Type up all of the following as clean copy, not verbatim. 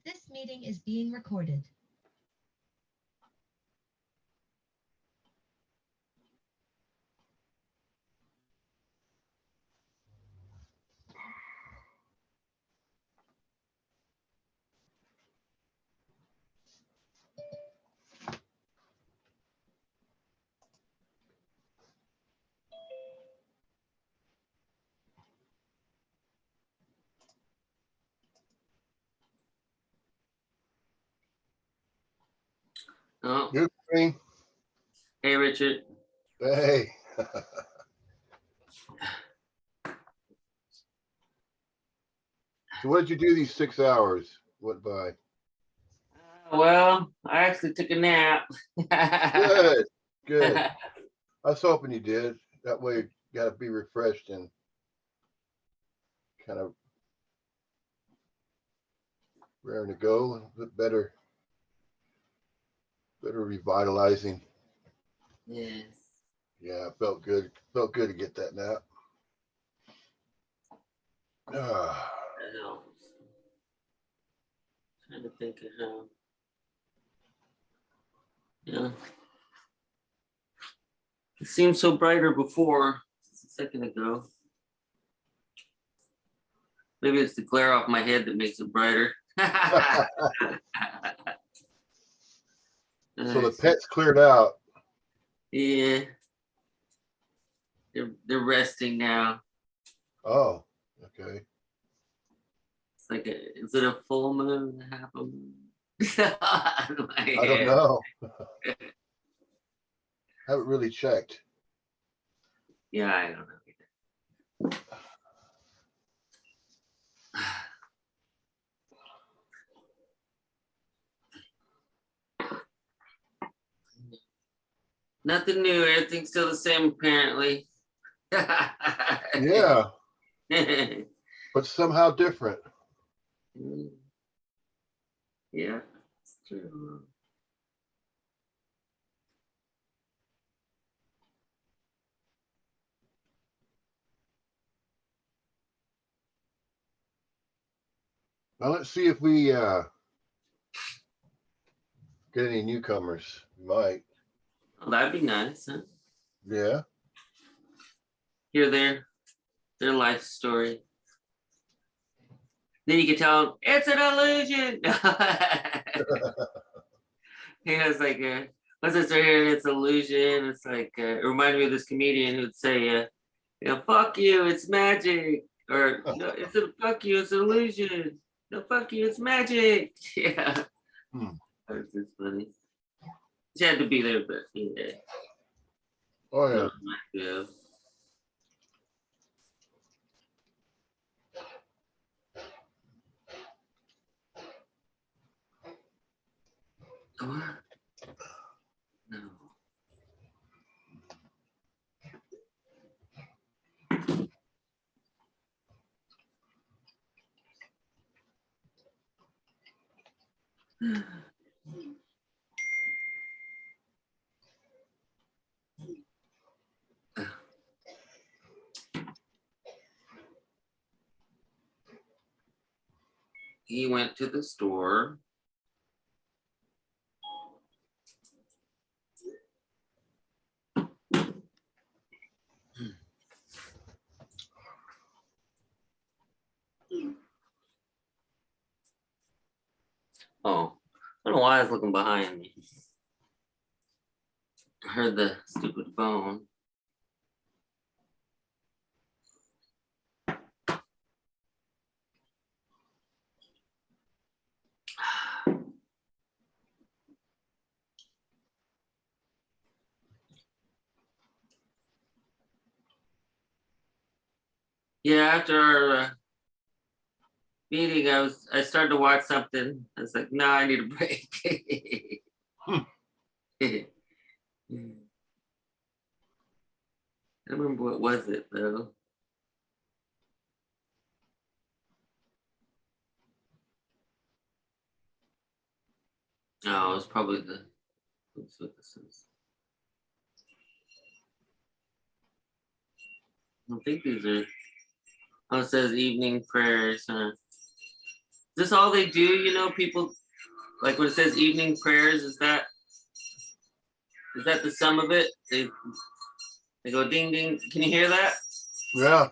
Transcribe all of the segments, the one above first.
This meeting is being recorded. Oh, Good morning. hey, Richard. Hey. So what did you do these 6 hours? Went by. Well, I actually took a nap. Good. Good. I was hoping you did. That way you got to be refreshed and kind of raring to go. A bit better revitalizing. Yes. Yeah, it felt good. Felt good to get that nap. Ah, That helps. Trying to think of how. Yeah. It seemed so brighter before, just a second ago. Maybe it's the glare off my head that makes it brighter. so the pet's cleared out. Yeah. They're resting now. Oh, okay. It's like is it a full moon? Half a moon? I don't know. Haven't really checked. Yeah, I don't know. Nothing new. Everything's still the same, apparently. Yeah, but somehow different. Yeah, it's true. Now let's see if we get any newcomers. We might. Well, that'd be nice, huh? Yeah. Hear their life story. Then you can tell them it's an illusion. It's like, what's this right here? It's illusion. It's like, it reminded me of this comedian who'd say, fuck you, it's magic. Or, no, it's a fuck you, it's an illusion. No, fuck you, it's magic. Yeah. That's just funny. She had to be there, but yeah. Oh yeah. Yeah. What? No. He went to the store. Oh, I don't know why I was looking behind me. I heard the stupid phone. Yeah, after our meeting, I started to watch something. I was like, no, I need a break. I don't remember what was it though. Oh, it was probably the. Let's see what this is. I don't think these are. Oh, it says evening prayers. Huh? this all they do? You know, people like when it says evening prayers. Is that the sum of it? They go ding ding. Can you hear that? Yeah,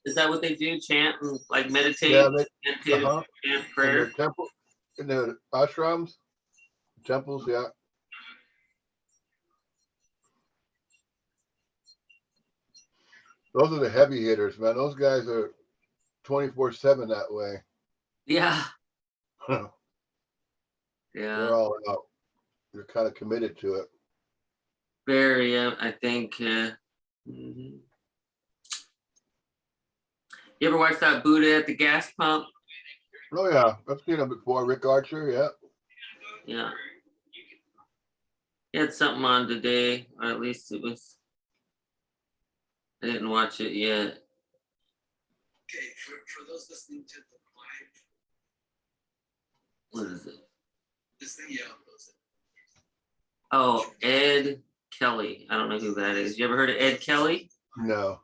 Is that what they do? Chant and like meditate, yeah, meditate, uh-huh. chant In prayer. the temple, in the ashrams, temples, yeah. Those are the heavy hitters, man. Those guys are 24/7 that way. Yeah, They're yeah. all out. They're kind of committed to it. Very. I think. Mhm. You ever watch that Buddha at the gas pump? Oh yeah, I've seen them before. Rick Archer, yeah. Yeah. He had something on today, or at least it was. I didn't watch it yet. Okay, for those listening to the live, What is it? this thing, yeah, those. Oh, Ed Kelly. I don't know who that is. You ever heard of Ed Kelly? No.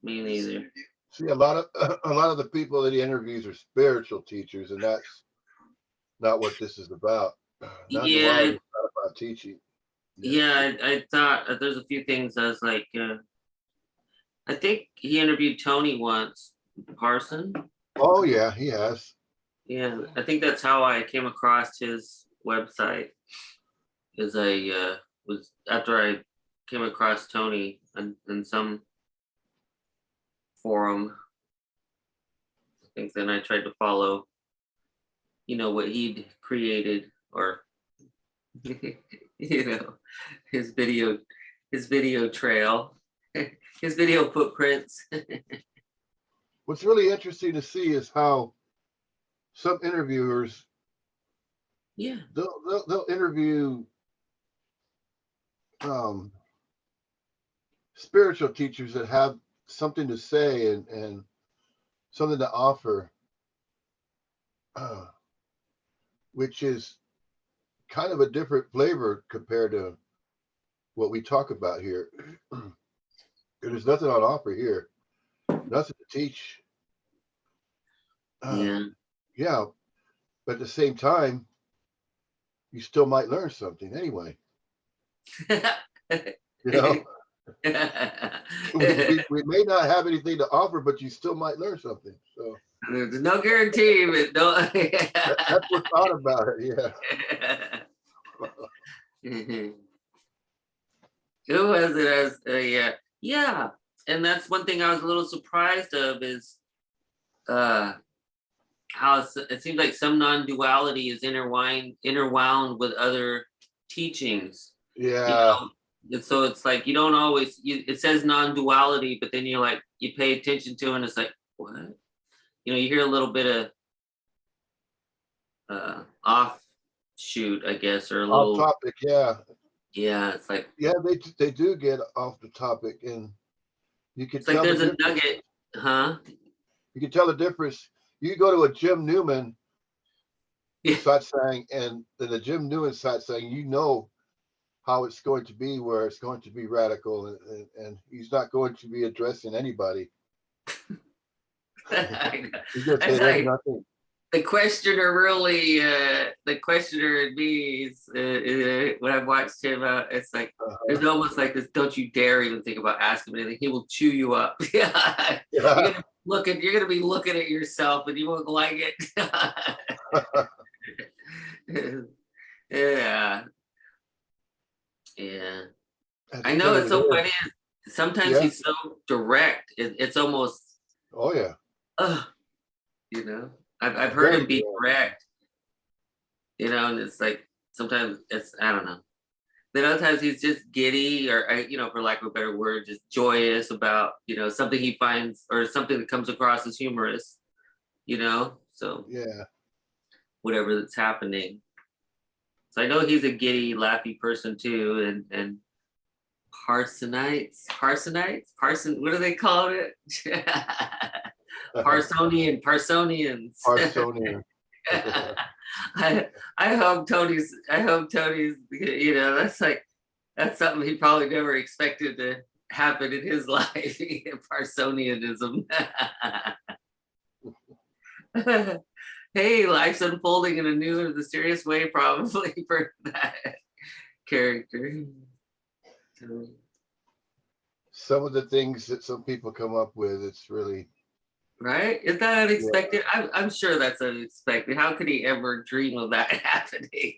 Me neither. See, a lot of the people that he interviews are spiritual teachers, and that's not what this is about. Not Yeah, duality, it's not about teaching. yeah. I thought there's a few things I was like. I think he interviewed Tony once. Parson. Oh yeah, he has. Yeah, I think that's how I came across his website. Is I was after I came across Tony in some forum. I think then I tried to follow, what he'd created or his video trail, his video footprints. What's really interesting to see is how some interviewers Yeah. they'll interview spiritual teachers that have something to say and something to offer, which is kind of a different flavor compared to what we talk about here. There's nothing on offer here, nothing to teach. Yeah. Yeah, but at the same time, you still might learn something anyway. You know, we may not have anything to offer, but you still might learn something. So There's no guarantee, but no. that's what's odd about it. Yeah. Who was it as yeah, and that's one thing I was a little surprised of is how it seems like some non-duality is interwound with other teachings. Yeah. And so it's like you don't always it says non-duality, but then you pay attention to it and it's like, what? You hear a little bit of offshoot, I guess, or a little Off topic, yeah. Yeah, it's like they do get off the topic, and you can it's like tell there's the a difference. nugget, huh? You can tell the difference. You go to a Jim Newman satsang, and the Jim Newman satsang, how it's going to be, where it's going to be radical, and he's not going to be addressing anybody. He's going to say there's nothing. The questioner really, the questioner in me is, when I've watched him, it's like, there's almost like this, don't you dare even think about asking him anything. He will chew you up. Yeah. You're gonna be looking at yourself and you won't like it. Yeah. Yeah. I know it's so funny. Sometimes he's so direct. It's almost. Oh yeah. I've heard him be direct. And it's like sometimes I don't know. Then other times he's just giddy or for lack of a better word, just joyous about something he finds or something that comes across as humorous. So yeah. Whatever that's happening. So I know he's a giddy, laughy person too, and Parsonites, what do they call it? Parsonians. Parsonian. I hope Tony's, that's something he probably never expected to happen in his life. Parsonianism. Hey, life's unfolding in a new and mysterious way, probably for that character. Some of the things that some people come up with, it's really, Right? Is that unexpected? I'm sure that's unexpected. How could he ever dream of that happening?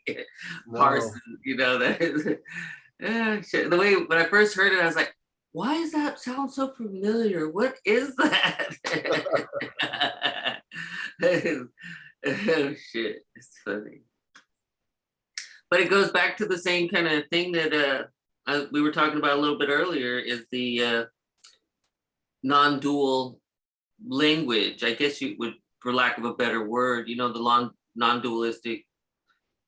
no, Parson, you know, that shit. The way when I first heard it, I was like, why does that sound so familiar? What is that? Oh shit, it's funny. But it goes back to the same kind of thing that we were talking about a little bit earlier, is the non-dual language. I guess you would, for lack of a better word, you know, the non-dualistic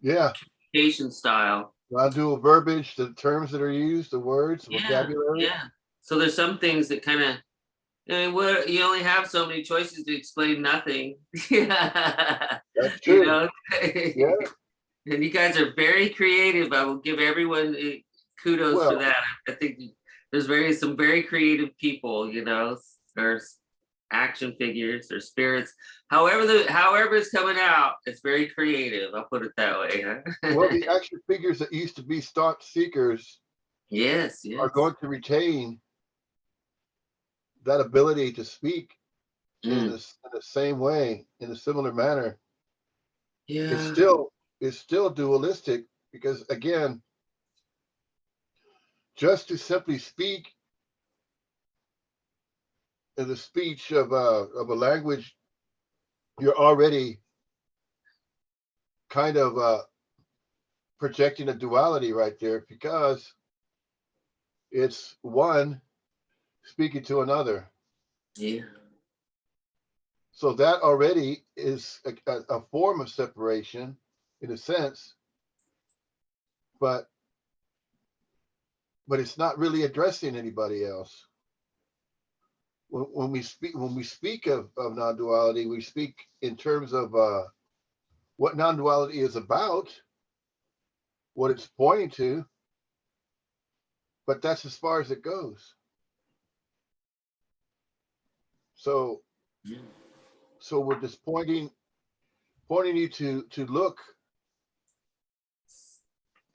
yeah, communication style. non-dual verbiage, the terms that are used, the words, the Yeah, vocabulary. yeah. So there's some things that kind of, I mean, what, you only have so many choices to explain nothing. Yeah, That's you true. know. Yeah. And you guys are very creative. I will give everyone kudos for Well, that. I think there's some very creative people, you know, or action figures or spirits. However it's coming out, it's very creative. I'll put it that way. well, Huh? the action figures that used to be staunch seekers Yes, are yes. going to retain that ability to speak in Mm, the same way, in a similar manner. It's yeah. still dualistic because again, just to simply speak in the speech of a language, you're already kind of projecting a duality right there because it's one speaking to another. Yeah. So that already is a form of separation in a sense, but it's not really addressing anybody else. When we speak of non-duality, we speak in terms of what non-duality is about, what it's pointing to, but that's as far as it goes. So Yeah. we're just pointing you to look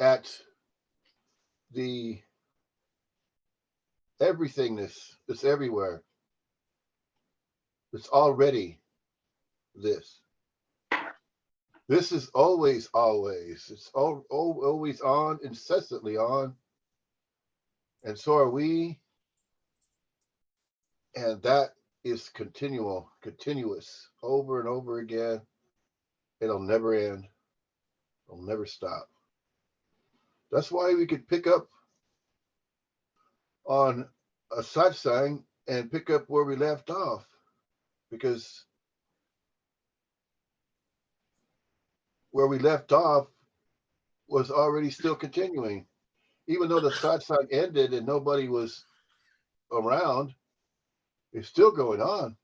at the everythingness that's everywhere. It's already this. This is always. It's always on, incessantly on, and so are we. And that is continuous, over and over again. It'll never end. It'll never stop. That's why we could pick up on a satsang and pick up where we left off, because where we left off was already still continuing. Even though the satsang ended and nobody was around, it's still going on.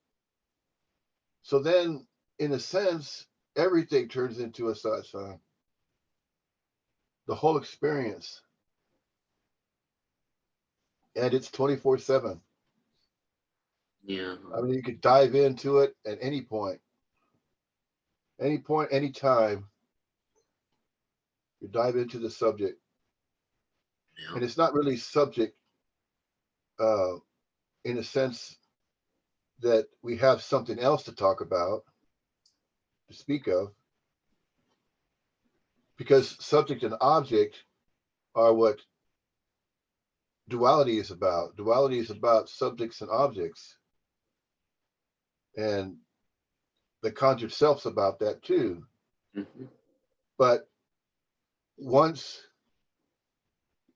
So then, in a sense, everything turns into a satsang. The whole experience. And it's 24/7. Yeah. I mean, you could dive into it at any point, any time. You dive into the subject, Yeah. and it's not really subject uh, in a sense that we have something else to talk about, to speak of, because subject and object are what duality is about. Duality is about subjects and objects, and the conjured self's about that too. Mhm. But once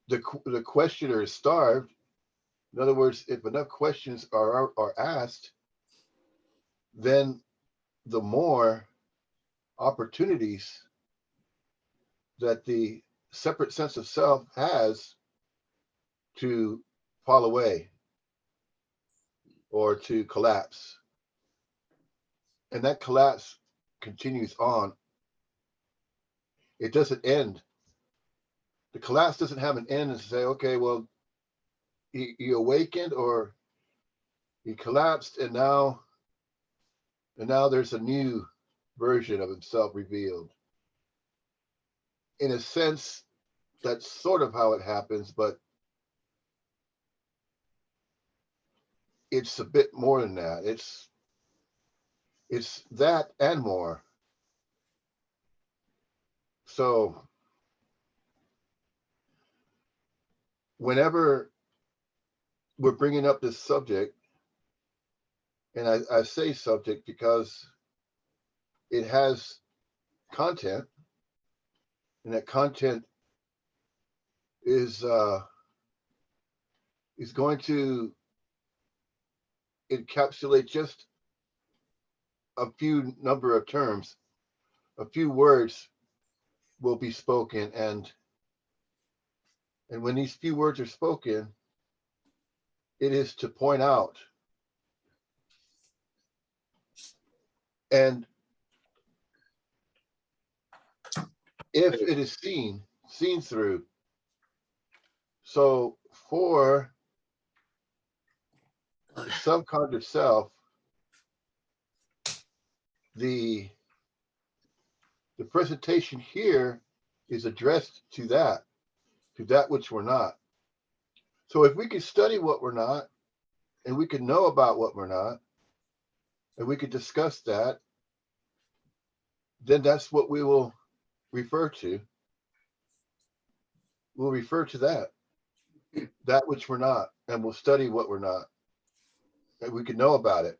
the questioner is starved, in other words, if enough questions are asked, then the more opportunities that the separate sense of self has to fall away or to collapse. And that collapse continues on. It doesn't end. The collapse doesn't have an end and say, okay, well, he awakened or he collapsed and now And now there's a new version of himself revealed. In a sense, that's sort of how it happens, but it's a bit more than that. It's that and more. So whenever we're bringing up this subject, and I say subject because it has content, and that content is going to encapsulate just a few number of terms, a few words will be spoken, and when these few words are spoken, it is to point out, and if it is seen through. So for the subconscious self, the presentation here is addressed to that which we're not. So if we could study what we're not, and we could know about what we're not, and we could discuss that, then that's what we will refer to. We'll refer to that which we're not, and we'll study what we're not, and we can know about it.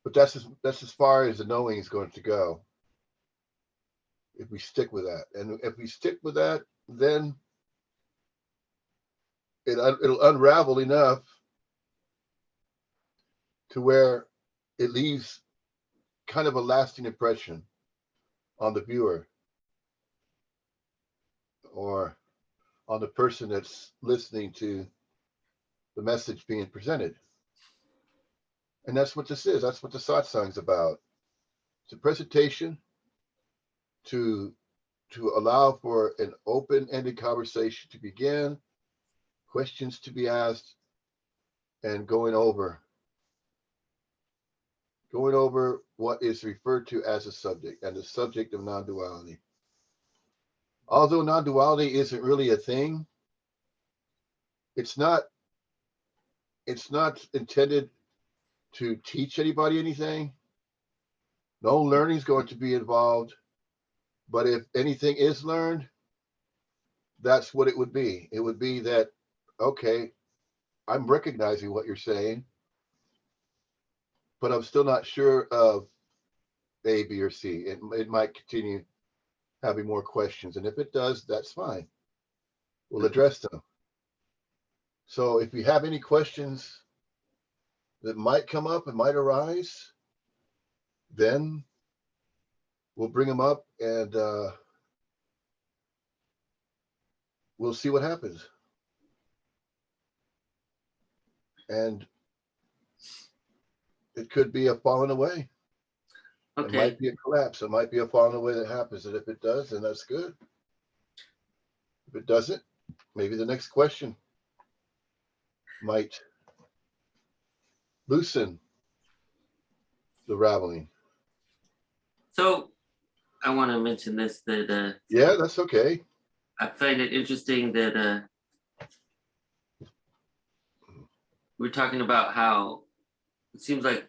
But that's as far as the knowing is going to go, if we stick with that. And if we stick with that, then it'll unravel enough to where it leaves kind of a lasting impression on the viewer or on the person that's listening to the message being presented. And that's what this is. That's what the satsang's about. It's a presentation to allow for an open-ended conversation to begin, questions to be asked, and going over what is referred to as a subject, and the subject of non-duality. Although non-duality isn't really a thing, it's not intended to teach anybody anything. No learning is going to be involved, but if anything is learned, that's what it would be. It would be that, okay, I'm recognizing what you're saying, but I'm still not sure of A, B, or C. It might continue having more questions, and if it does, that's fine. We'll address them. So if you have any questions that might come up and might arise, then we'll bring them up, and we'll see what happens. And it could be a falling away. Okay. It might be a collapse. It might be a falling away that happens. And if it does, then that's good. If it doesn't, maybe the next question might loosen the raveling. So I want to mention this, that Yeah, that's okay. I find it interesting that we're talking about how it seems like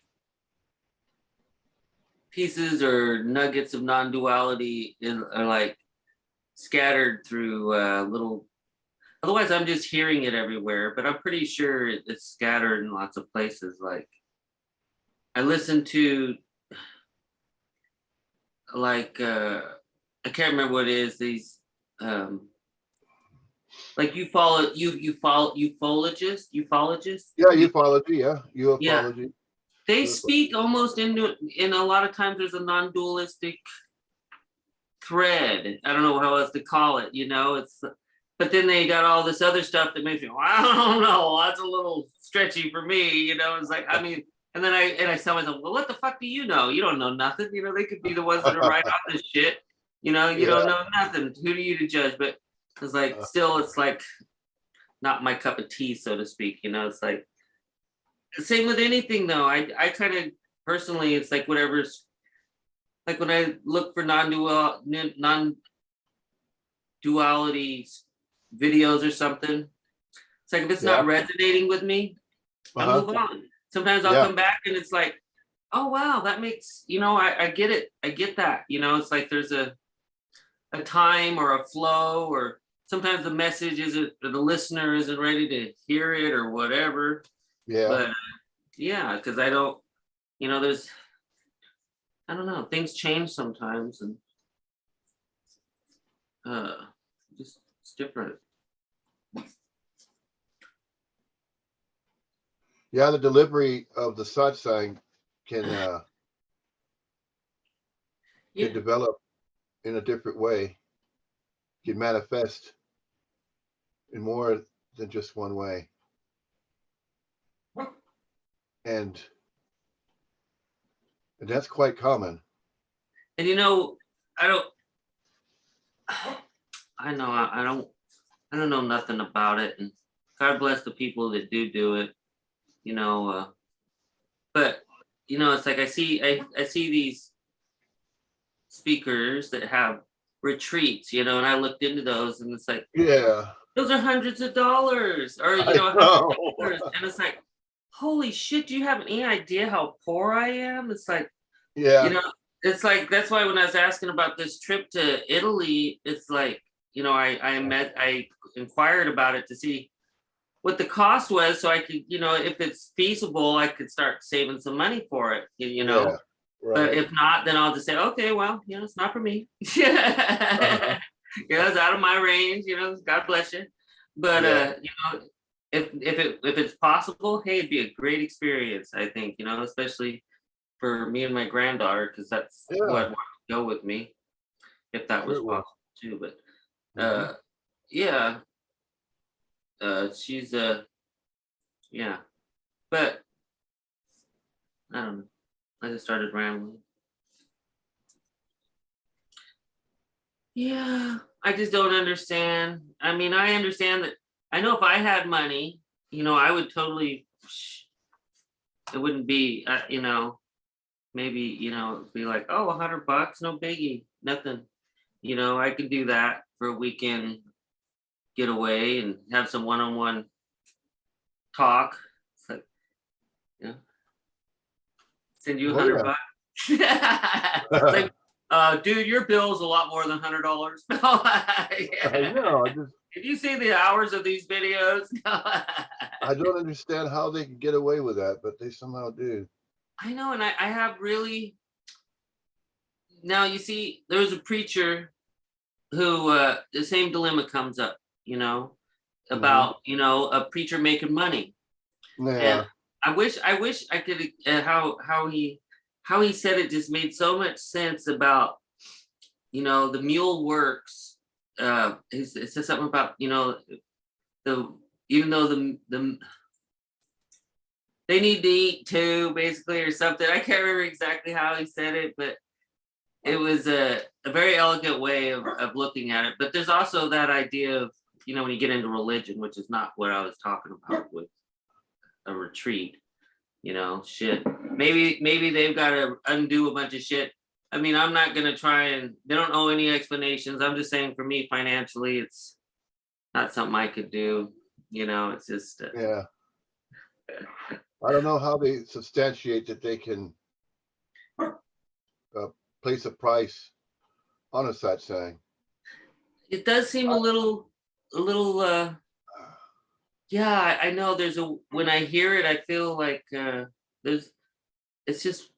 pieces or nuggets of non-duality are like scattered through little. Otherwise, I'm just hearing it everywhere, but I'm pretty sure it's scattered in lots of places. Like I listen to, like I can't remember what it is. These like ufologists. Yeah, ufology. Yeah, ufology. Yeah. They speak almost in a lot of times there's a non-dualistic thread. I don't know how else to call it, it's, but then they got all this other stuff that makes me, well, I don't know, that's a little stretchy for me, it's like, I mean, and then I tell myself, well, what the fuck do you know? You don't know nothing. They could be the ones that are right on this shit. You don't know nothing. Who are you to judge? But it's like, still, it's like not my cup of tea, so to speak. It's like, same with anything though. I kind of personally, it's like whatever's like when I look for non-duality videos or something. It's like if it's not resonating with me, I move on. Sometimes I'll come back and it's like, oh wow, that makes, I get it. I get that. It's like there's a time or a flow, or sometimes the message isn't, or the listener isn't ready to hear it or whatever. Yeah. But yeah, because I don't, there's, I don't know, things change sometimes, and just it's different. Yeah, the delivery of the satsang can develop in a different way, can manifest in more than just one way. And that's quite common. And I don't know nothing about it, and God bless the people that do it, but it's like I see these speakers that have retreats, and I looked into those, and it's like, Yeah. those are hundreds of dollars, or $100, and it's like, holy shit, do you have any idea how poor I am? It's like, it's like, that's why when I was asking about this trip to Italy, it's like, I inquired about it to see what the cost was, so I could, if it's feasible, I could start saving some money for it, Right. But if not, then I'll just say, okay, well, it's not for me. It's out of my range, God bless you. But if it's possible, hey, it'd be a great experience, I think, especially for me and my granddaughter, because that's what I want to go with me, if that was possible too. But yeah, she's yeah, but I don't know. I just started rambling. Yeah, I just don't understand. I mean, I understand that. I know if I had money, I would totally. It wouldn't be, maybe, be like, oh, $100, no biggie, nothing. I could do that for a weekend getaway and have some one-on-one talk. It's like, send you $100. It's like, dude, your bill's a lot more than $100. I know. Did you see the hours of these videos? I don't understand how they can get away with that, but they somehow do. I know, and I have really. Now you see, there was a preacher who the same dilemma comes up, about a preacher making money. Yeah. And I wish I could how he said it just made so much sense about the mule works. It says something about even though the they need to eat too, basically, or something. I can't remember exactly how he said it, but it was a very elegant way of looking at it. But there's also that idea of when you get into religion, which is not what I was talking about with a retreat. Shit. Maybe they've got to undo a bunch of shit. I mean, I'm not gonna try, and they don't owe any explanations. I'm just saying, for me, financially, it's not something I could do. It's just Yeah. I don't know how they substantiate that they can place a price on a satsang. It does seem a little. Yeah, I know. When I hear it, I feel like it's just,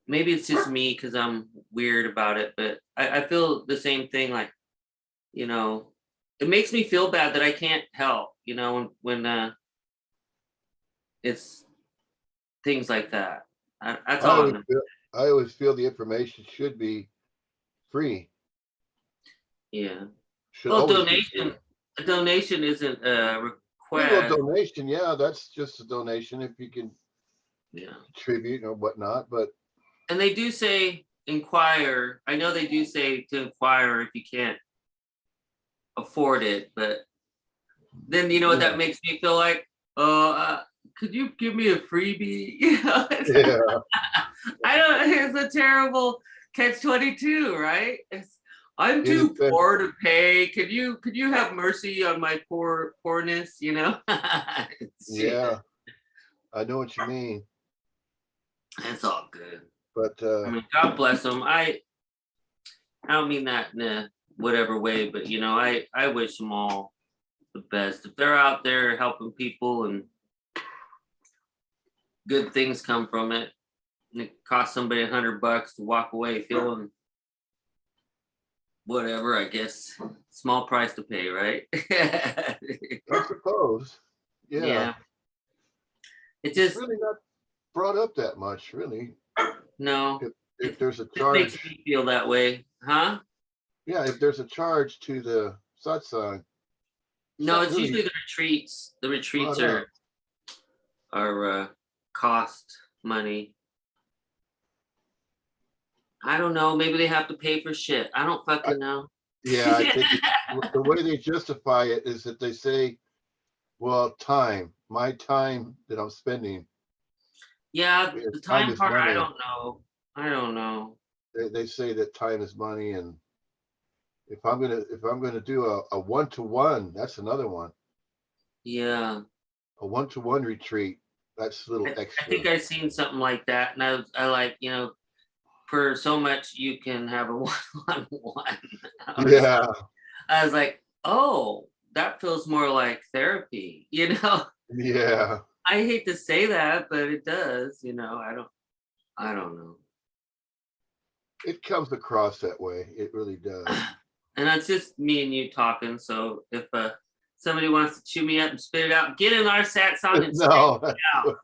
maybe it's just me because I'm weird about it, but I feel the same thing. Like, it makes me feel bad that I can't help, when it's things like that. That's all. I always feel the information should be free. Yeah. Should Well, always be free. a donation isn't a request. Well, donation, yeah, that's just a donation if you can contribute or whatnot. But and they do say inquire. I know they do say to inquire if you can't afford it, but then what that makes me feel like? Could you give me a freebie? yeah. I don't. It's a terrible catch-22, right? I'm too Ineffective. poor to pay. Could you have mercy on my poorness? You know. Shit. Yeah, I know what you mean, That's all good. but I mean, God bless them. I don't mean that in a whatever way, but you know, I wish them all the best. If they're out there helping people and good things come from it, and it costs somebody $100 to walk away feeling whatever, I guess small price to pay, right? I suppose, yeah, Yeah. It it's just really not brought up that much, really. no. If there's a It makes charge, me feel that way, huh? yeah, if there's a charge to the satsang, it's No, not it's really usually the retreats. The retreats brought up. are cost money. I don't know. Maybe they have to pay for shit. I don't fucking know. Yeah, I think the way they justify it is that they say, well, my time that I'm spending, Yeah, because the time time is part, I money. don't know. I don't know. They say that time is money, and if I'm gonna do a 1-to-1, that's another one. Yeah, A 1-to-1 retreat, that's a little I extra. think I've seen something like that, and I like, you know, for so much you can have a one-on-one. Yeah, I was like, oh, that feels more like therapy. You know, yeah. I hate to say that, but it does. You know, I don't know. It comes across that way. It really does. And that's just me and you talking. So if somebody wants to chew me up and spit it out, get in our sat song and No. out.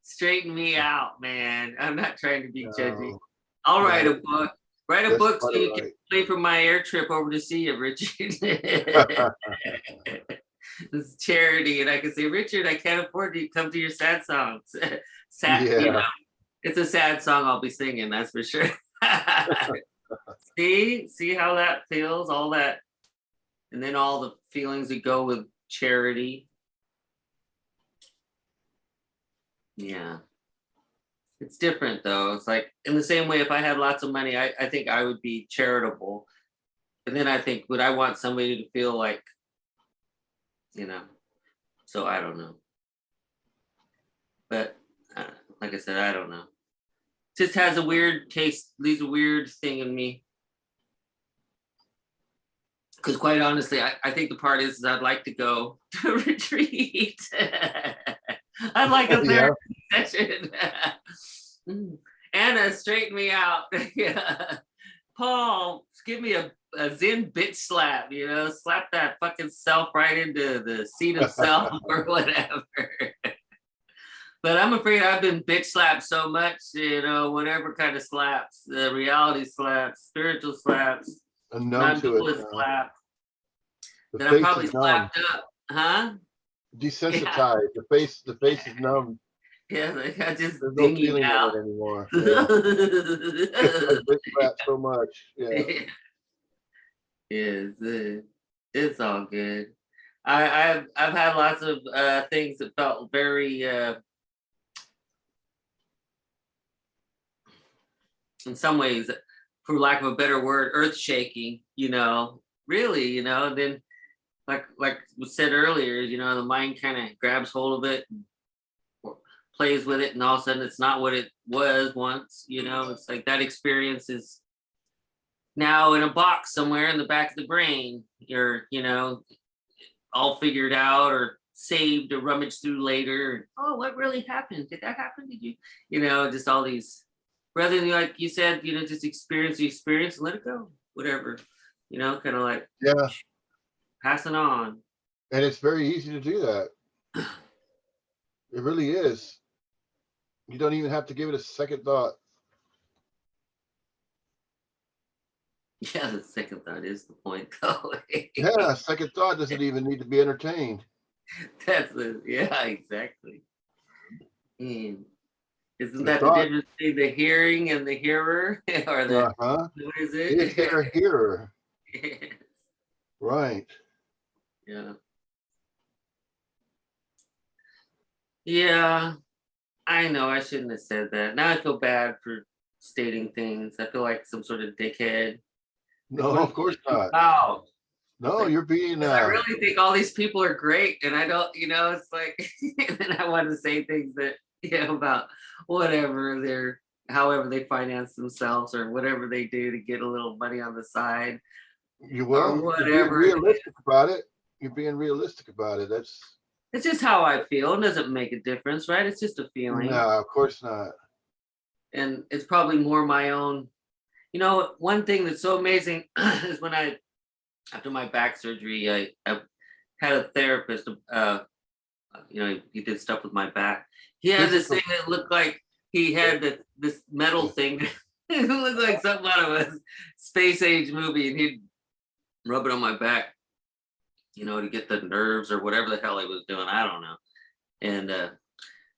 Straighten me out, man. I'm not trying to be judgy. No, I'll write no, a book. Write a that's book so quite you all can right. pay for my air trip over to see you, Richard. It's charity, and I can say, Richard, I can't afford to come to your sad songs. Sad, you know, Yeah, it's a sad song I'll be singing, that's for sure. See how that feels, all that, and then all the feelings that go with charity. Yeah. It's different though. It's like in the same way, if I had lots of money, I think I would be charitable. And then I think, would I want somebody to feel like, you know, so I don't know. But like I said, I don't know. Just has a weird taste, leaves a weird thing in me. Because quite honestly, I think the part is I'd like to go to a retreat. I'd like a yeah, therapy session. Anna, straighten me out. Yeah. Paul, give me a Zen bitch slap, you know, slap that fucking self right into the seat of self or whatever. But I'm afraid I've been bitch slapped so much, you know, whatever kind of slaps, reality slaps, spiritual slaps, I'm numb to it non-dualist now. slap, The that I'm face probably is numb, slapped up, huh? desensitized. The face is numb. Yeah, like I just There's no dinging feeling in out. it anymore. Yeah, I've been slapped so much. Yeah, Yes, it's all good. I've had lots of things that felt very in some ways, for lack of a better word, earth shaking, you know, really, you know, then like was said earlier, you know, the mind kind of grabs hold of it and plays with it, and all of a sudden it's not what it was once, you know, it's like that experience is now in a box somewhere in the back of the brain. You're, you know, all figured out or saved or rummaged through later. Oh, what really happened? Did that happen? Did you, you know, just all these, rather than like you said, you know, just experience the experience and let it go, whatever, you know, kind of like yeah, passing on. and it's very easy to do that. It really is. You don't even have to give it a second thought. Yeah, the second thought is the point though. Yeah, second thought doesn't even need to be entertained. That's the, yeah, exactly. And isn't The that the thought, difference between the hearing and the hearer? Or the, huh? what is Is it? there a hearer? Right. Yeah. Yeah. I know I shouldn't have said that. Now I feel bad for stating things. I feel like some sort of dickhead. No, What of course not. Wow. No, Like, you're being, 'cause I really think all these people are great, and I don't, it's like, and I want to say things that, about whatever however they finance themselves or whatever they do to get a little money on the side you or will, you're being whatever. realistic about it. You're being realistic about it. That's, It's just how I feel. It doesn't make a difference, right? It's just a feeling. no, of course not. And it's probably more my own. One thing that's so amazing is when after my back surgery, I had a therapist, he did stuff with my back. He had this thing that looked like he had this metal thing. It looked like something out of a space age movie, and he'd rub it on my back, to get the nerves or whatever the hell he was doing. I don't know. And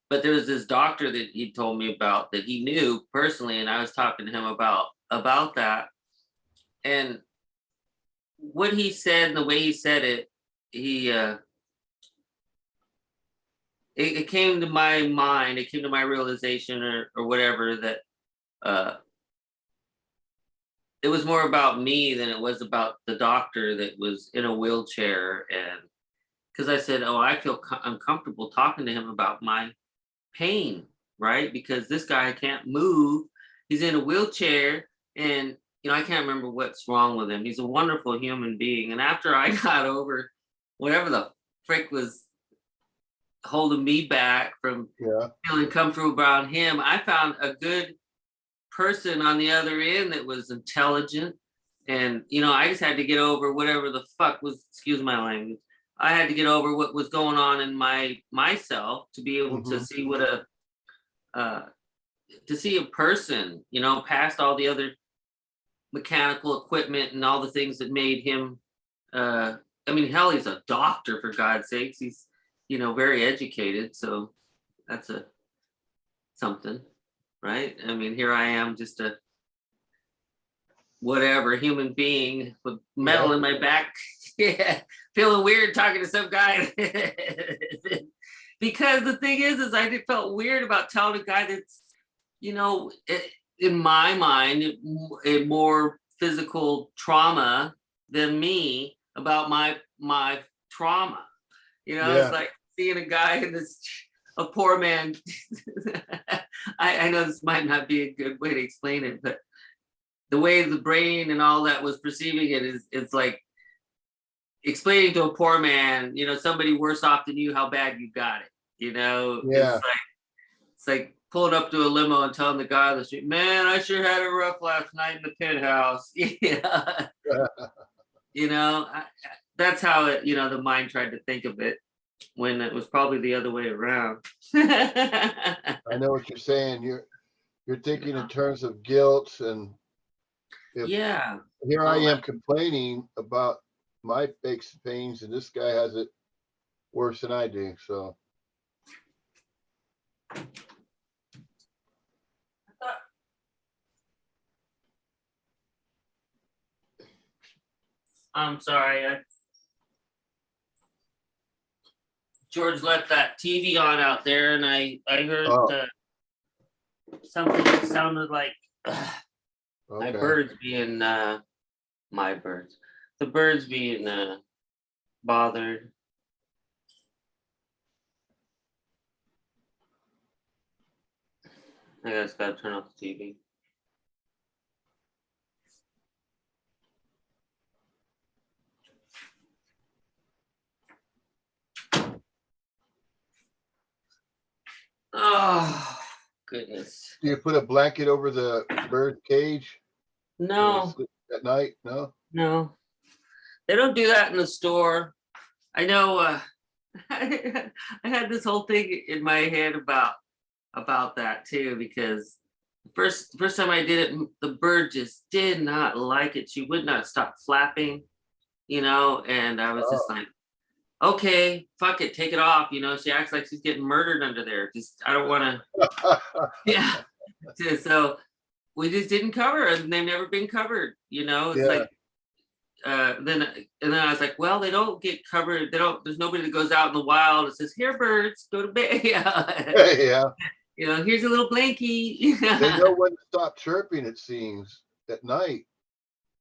but there was this doctor that he told me about that he knew personally, and I was talking to him about that. And what he said and the way he said it, it came to my mind, it came to my realization or whatever that it was more about me than it was about the doctor that was in a wheelchair. And because I said, oh, I feel uncomfortable talking to him about my pain, right? Because this guy can't move. He's in a wheelchair, and I can't remember what's wrong with him. He's a wonderful human being. And after I got over whatever the frick was holding me back from feeling comfortable around him, I found a good person on the other end that was intelligent. And I just had to get over whatever the fuck was, excuse my language, I had to get over what was going on in myself to be able to see what to see a person, past all the other mechanical equipment and all the things that made him hell, he's a doctor, for God's sakes. He's very educated, so that's something, right? Here I am, just a whatever human being with metal in my back. Yeah, feeling weird talking to some guy. Because the thing is I felt weird about telling a guy that's, in my mind, a more physical trauma than me about my trauma. It's like seeing a guy in a poor man. I know this might not be a good way to explain it, but the way the brain and all that was perceiving it it's like explaining to a poor man, somebody worse off than you, how bad you got it. It's like pulling up to a limo and telling the guy on the street, man, I sure had it rough last night in the penthouse. That's how it, the mind tried to think of it, when it was probably the other way around. I know what you're saying. You're thinking in terms of guilt, and here I am complaining about my aches and pains, and this guy has it worse than I do. So I'm sorry. George left that TV on out there, and I heard something that sounded like my birds being the birds being bothered. I just gotta turn off the TV. Oh, goodness. do you put a blanket over the bird cage No, at night? No. They don't do that in the store. I know. I had this whole thing in my head about that too, because the first time I did it, the bird just did not like it. She would not stop flapping, and I was just like, okay, fuck it, take it off. She acts like she's getting murdered under there. Just, I don't want to. Yeah. So we just didn't cover it, and they've never been covered. It's like, then I was like, well, they don't get covered. There's nobody that goes out in the wild and says, here, birds, go to bed. Yeah. Here's a little blankie. They know when to stop chirping, it seems, at night.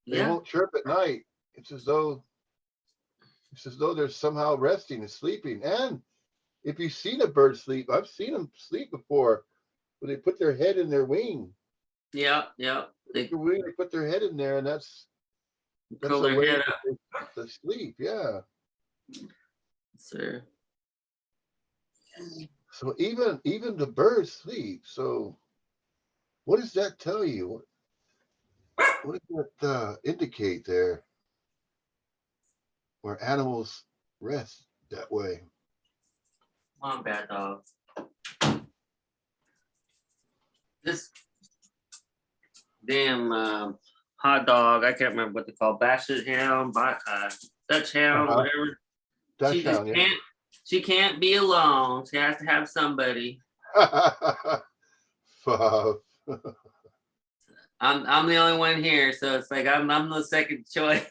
They Yeah. won't chirp at night. It's as though they're somehow resting and sleeping. And if you've seen a bird sleep, I've seen them sleep before, where they put their head in their wing. Yeah. They They put their head in there, and that's curl a their way head that up. they sleep. Yeah. Sir. So even the birds sleep. So what does that tell you? What does that indicate there? Where animals rest that way? Come on, bad dog. This damn hot dog, I can't remember what they call Basset Hound, Dutch Hound, whatever. Dutch She just Hound, yeah. can't. She can't be alone. She has to have somebody. Fuck. I'm the only one here, so it's like I'm the second choice.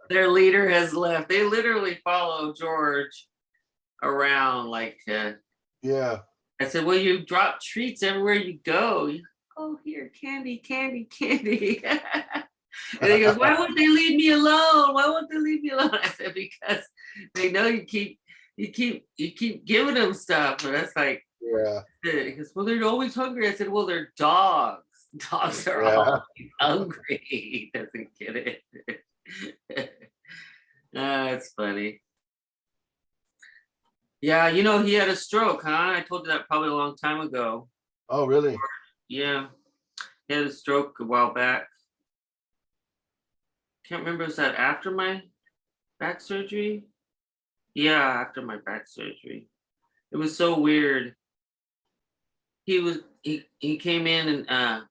Their leader has left. They literally follow George around like. Yeah. I said, well, you drop treats everywhere you go. Oh, here, candy. And he goes, why won't they leave me alone? Why won't they leave me alone? I said, because they know you keep giving them stuff. And that's like, Yeah. he goes, well, they're always hungry. I said, well, they're dogs. Dogs are always hungry. He doesn't get it. It's funny. Yeah, he had a stroke, huh? I told you that probably a long time ago. Oh, really? Yeah, he had a stroke a while back. Can't remember, was that after my back surgery? Yeah, after my back surgery. It was so weird. He came in and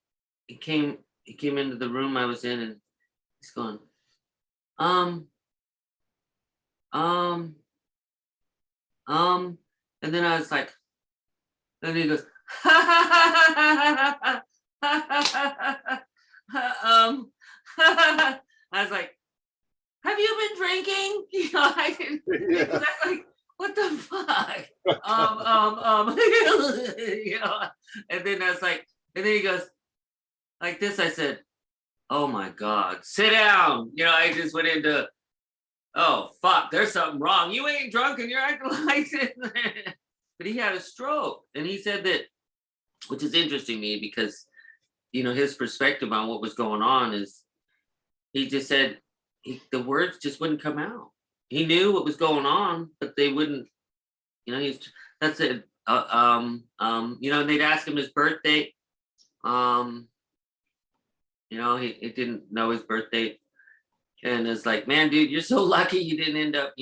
he came into the room I was in, and he's going, um, and then I was like, and he goes, I was like, have you been drinking? I didn't, Yeah. because I was like, what the fuck? And then I was like, and then he goes like this. I said, oh my God, sit down. I just went into, oh fuck, there's something wrong. You ain't drunk and you're acting like this. But he had a stroke, and he said that, which is interesting to me because, his perspective on what was going on is, he just said the words just wouldn't come out. He knew what was going on, but they wouldn't. That's it. And they'd ask him his birthday. He didn't know his birthday, and it's like, man, dude, you're so lucky you didn't end up,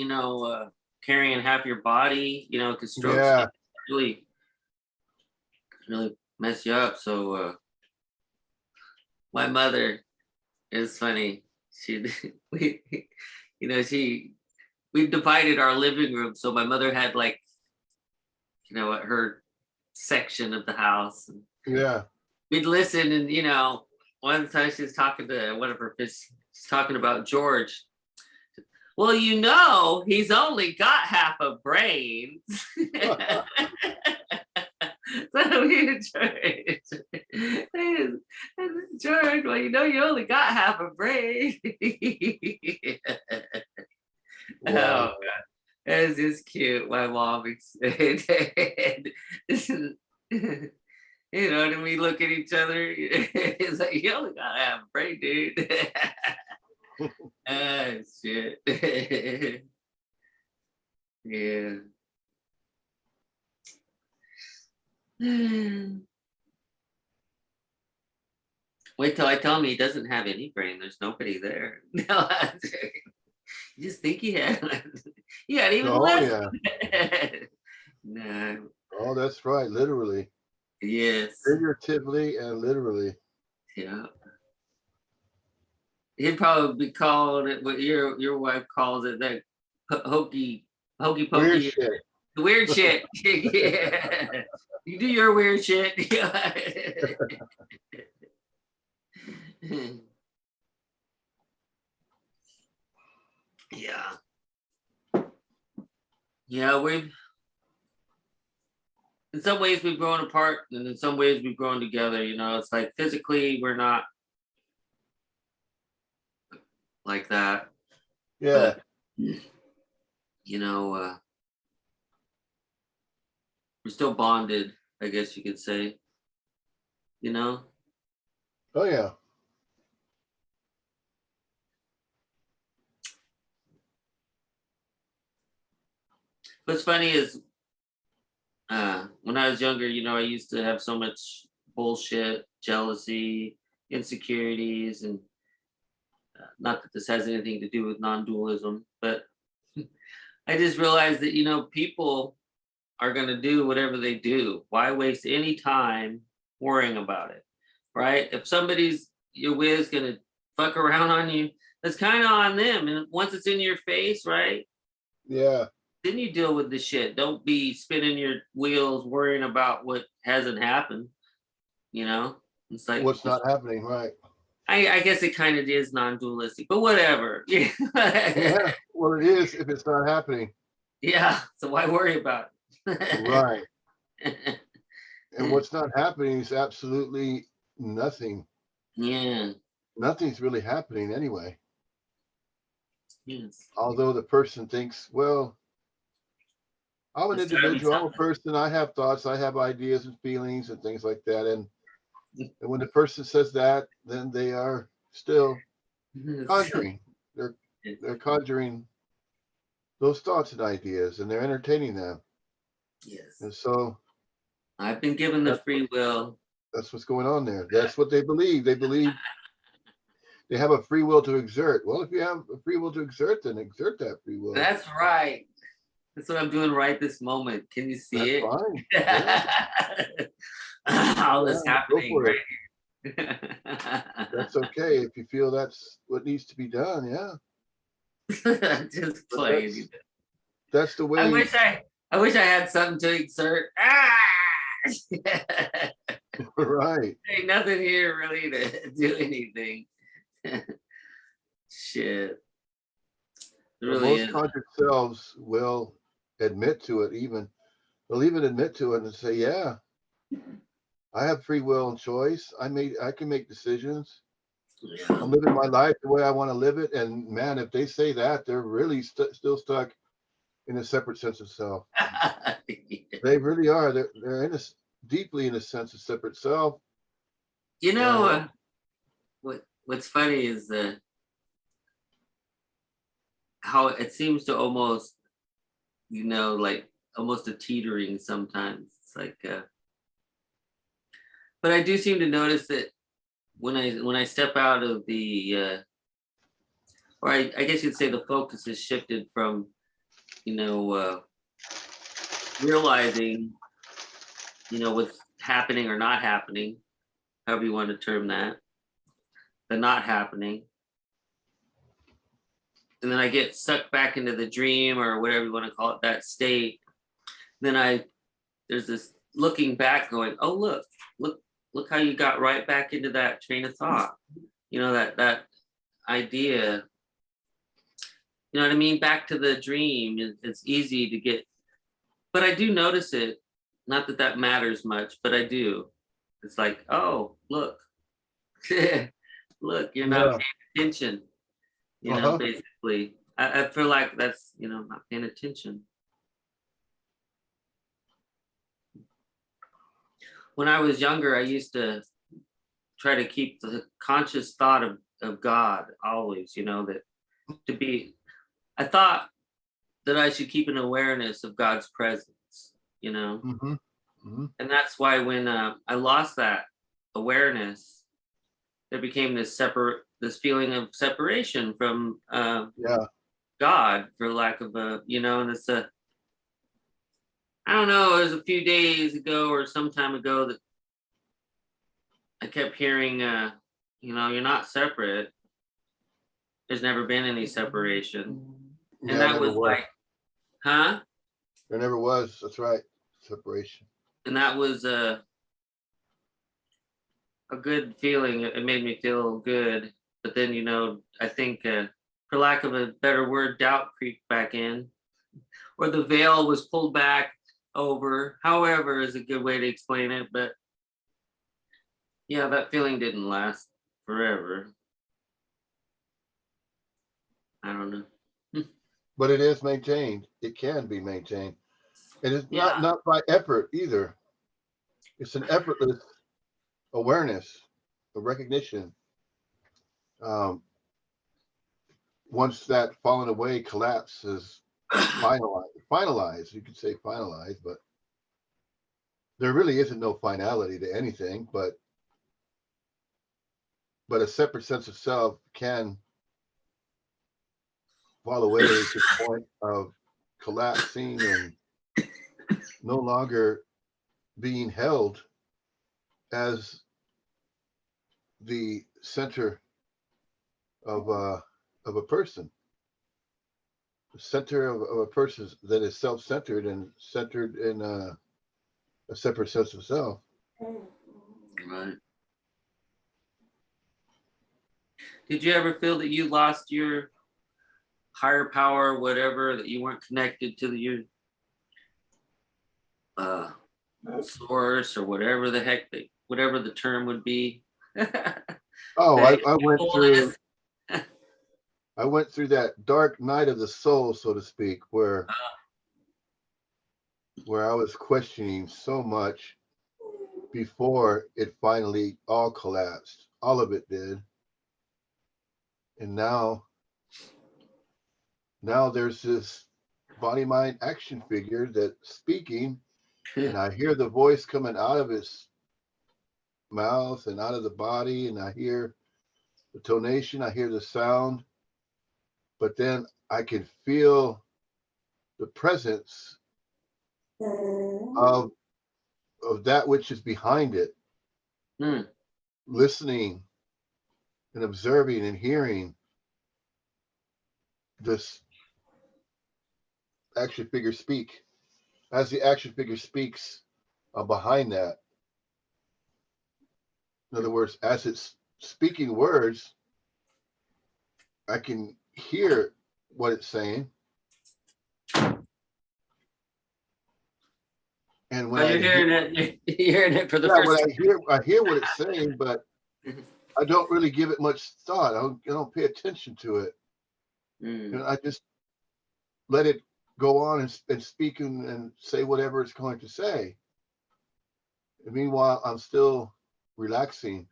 carrying half your body, because strokes really mess you up. So my mother is funny. We divided our living room, so my mother had like, her section of the house. And Yeah. we'd listen, and one time she was talking to one of her fish. She's talking about George. Well, he's only got half a brain. So George, well, you only got half a brain. Wow. Oh God, that's just cute. My mom said, and we look at each other. It's like, you only got half a brain, dude. Ah, shit. Yeah. Wait till I tell him he doesn't have any brain. There's nobody there. No, you just think he had. He had even less. Yeah. No. Oh, that's right. Literally. Yes. Figuratively and literally. Yeah. He'd probably be calling it what your wife calls it, that hokey pokey. Weird shit. The weird shit. Yeah. You do your weird shit. Yeah. Yeah, in some ways we've grown apart, and in some ways we've grown together. You know, it's like physically we're not like that, Yeah. but you know, we're still bonded, I guess you could say. You know, Oh yeah. what's funny is when I was younger, you know, I used to have so much bullshit, jealousy, insecurities, and not that this has anything to do with non-dualism, but I just realized that, you know, people are going to do whatever they do. Why waste any time worrying about it, right? If somebody's you're with is going to fuck around on you, that's kind of on them. And once it's in your face, right? Yeah. Then you deal with the shit. Don't be spinning your wheels worrying about what hasn't happened. You know, it's like What's not happening, right? I guess it kind of is non-dualistic, but whatever. Yeah. Well, it is if it's not happening. Yeah. So why worry about it? Right. And what's not happening is absolutely nothing. Yeah. Nothing's really happening anyway. Yes. Although the person thinks, well, I'm an It's gotta be individual, I'm a something. person, I have thoughts, I have ideas and feelings and things like that. And when the person says that, then they are still conjuring. They're conjuring those thoughts and ideas, and they're entertaining them. Yes. And so I've been given the free will. that's what's going on there. That's what they believe. They believe they have a free will to exert. Well, if you have a free will to exert, then exert that free will. That's right. That's what I'm doing right this moment. Can you see That's it? fine. Yeah. All this Yeah, go happening for right it. here. That's okay if you feel that's what needs to be done. Yeah, Just but playing. that's the I way. wish I had something to exert. Ah! Right. Ain't nothing here really to do anything. Shit. It Well, really most is. conjured selves will admit to it. They'll even admit to it and say, "Yeah, I have free will and choice. I can make decisions. Yeah. I'm living my life the way I want to live it." And man, if they say that, they're really still stuck in a separate sense of self. They really are. They're deeply in a sense of separate self. You know, And what's funny is how it seems to almost, you know, like almost a teetering sometimes. It's like, but I do seem to notice that when I step out of the, or I guess you'd say the focus has shifted from, you know, realizing, you know, what's happening or not happening, however you want to term that, the not happening. And then I get sucked back into the dream or whatever you want to call it, that state. Then there's this looking back going, oh, look how you got right back into that train of thought. You know, that idea, you know what I mean? Back to the dream. It's easy to get, but I do notice it. Not that that matters much, but I do. It's like, oh, look, look, you're not yeah, paying attention. You know, uh-huh. basically, I feel like that's, you know, not paying attention. When I was younger, I used to try to keep the conscious thought of God always, you know, that to be, I thought that I should keep an awareness of God's presence, you know, Mm-hmm. Mm-hmm. and that's why when I lost that awareness, there became this feeling of separation from Yeah. God, for lack of a, you know, and I don't know, it was a few days ago or some time ago that I kept hearing, you know, you're not separate. There's never been any separation. Yeah, And that never was was. like, huh? There never was. That's right. Separation. And that was a good feeling. It made me feel good. But then, you know, I think, for lack of a better word, doubt creeped back in, or the veil was pulled back over. However, is a good way to explain it, but yeah, that feeling didn't last forever. I don't know. But it is maintained. It can be maintained. And it's Yeah. not by effort either. It's an effortless awareness, a recognition. Um, once that fallen away collapse is finalized, you could say finalized, but there really isn't no finality to anything, but a separate sense of self can fall away to the point of collapsing and no longer being held as the center of a person, the center of a person that is self-centered and centered in a separate sense of self. Right. Did you ever feel that you lost your higher power, whatever, that you weren't connected to your source or whatever the heck whatever the term would be? Oh, The I went fullness. through that dark night of the soul, so to speak, where I was questioning so much before it finally all collapsed. All of it did. And now there's this body mind action figure that's speaking, and I hear the voice coming out of his mouth and out of the body, and I hear the tonation, I hear the sound, but then I can feel the presence of that which is behind it, listening and observing and hearing this action figure speak. As the action figure speaks behind that, in other words, as it's speaking words, I can hear what it's saying. And when You're hearing it for the first time. I hear what it's saying, but I don't really give it much thought. I don't pay attention to it. And I just let it go on and speak and say whatever it's going to say. And meanwhile, I'm still relaxing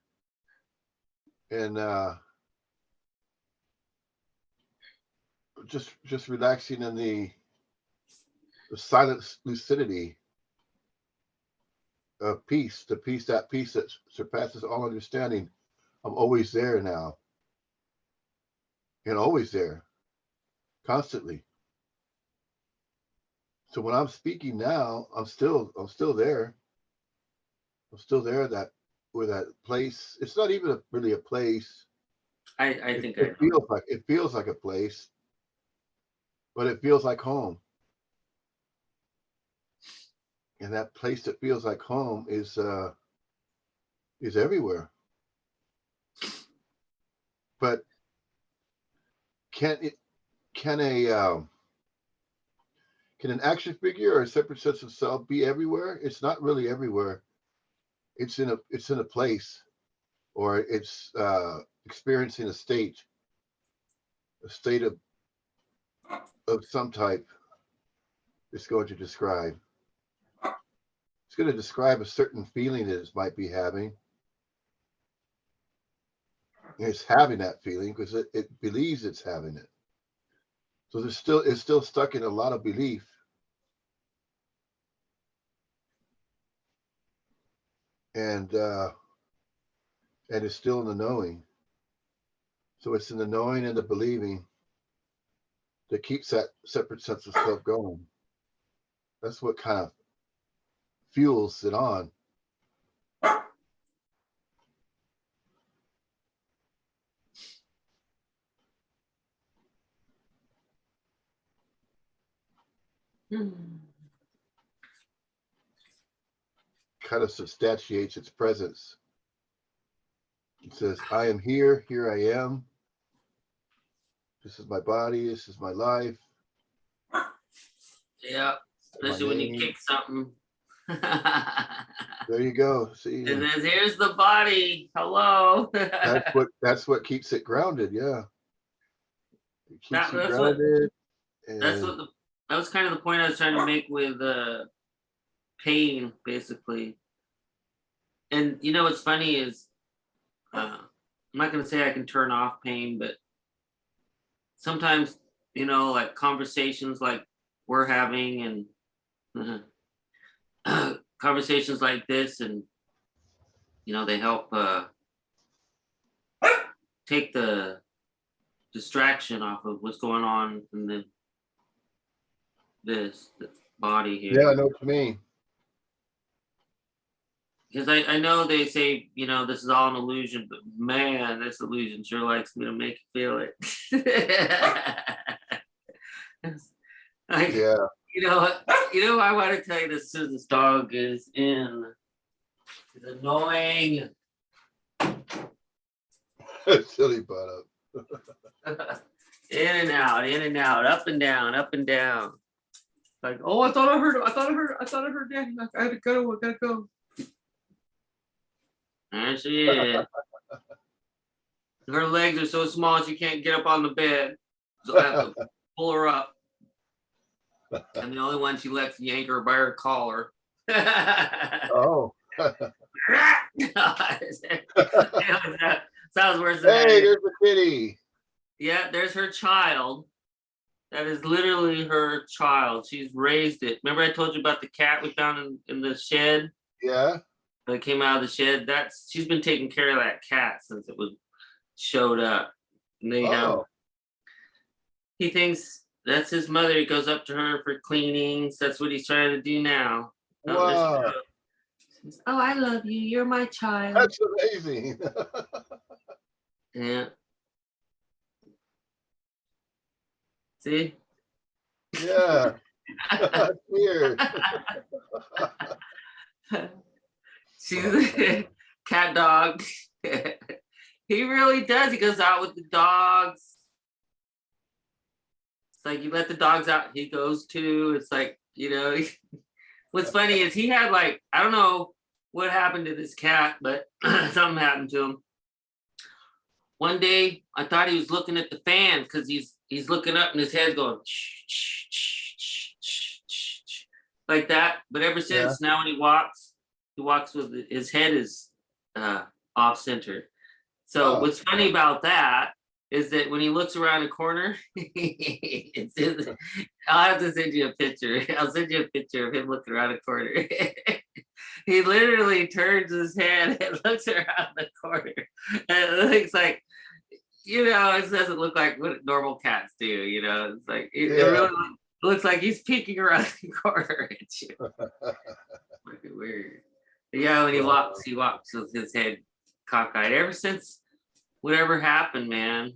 and just relaxing in the silent lucidity of peace, that peace that surpasses all understanding. I'm always there now, and always there, constantly. So when I'm speaking now, I'm still there. I'm still there. Where that place. It's not even really a place. I think it feels like a place, but it feels like home. And that place that feels like home is everywhere. But can an action figure or a separate sense of self be everywhere? It's not really everywhere. It's in a place, or it's experiencing a state of some type. It's going to describe. It's going to describe a certain feeling that it might be having. And it's having that feeling because it believes it's having it. So it's still stuck in a lot of belief. And it's still in the knowing. So it's in the knowing and the believing that keeps that separate sense of self going. That's what kind of fuels it on. Kind of substantiates its presence. It says, I am here I am. This is my body, this is my life. Yeah. especially when you name. kick something. There you go. See, And then here's the body. Hello. that's what keeps it grounded. Yeah, it keeps you That's what grounded. that's And what that was kind of the point I was trying to make with pain, basically. And you know what's funny is I'm not gonna say I can turn off pain, but sometimes, like conversations like we're having and conversations like this, and they help take the distraction off of what's going on in the body yeah, I here. know what you mean. Because I know they say, this is all an illusion, but man, this illusion sure likes me to make you feel it. Yeah, I want to tell you this as this dog is in. It's annoying. silly butt up. In and out, up and down, up and down. Like, oh, I thought I heard Daddy. I gotta go. There she is. Her legs are so small she can't get up on the bed. So I have to pull her up. And the only one she lets yank her by her collar. Oh. Sounds worse than Hey, that. there's the kitty. Yeah, there's her child. That is literally her child. She's raised it. Remember I told you about the cat we found in the shed? Yeah. That came out of the shed. She's been taking care of that cat since it showed up. And he thinks that's his mother. He goes up to her for cleanings. That's what he's trying to do now. Wow. Oh, I love you. You're my child. That's amazing. Yeah. See? Yeah. That's weird. She's a cat dog. He really does. He goes out with the dogs. It's like you let the dogs out, he goes too. It's like, what's funny is he had I don't know what happened to this cat, but something happened to him. One day I thought he was looking at the fan because he's looking up and his head's going like that. But ever since now when he walks with his head is off center. So what's funny about that is that when he looks around the corner, I'll have to send you a picture. I'll send you a picture of him looking around the corner. He literally turns his head and looks around the corner. And it looks like, it doesn't look like what normal cats do, It's like, it really looks like he's peeking around the corner at you. Fucking weird. Yeah, when he walks with his head cockeyed. Ever since whatever happened, man.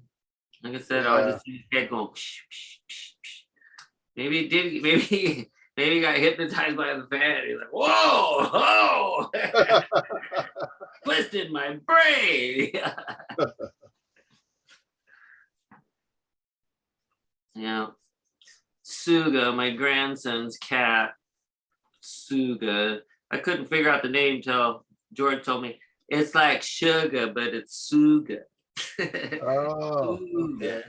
Like I said, I'll just see his head going. Psh, psh, psh, psh. Maybe it did. Maybe he got hypnotized by the fan. He's like, whoa, twisted my brain. Yeah. Suga, my grandson's cat. Suga. I couldn't figure out the name till George told me. It's like sugar, but it's Suga. Oh. Suga.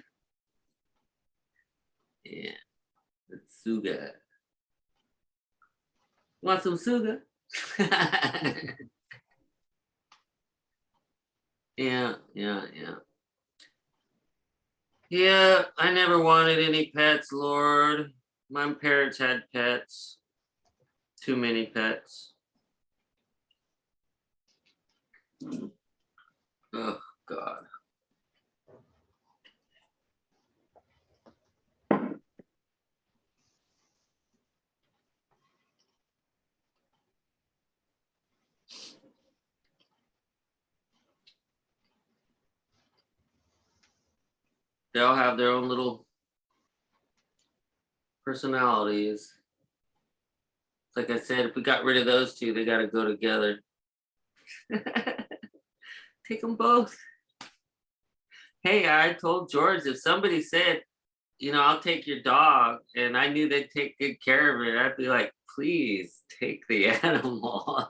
Yeah. It's Suga. Want some Suga? Yeah. Yeah, I never wanted any pets, Lord. My parents had pets. Too many pets. Oh, God. They all have their own little personalities. Like I said, if we got rid of those two, they got to go together. Take them both. Hey, I told George if somebody said, I'll take your dog. And I knew they'd take good care of it. I'd be like, please take the animal.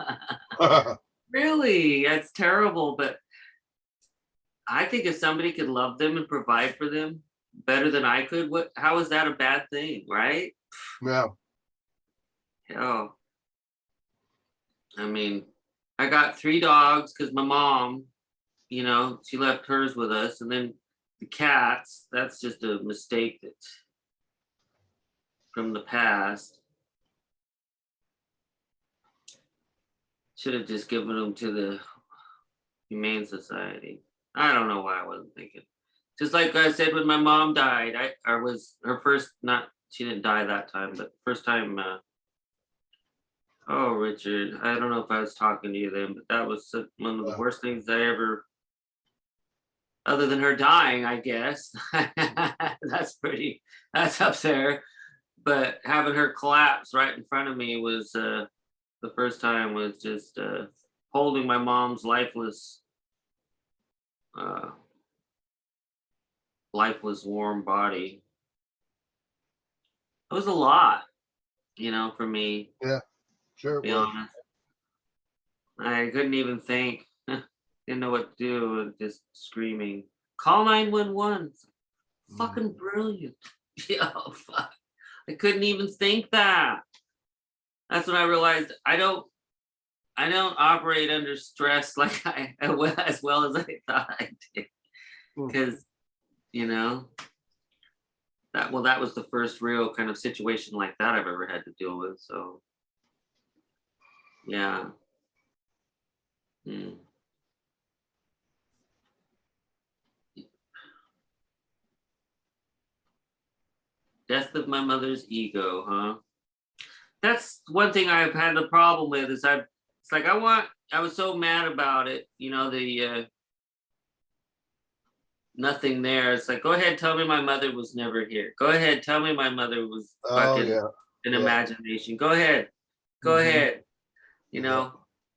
Really, that's terrible. But I think if somebody could love them and provide for them better than I could, how is that a bad thing, right? Yeah. Hell, I mean, I got 3 dogs because my mom, she left hers with us, and then the cats, that's just a mistake that's from the past. Should have just given them to the Humane Society. I don't know why I wasn't thinking. Just like I said when my mom died, I was her first, not, she didn't die that time, but first time, oh, Richard, I don't know if I was talking to you then, but that was one of the worst things I ever, other than her dying, I guess. That's up there. But having her collapse right in front of me was, the first time was just holding my mom's lifeless, warm body. It was a lot, for me, Yeah, sure to it be was. honest. I couldn't even think. Didn't know what to do, and just screaming, call 911. Fucking brilliant. Yo, fuck. I couldn't even think that. That's when I realized I don't operate under stress like as well as I thought I did. Because, that was the first real kind of situation like that I've ever had to deal with. So yeah. Mm. Death of my mother's ego, huh? That's one thing I've had the problem with is it's like I was so mad about it, the nothing there. It's like, go ahead, tell me my mother was never here. Go ahead, tell me my mother was Oh fucking yeah. an Yeah. imagination. Go ahead. Go ahead.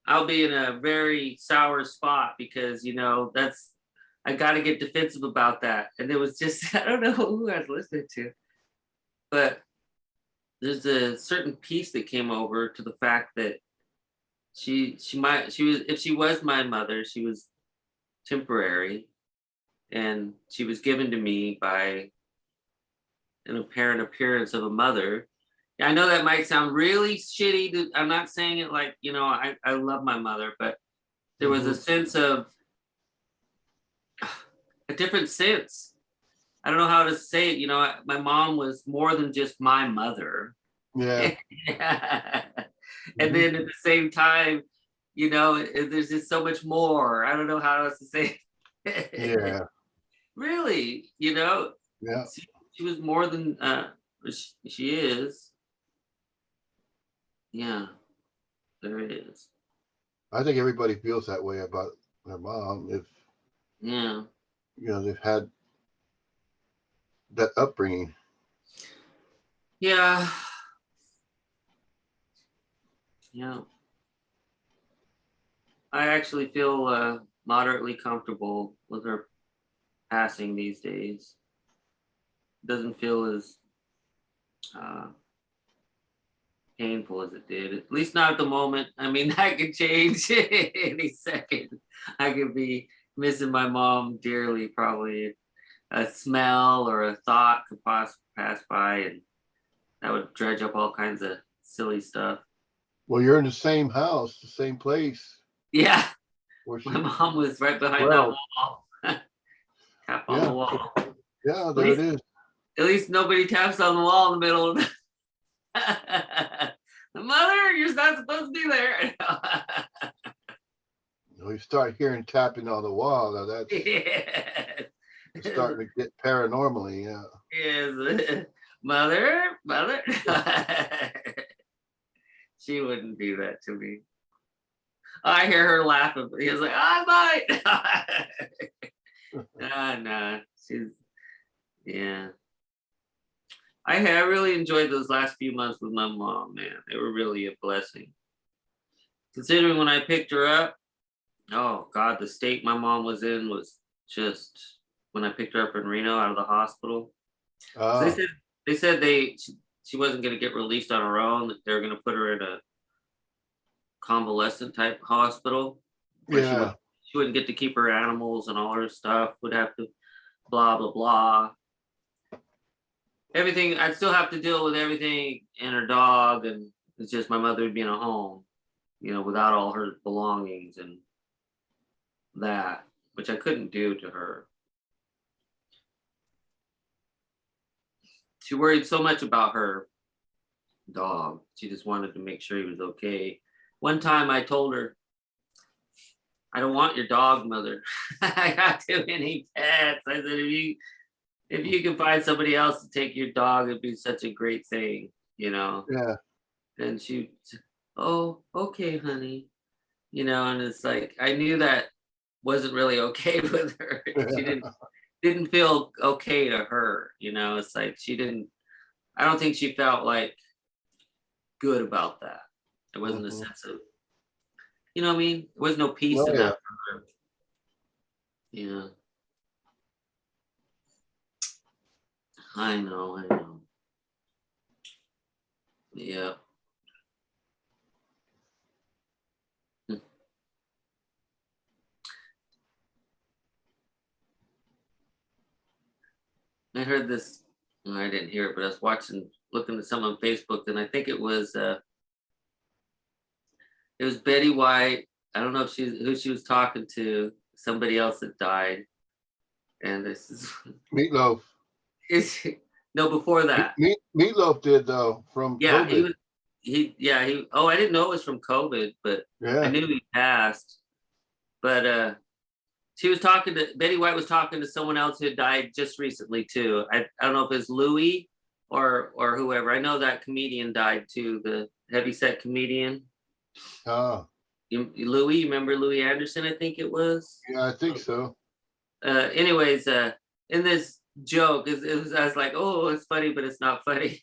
I'll be in a very sour spot because, I got to get defensive about that. And it was just, I don't know who I was listening to, but there's a certain piece that came over to the fact that she was, if she was my mother, she was temporary, and she was given to me by an apparent appearance of a mother. I know that might sound really shitty. I'm not saying it like, I love my mother, but there was a sense of a different sense. I don't know how to say it. My mom was more than just my mother. Yeah. And then at the same time, there's just so much more. I don't know how else to say it. Yeah. Really, Yeah. she was more than she is. Yeah, there it is. I think everybody feels that way about their mom if Yeah. they've had that upbringing. Yeah. Yeah. I actually feel moderately comfortable with her passing these days. Doesn't feel as painful as it did, at least not at the moment. I mean, that could change any second. I could be missing my mom dearly, probably. A smell or a thought could pass by, and that would dredge up all kinds of silly stuff. Well, you're in the same house, the same place. Yeah, Where my mom was right behind that wall. Tap on the wall. Yeah, there it is. At least nobody taps on the wall in the middle of the mother, you're not supposed to be there. You start hearing tapping on the wall. Now that's starting to get paranormally. Yeah. Yes. Mother. She wouldn't do that to me. I hear her laughing. He was like, I might. No, she's, yeah. I really enjoyed those last few months with my mom, man. They were really a blessing. Considering when I picked her up, oh God, the state my mom was in was just, when I picked her up in Reno out of the hospital, They Ah, said she wasn't going to get released on her own. That they were going to put her in a convalescent type hospital where yeah. she wouldn't get to keep her animals and all her stuff. Would have to blah blah blah. Everything I'd still have to deal with everything and her dog, and it's just my mother would be in a home, without all her belongings and that, which I couldn't do to her. She worried so much about her dog. She just wanted to make sure he was okay. One time I told her, I don't want your dog, mother. I got too many pets. I said, if you can find somebody else to take your dog, it'd be such a great thing, Yeah. And she, oh, okay, honey. And it's like I knew that wasn't really okay with her. She didn't feel okay to her, It's like I don't think she felt like good about that. There wasn't a Mhm. sense of, what I mean? There was no peace Oh, in yeah. that for her. Yeah. I know. Yeah. I heard this. Well, I didn't hear it, but I was looking at some on Facebook, and I think it was Betty White. I don't know if who she was talking to. Somebody else that died, and this is Meatloaf. is no before that. Meatloaf did though from Yeah, he COVID. was. He. Oh, I didn't know it was from COVID, but I Yeah. knew he passed. But she was talking to Betty White was talking to someone else who had died just recently too. I don't know if it's Louis or whoever. I know that comedian died too, the heavyset comedian. Oh, Louis, you remember Louis Anderson? I think it was. yeah, I think so. Anyways, in this joke, I was like, oh, it's funny, but it's not funny.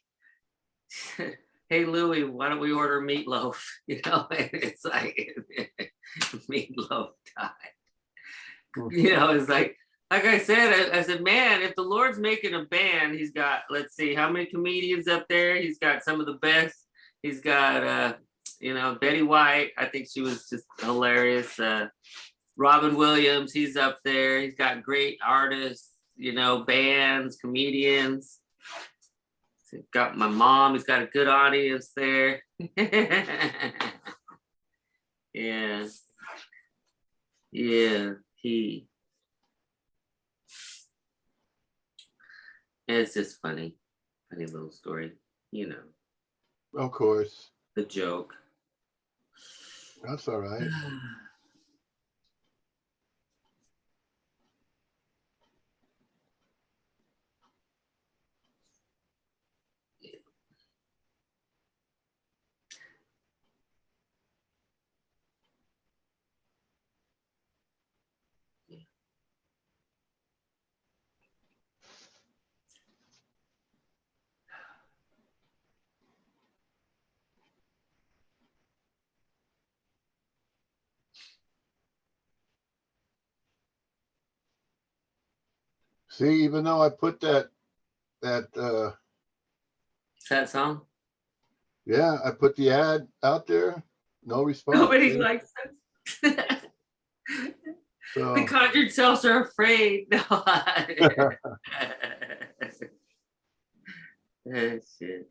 Hey Louis, why don't we order meatloaf? It's like meatloaf died. Hmm. It's like I said, I said, man, if the Lord's making a band, he's got, let's see, how many comedians up there? He's got some of the best. He's got, Betty White. I think she was just hilarious. Robin Williams, he's up there. He's got great artists, bands, comedians. He's got my mom. He's got a good audience there. Yeah. Yeah. It's just funny little story, Of course. the joke. That's all right. See, even though I put that That song? yeah, I put the ad out there, no response. Nobody See? likes it. The So Conjured Selves are afraid. No. Shit.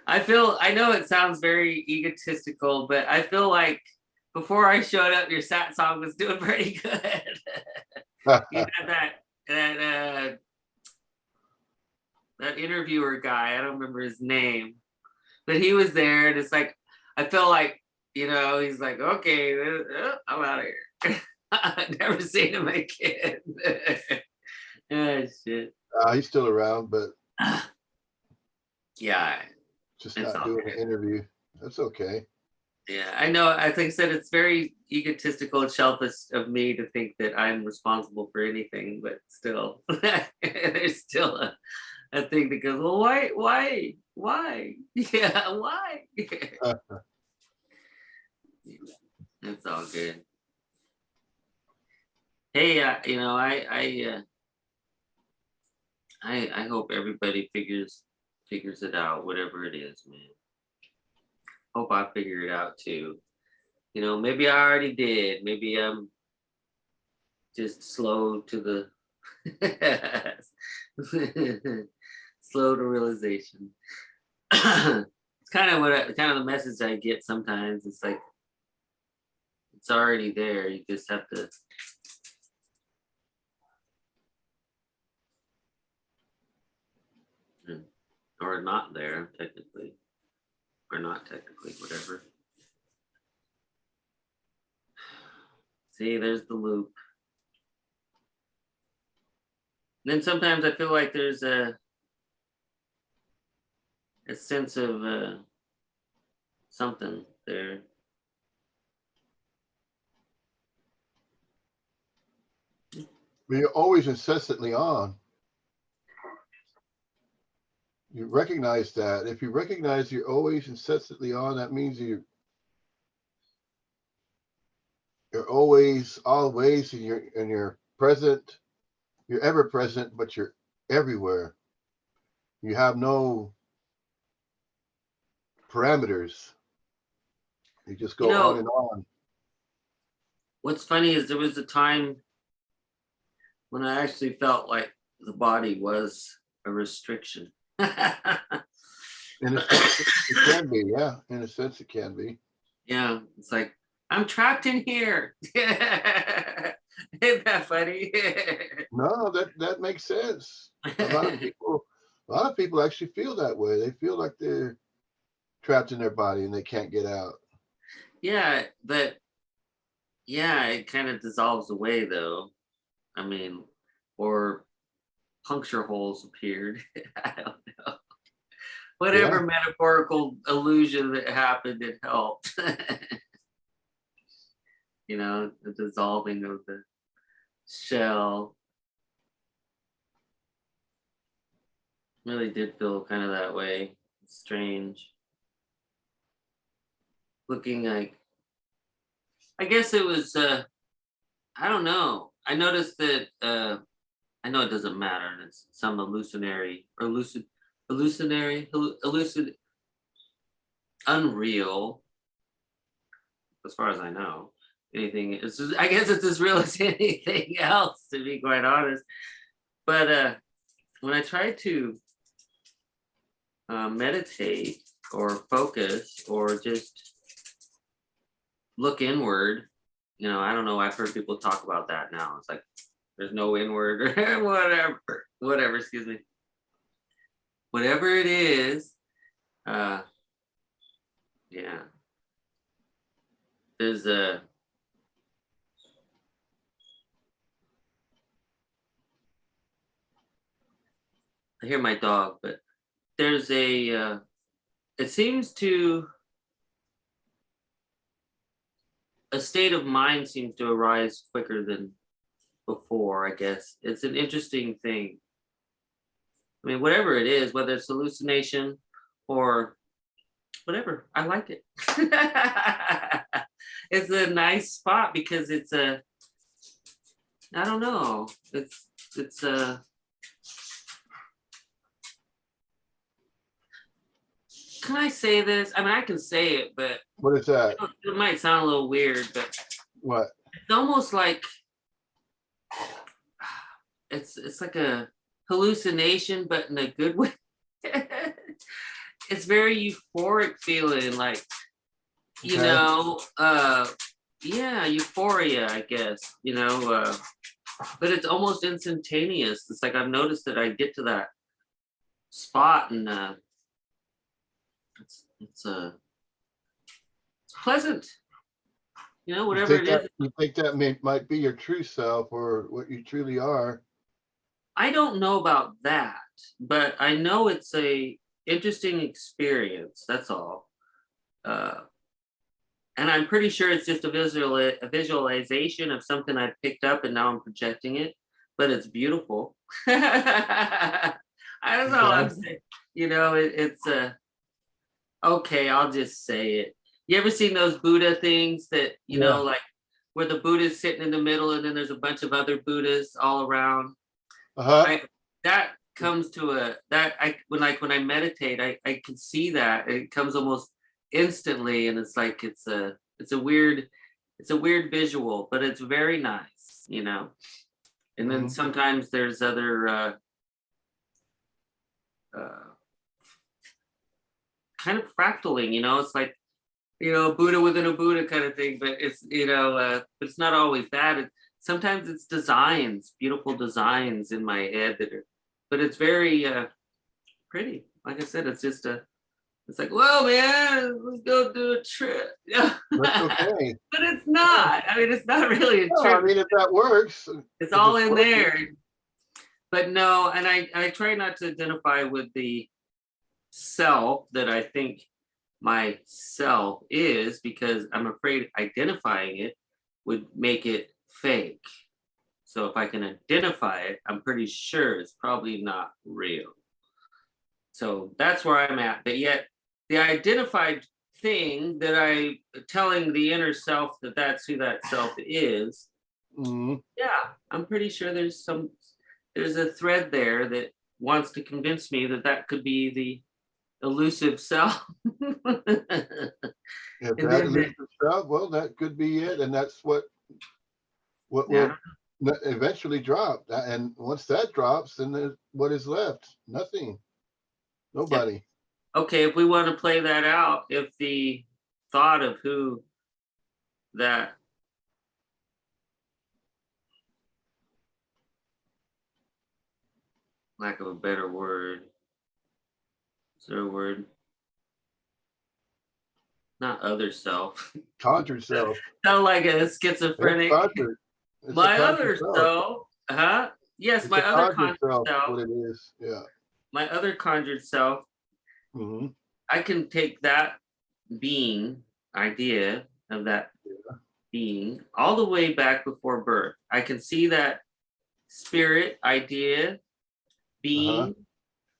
I know it sounds very egotistical, but I feel like before I showed up, your sat song was doing pretty good. You had that interviewer guy, I don't remember his name, but he was there, and it's like I feel like he's like, okay, I'm out of here. I've never seen him again. Oh shit. he's still around, but Yeah, just it's not all doing good. an interview. That's okay. Yeah, I know. I think said it's very egotistical and selfish of me to think that I'm responsible for anything, but still, there's still a thing that goes, well, why, yeah, why? It's all good. Hey, I I hope everybody figures it out, whatever it is, man. Hope I figure it out too. You know, maybe I already did. Maybe I'm just slow to the slow to realization. It's kind of kind of the message I get sometimes. It's like it's already there. You just have to. Or not there, technically. Or not technically, whatever. See, there's the loop. And then sometimes I feel like there's a sense of something there. But you're always incessantly on. You recognize that. If you recognize you're always incessantly on, that means you're always, always, and you're present. You're ever present, but you're everywhere. You have no parameters. You just go on and on. What's funny is there was a time when I actually felt like the body was a restriction. In a sense, it can be, yeah. In a sense, it can be. Yeah, it's like I'm trapped in here. Ain't that funny? No, that makes sense. A lot of people actually feel that way. They feel like they're trapped in their body and they can't get out. Yeah, but yeah, it kind of dissolves away though. I mean, or puncture holes appeared. I don't know. Whatever metaphorical illusion that happened, it helped. You know, the dissolving of the shell. Really did feel kind of that way. It's strange. Looking like, I guess it was, I don't know. I noticed that, I know it doesn't matter, and it's some hallucinatory or lucid, unreal, as far as I know. Anything, it's just, I guess it's as real as anything else, to be quite honest. But when I try to meditate or focus or just look inward, you know, I don't know, I've heard people talk about that now. It's like there's no inward or whatever, excuse me. Whatever it is, yeah. There's a I hear my dog, but there's a it seems to a state of mind seems to arise quicker than before, I guess. It's an interesting thing. I mean, whatever it is, whether it's hallucination or whatever, I like it. It's a nice spot because it's a, I don't know, it's a, can I say this? I mean, I can say it, but What is that? it might sound a little weird, but What? it's almost like it's like a hallucination, but in a good way. It's very euphoric feeling, like, you Okay. know, yeah, euphoria, I guess, you know, but it's almost instantaneous. It's like I've noticed that I get to that spot and it's pleasant, you know, whatever it is. You think that might be your true self or what you truly are? I don't know about that, but I know it's a interesting experience. That's all. And I'm pretty sure it's just a visualization of something I picked up and now I'm projecting it, but it's beautiful. I don't know. I'm saying, you know, it's okay, I'll just say it. You ever seen those Buddha things that, you know, like where the Buddha's sitting in the middle and then there's a bunch of other Buddhas all around? Uh-huh. That comes to when I meditate, I can see that it comes almost instantly, and it's like it's a weird visual, but it's very nice, you know. And then Mhm. sometimes there's other kind of fractaling, you know. It's like, you know, Buddha within a Buddha kind of thing, but it's, you know, but it's not always that. Sometimes it's designs, beautiful designs in my head that are, but it's very pretty. Like I said, it's just it's like, whoa, man, let's go do a trip. Yeah. That's But okay. it's not. I mean, it's not really a No, trip. I mean, if that works. It's if all it's in working. there. But no, and I try not to identify with the self that I think my self is, because I'm afraid identifying it would make it fake. So if I can identify it, I'm pretty sure it's probably not real. So that's where I'm at. But yet the identified thing that I telling the inner self that that's who that self is, Mhm. yeah, I'm pretty sure there's a thread there that wants to convince me that that could be the elusive self. If And that then elusive stuff, well, that could be it, and that's what yeah, will eventually drop. And once that drops, then there's what is left? Nothing. Nobody. okay, if we want to play that out, if the thought of who that, lack of a better word, is there a word? Not other self. Conjured self. Sound like a It's schizophrenic. conjured. It's a My conjured other self. self, huh? Yes, It's my a other conjured conjured self. self, What it is. Yeah. my other conjured self, Mm-hmm. I can take that being, idea of that being, all the way back before birth. I can see that spirit, idea, Uh-huh. being,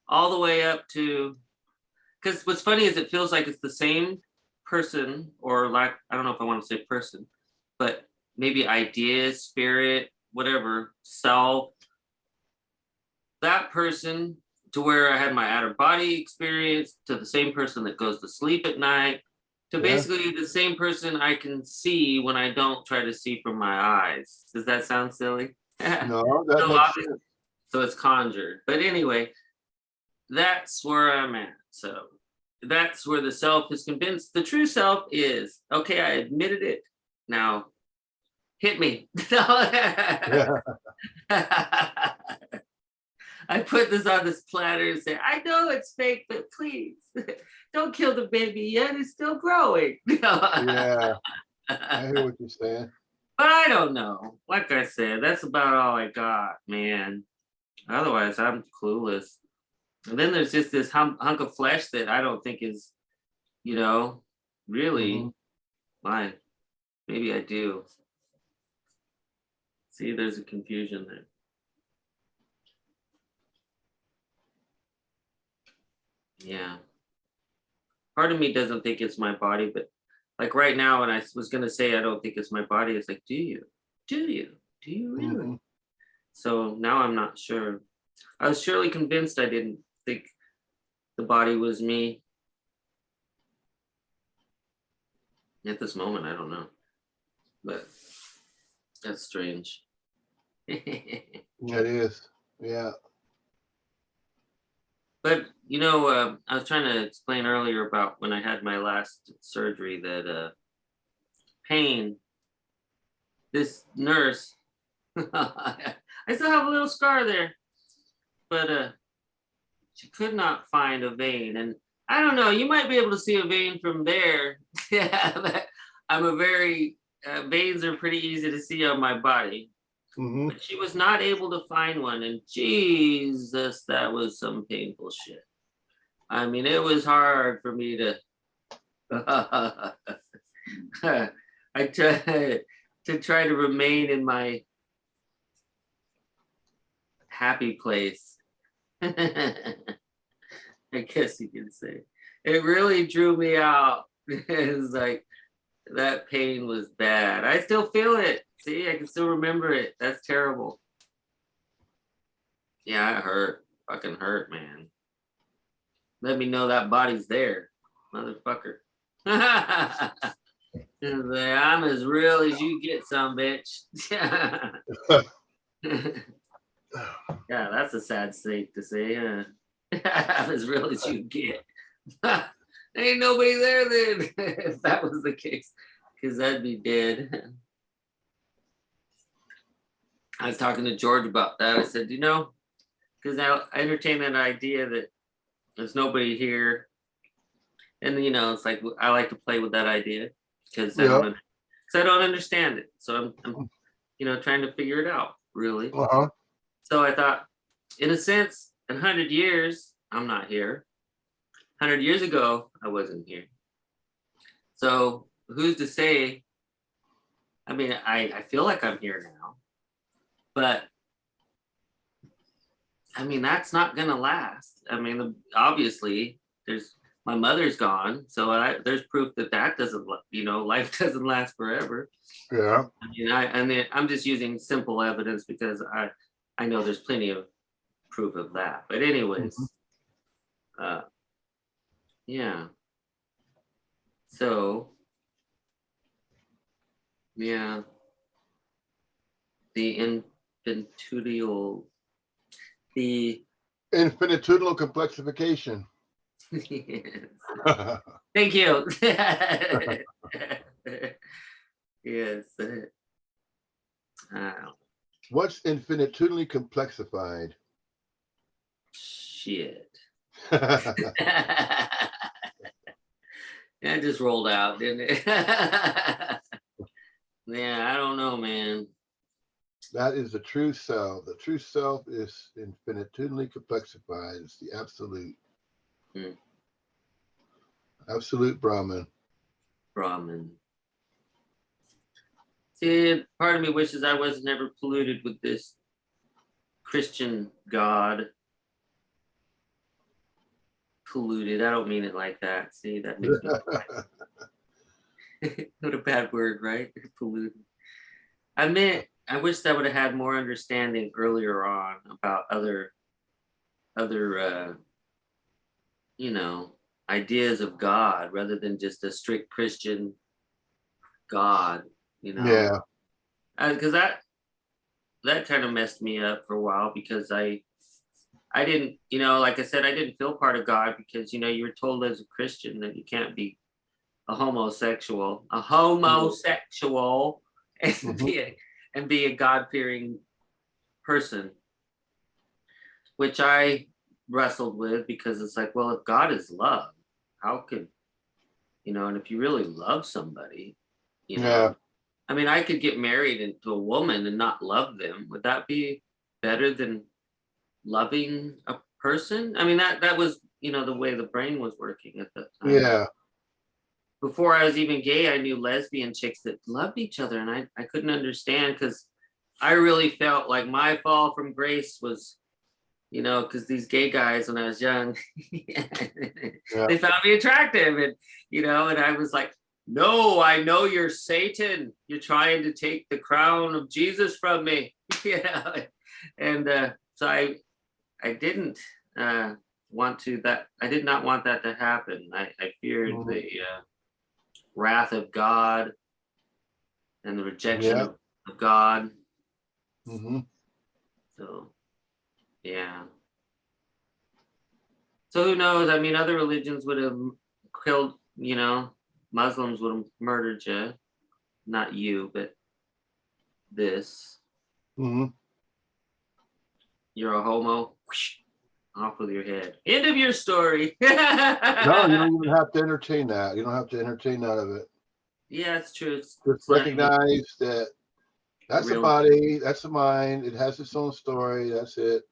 all the way up to, because what's funny is it feels like it's the same person, or like, I don't know if I want to say person, but maybe idea, spirit, whatever, self, that person, to where I had my outer body experience, to the same person that goes to sleep at night, to Yeah. basically the same person I can see when I don't try to see from my eyes. Does that sound silly? No, that So makes obviously, sense. so it's conjured. But anyway, that's where I'm at. So that's where the self is convinced. The true self is, okay, I admitted it. Now hit me. Yeah. I put this on this platter and say, I know it's fake, but please don't kill the baby yet. It's still growing. Yeah. I hear what you're saying. But I don't know. Like I said, that's about all I got, man. Otherwise, I'm clueless. And then there's just this hunk of flesh that I don't think is, you know, Mm-hmm. really mine. Maybe I do. See, there's a confusion there. Yeah. Part of me doesn't think it's my body, but like right now, when I was gonna say I don't think it's my body, it's like, do you? Do you? Do you really? Mm-hmm. So now I'm not sure. I was surely convinced I didn't think the body was me. At this moment, I don't know. But that's strange. It is. Yeah. But you know, I was trying to explain earlier about when I had my last surgery that pain. This nurse, I still have a little scar there, but she could not find a vein, and I don't know. You might be able to see a vein from there. Yeah, but I'm a very veins are pretty easy to see on my body. Mm-hmm. But she was not able to find one, and Jesus, that was some painful shit. I mean, it was hard for me to. I try to remain in my happy place. I guess you can say. It really drew me out. It was like that pain was bad. I still feel it. See, I can still remember it. That's terrible. Yeah, it hurt. fucking hurt, man. Let me know that body's there, motherfucker. I'm as real as you get, some bitch. Yeah, that's a sad state to say. I'm as real as you get. Ain't nobody there then, if that was the case, because I'd be dead. I was talking to George about that. I said, because I entertain that idea that there's nobody here. And, it's like, I like to play with that idea because I don't understand it. So I'm trying to figure it out, really. Uh-huh. So I thought, in a sense, in 100 years, I'm not here. 100 years ago, I wasn't here. So who's to say? I mean, I feel like I'm here now, but I mean, that's not going to last. I mean, obviously, my mother's gone. So there's proof that doesn't, life doesn't last forever. Yeah. I mean, I'm just using simple evidence because I know there's plenty of proof of that. But anyways, yeah. So, yeah. The infinitudinal, Infinitudinal complexification. Thank you. Yes. What's infinitudinally complexified? Shit. That just rolled out, didn't it? Yeah, I don't know, man. That is the true self. The true self is infinitudinally complexified. It's the absolute. Absolute Brahman. Brahman. See, part of me wishes I was never polluted with this Christian God. Polluted. I don't mean it like that. See, that makes me what a bad word, right? Polluted. I wish I would have had more understanding earlier on about other ideas of God rather than just a strict Christian God, Yeah. Because that kind of messed me up for a while because I didn't, like I said, I didn't feel part of God because, you were told as a Christian that you can't be a homosexual, and be a God-fearing person, which I wrestled with because it's like, well, if God is love, how could, and if you really love somebody, Yeah. I mean, I could get married to a woman and not love them. Would that be better than loving a person? I mean, that was, the way the brain was working at that time. Yeah. Before I was even gay, I knew lesbian chicks that loved each other, and I couldn't understand because I really felt like my fall from grace was, because these gay guys when I was young, they found me attractive, and and I was like, no, I know you're Satan. You're trying to take the crown of Jesus from me, and so I didn't want to that. I did not want that to happen. I feared the wrath of God and the rejection of God. So, yeah. So who knows? I mean, other religions would have killed, Muslims would have murdered you. Not you, but this. You're a homo. Whoosh, off with your head. End of your story. No, you don't even have to entertain that. You don't have to entertain none of it. Yeah, it's true. Just recognize that that's a body, that's a mind. It has its own story. That's it.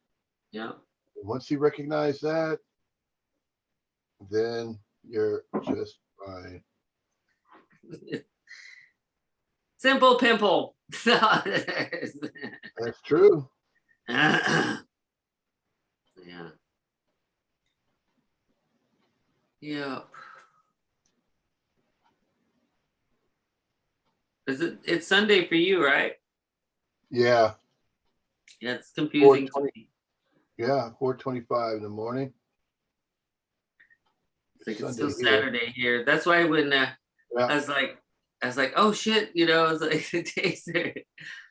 Yeah. And once you recognize that, then you're just fine. Simple pimple. That's true. Yeah. Yeah. It's Sunday for you, right? Yeah. Yeah, it's confusing to me. Yeah, 4:25 in the morning. It's like it's Sunday still here. Saturday here. That's why when Yeah. I was like, oh shit, you know, it's like the days there.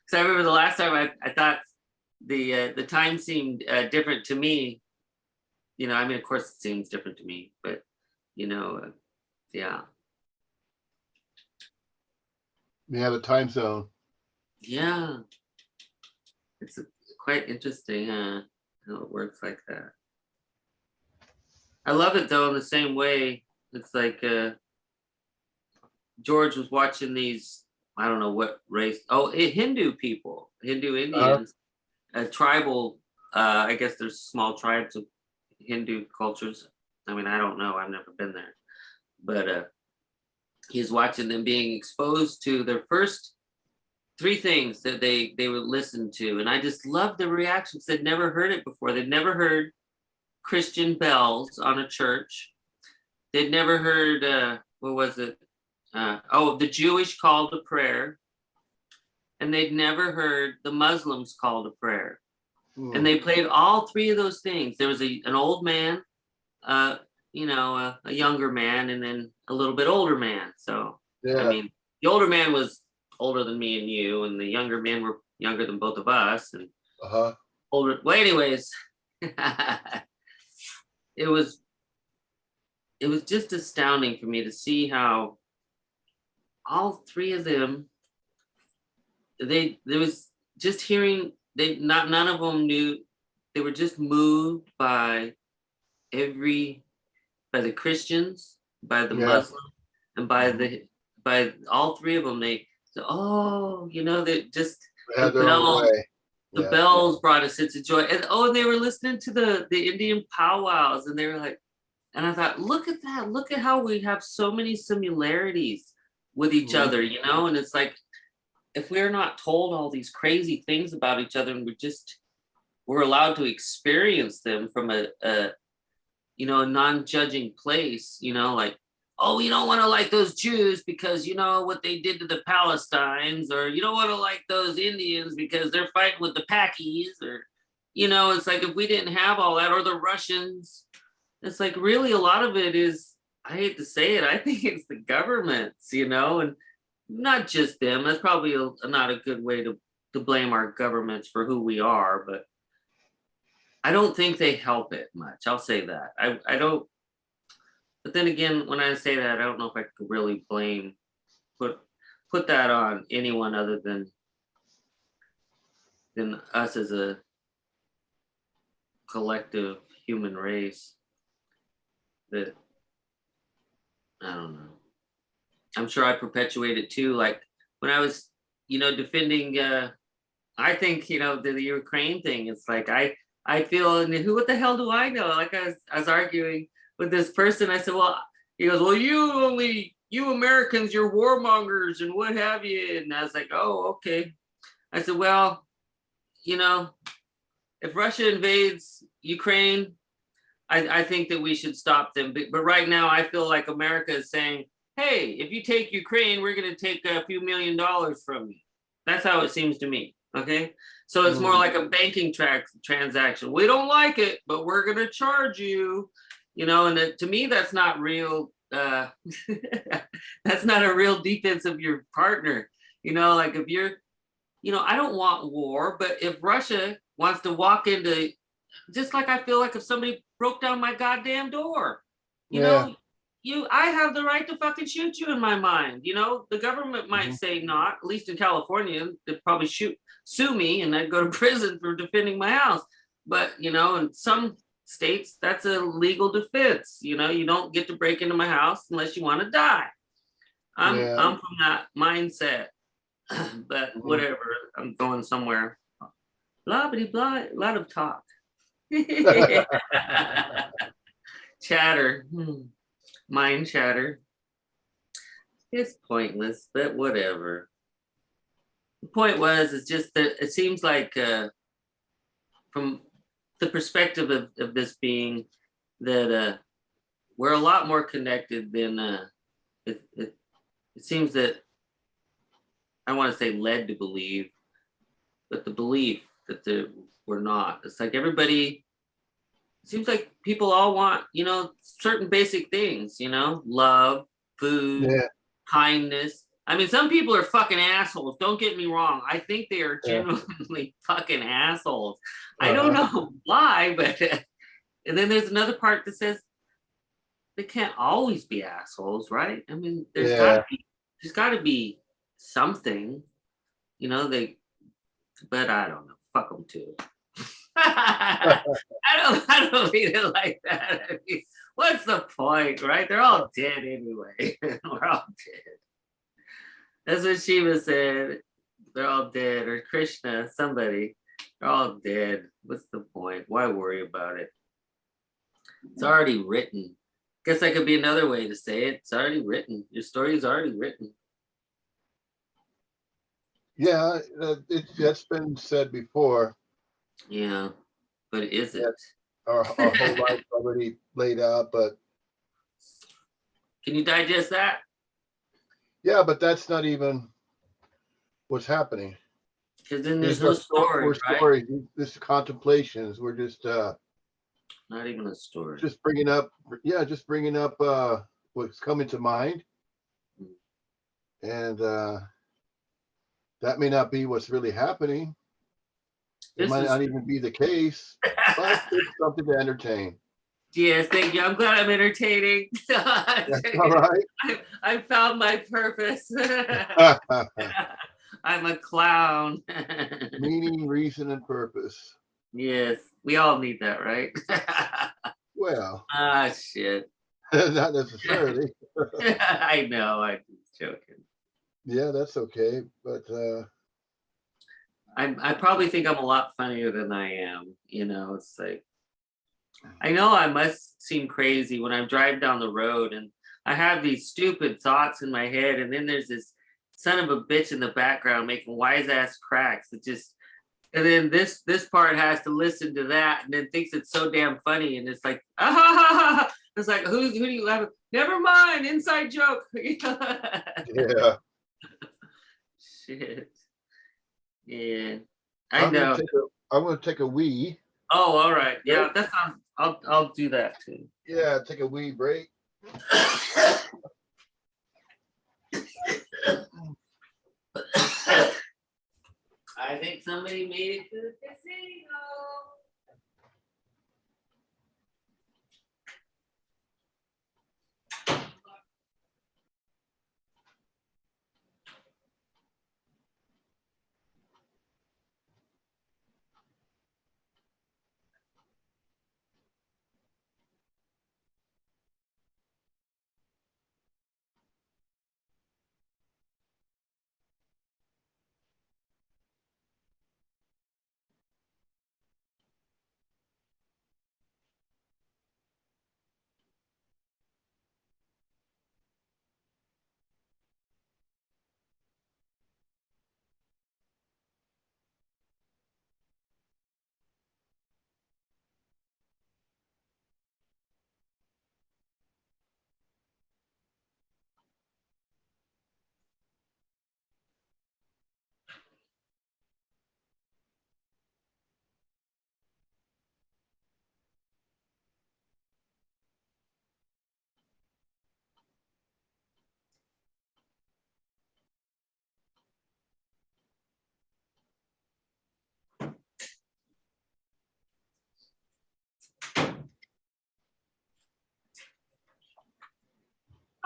So I remember the last time I thought the time seemed different to me. You know, I mean, of course, it seems different to me, but you know, yeah, We have a time zone. yeah, it's quite interesting how it works like that. I love it though in the same way. It's like George was watching these, I don't know what race, oh, Hindu people, Hindu Uh, Indians, tribal, I guess there's small tribes of Hindu cultures. I mean, I don't know, I've never been there, but he's watching them being exposed to their first three things that they would listen to. And I just love the reactions. They'd never heard it before. They'd never heard Christian bells on a church. They'd never heard, what was it? The Jewish call to prayer. And they'd never heard the Muslims call to prayer. And they played all three of those things. There was an old man, you know, a younger man, and then a little bit older man. So, I yeah. mean, the older man was older than me and you, and the younger men were younger than both of us, and Uh-huh. older. Well, anyways, it was just astounding for me to see how all three of them, there was just hearing, none of them knew, they were just moved by the Christians, by the Yeah. Muslim, and by Mhm. by all three of them. They said, oh, you know, they just They the have their own bells, way. the Yeah. bells brought a sense of joy. And oh, and they were listening to the Indian powwows, and they were like, and I thought, look at that, look at how we have so many similarities with each Mhm. other, you know. And it's like, if we're not told all these crazy things about each other, and we're allowed to experience them from a you know, a non-judging place, you know, like, oh, you don't want to like those Jews because you know what they did to the Palestinians, or you don't want to like those Indians because they're fighting with the Pakis, or, you know, it's like, if we didn't have all that, or the Russians, it's like, really a lot of it is, I hate to say it, I think it's the governments, you know, and not just them. That's probably not a good way to blame our governments for who we are, but I don't think they help it much. I'll say that. I don't. But then again, when I say that, I don't know if I could really put put that on anyone other than us as a collective human race. That, I don't know. I'm sure I perpetuate it too. Like when I was, you know, defending. I think, you know, the Ukraine thing. It's like I feel, and who, what the hell do I know? Like I was arguing with this person. I said, well, he goes, well, you Americans, you're warmongers and what have you. And I was like, oh, okay. I said, well, you know, if Russia invades Ukraine, I think that we should stop them. But right now, I feel like America is saying, hey, if you take Ukraine, we're going to take a few $1 million from you. That's how it seems to me. Okay. So it's more Mhm. like a banking transaction. We don't like it, but we're going to charge you, you know, and to me, that's not real. That's not a real defense of your partner. You know, like if you're, you know, I don't want war, but if Russia wants to walk into, just like I feel like if somebody broke down my goddamn door, you Yeah. know, I have the right to fucking shoot you in my mind. You know, the government might Mhm. say not, at least in California, they'd probably sue me and I'd go to prison for defending my house. But, you know, in some states, that's a legal defense. You know, you don't get to break into my house unless you want to die. Yeah. I'm from that mindset. But Mhm. whatever, I'm going somewhere. Blah blah blah, a lot of talk. Chatter, mind chatter. It's pointless, but whatever. The point was, it's just that it seems like, from the perspective of this being, that we're a lot more connected than it seems that, I want to say led to believe, but the belief that we're not. It's like everybody seems like people all want, certain basic things, love, food, Yeah, kindness. I mean, some people are fucking assholes. Don't get me wrong. I think they are yeah. genuinely fucking assholes. I don't Uh-huh. know why, but and then there's another part that says they can't always be assholes, right? I mean, Yeah. there's gotta be something, they but I don't know. Fuck them too. I don't mean it like that. I mean, what's the point, right? They're all dead anyway. We're all dead. That's what Shiva said. They're all dead, or Krishna, somebody. They're all dead. What's the point? Why worry about it? It's already written. Guess that could be another way to say it. It's already written. Your story is already written. Yeah, that's been said before. Yeah, but is it? Yeah, our whole life already laid out, but Can you digest that? yeah, but that's not even what's happening. Because then These there's no are story, we're right? stories. This is contemplations. We're Not even a story. just bringing up, just bringing up what's coming to mind, and that may not be what's really happening. It This might is not even be the case, but it's something to entertain. yes, thank you. I'm glad I'm entertaining. That's all right. I found my purpose. I'm a clown. Meaning, reason, and purpose. Yes, we all need that, right? Well, Ah, shit. not necessarily. I know. I'm just joking. Yeah, that's okay. But I probably think I'm a lot funnier than I am. It's like I know I must seem crazy when I'm driving down the road and I have these stupid thoughts in my head, and then there's this son of a bitch in the background making wise ass cracks that just and then this part has to listen to that and then thinks it's so damn funny, and it's like ah, ha, ha, ha. It's like who do you laugh at? Never mind, inside joke. yeah, Shit. Yeah. I I'm gonna know. take a wee. Oh, all right. Break. Yeah, that sounds I'll do that too. Yeah, take a wee break. I think somebody made it to the casino.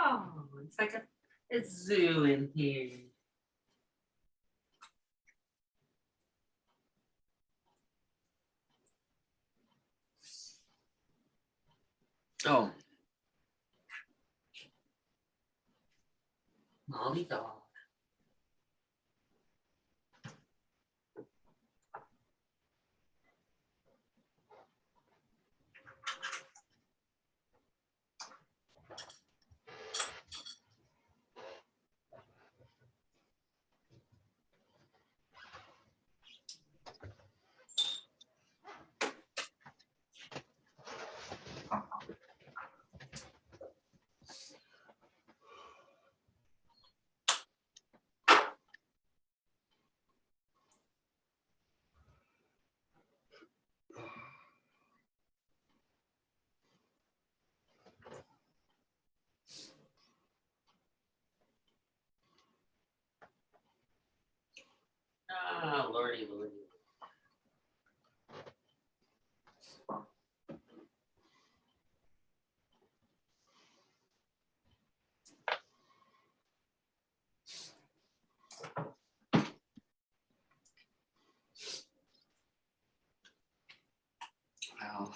Oh, it's like a zoo in here. Oh, Molly dog. Ah, lordy, lordy. Wow.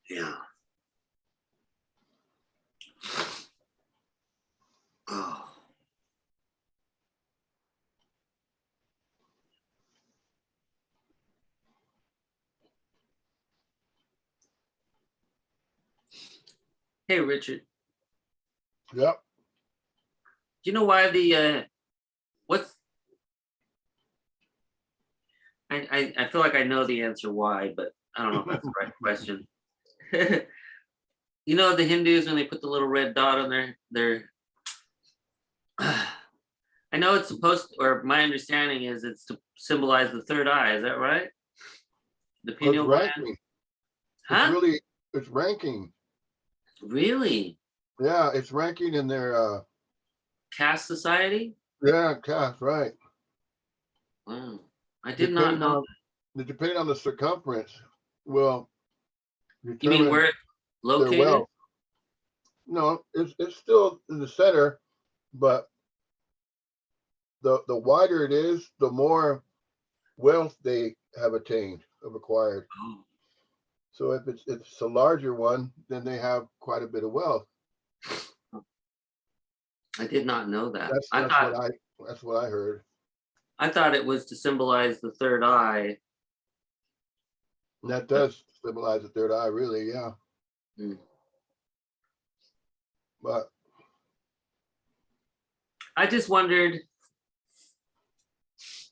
Yeah. Oh. Hey, Richard. Yep. Do you know why the what's I feel like I know the answer why, but I don't know if that's the right question. You know the Hindus when they put the little red dot on their I know it's supposed to, or my understanding is it's to symbolize the third eye, is that right? The It's pineal gland? ranking. Huh? It's ranking. Really? Yeah, it's ranking in their Caste society? cast, right. Wow. I did not know. Depending on the circumference will You mean determine where it's their located? wealth. No, it's still in the center, but the wider it is, the more wealth they have acquired. Oh, So if it's a larger one, then they have quite a bit of wealth. I did not know that. That's what I heard. I thought it was to symbolize the third eye. And that does symbolize the third eye, really, yeah. Hmm. But I just wondered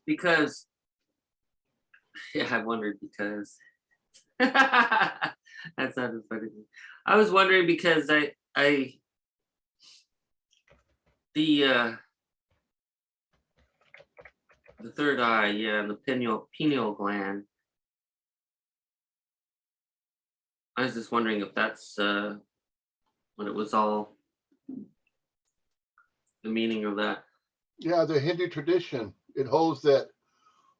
because I wondered because that sounded funny. I was wondering because I the third eye, yeah, and the pineal gland. I was just wondering if that's what it was all the meaning of that. yeah, the Hindu tradition, it holds that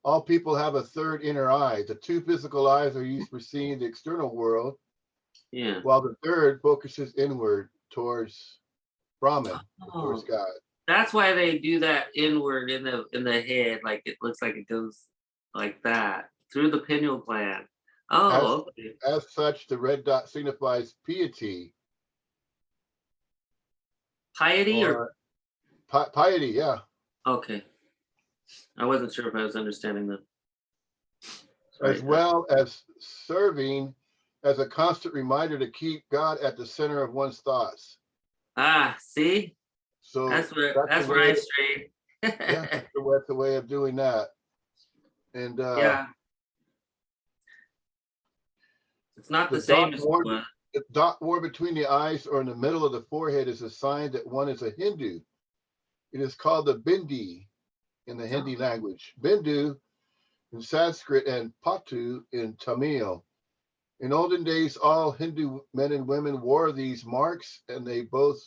all people have a third inner eye. The two physical eyes are used for seeing the external world, Yeah. while the third focuses inward towards Brahman, towards Oh, God. that's why they do that inward in the head, like it looks like it goes like that through the pineal gland. As Oh, okay. as such, the red dot signifies piety Piety or or piety, yeah. okay. I wasn't sure if I was understanding that. As Right. well as serving as a constant reminder to keep God at the center of one's thoughts. Ah, see, So that's the that's where I way, strayed. yeah, that's the way of doing that. And Yeah, it's not the the same as dot war between the eyes or in the middle of the forehead is a sign that one is a Hindu. It is called the bindi in the Hindi language. Bindu in Sanskrit and Patu in Tamil. In olden days, all Hindu men and women wore these marks, and they both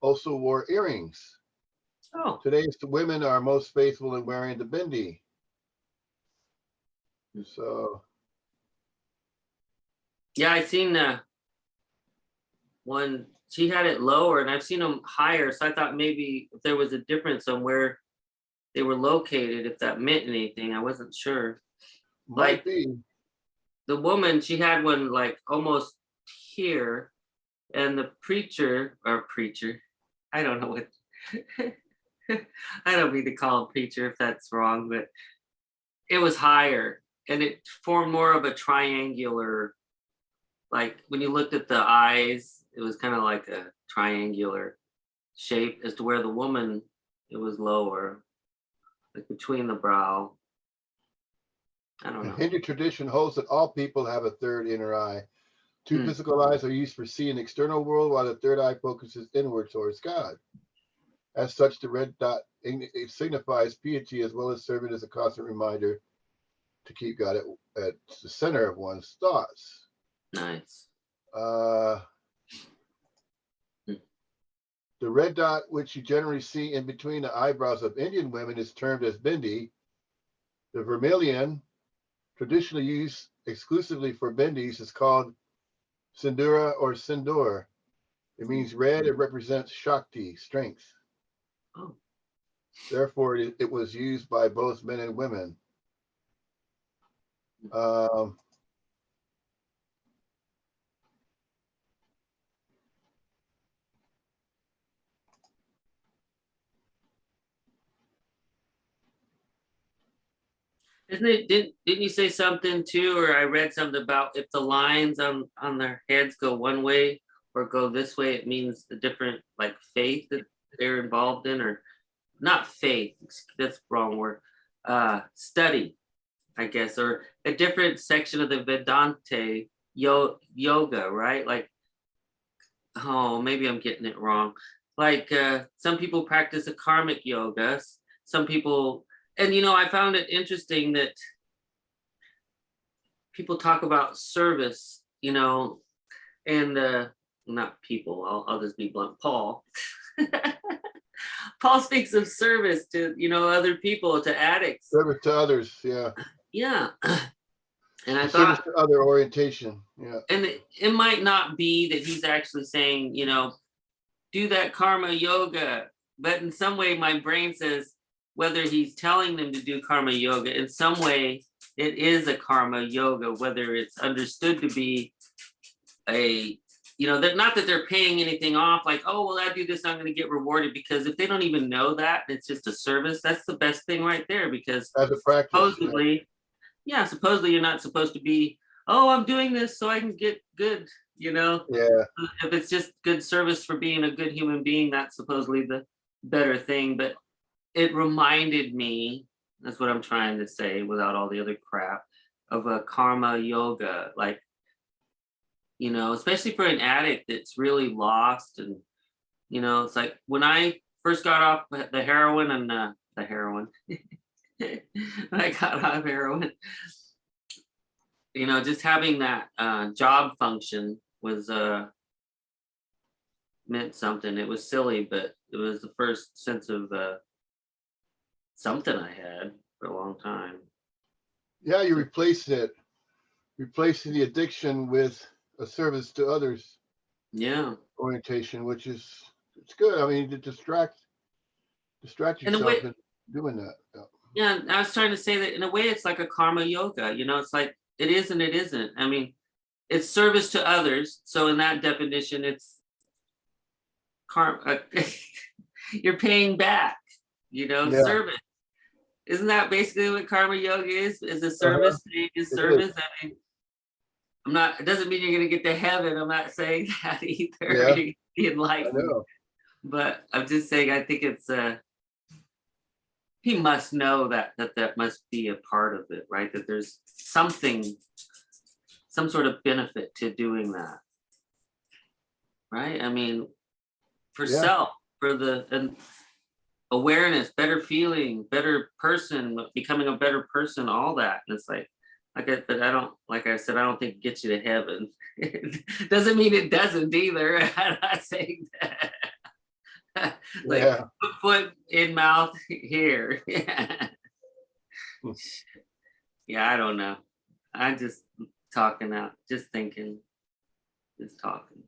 also wore earrings. Oh, Today's the women are most faithful in wearing the bindi. So yeah, I seen one. She had it lower, and I've seen them higher. So I thought maybe if there was a difference on where they were located, if that meant anything. I wasn't sure. might Like be. the woman, she had one like almost here, and the preacher, I don't know what. I don't mean to call him preacher if that's wrong, but it was higher, and it formed more of a triangular. Like when you looked at the eyes, it was kind of like a triangular shape, as to where the woman, it was lower, like between the brow. I don't The know. Hindu tradition holds that all people have a third inner eye. Two Hmm. physical eyes are used for seeing the external world, while the third eye focuses inward towards God. As such, the red dot it signifies piety as well as serving as a constant reminder to keep God at the center of one's thoughts. Nice. Uh, the red dot, which you generally see in between the eyebrows of Indian women, is termed as bindi. The vermilion, traditionally used exclusively for bindis, is called sindura or sindur. It means red. It represents Shakti, strength. Oh. Therefore, it was used by both men and women. Um, Isn't it? Didn't you say something too, or I read something about if the lines on their heads go one way or go this way, it means a different like faith that they're involved in, or not faith. That's the wrong word. Study, I guess, or a different section of the Vedanta yoga, right? Like, oh, maybe I'm getting it wrong. Like some people practice a karmic yoga. Some people, and I found it interesting that people talk about service, and not people. I'll just be blunt. Paul. Paul speaks of service to other people, to addicts. service to others, yeah. Yeah, and I Service thought, to other orientation, yeah. and it might not be that he's actually saying, do that karma yoga, but in some way, my brain says whether he's telling them to do karma yoga, in some way, it is a karma yoga, whether it's understood to be that not that they're paying anything off, like, oh, well, I do this, I'm going to get rewarded, because if they don't even know that, it's just a service. That's the best thing right there, because As a practice, supposedly you're not supposed to be, oh, I'm doing this so I can get good, yeah. if it's just good service for being a good human being, that's supposedly the better thing. But it reminded me, that's what I'm trying to say without all the other crap, of a karma yoga, like, especially for an addict that's really lost. And, it's like when I first got off the heroin and the heroin, when I got off heroin, just having that job function was meant something. It was silly, but it was the first sense of something I had for a long time. Yeah, you replacing the addiction with a service to others orientation, which is, it's good. I mean, to distract In a yourself way, in doing that. yeah, I was trying to say that in a way it's like a karma yoga, it's like it is and it isn't. I mean, it's service to others. So in that definition, it's karma. You're paying back, Yeah. service. Isn't that basically what karma yoga is? Is a service, is It service. I mean, it doesn't mean you're gonna get to heaven. I'm not saying that either. Yeah. You're gonna be I enlightened. know. But I'm just saying, I think it's he must know that must be a part of it, right? That there's some sort of benefit to doing that, right? I mean, for Yeah. self, for the awareness, better feeling, better person, becoming a better person, all that. And it's like but I don't, like I said, I don't think it gets you to heaven. Doesn't mean it doesn't either. I'm not saying that. Like, Yeah. foot in mouth here. Yeah, I don't know. I'm just talking out, just thinking, just talking.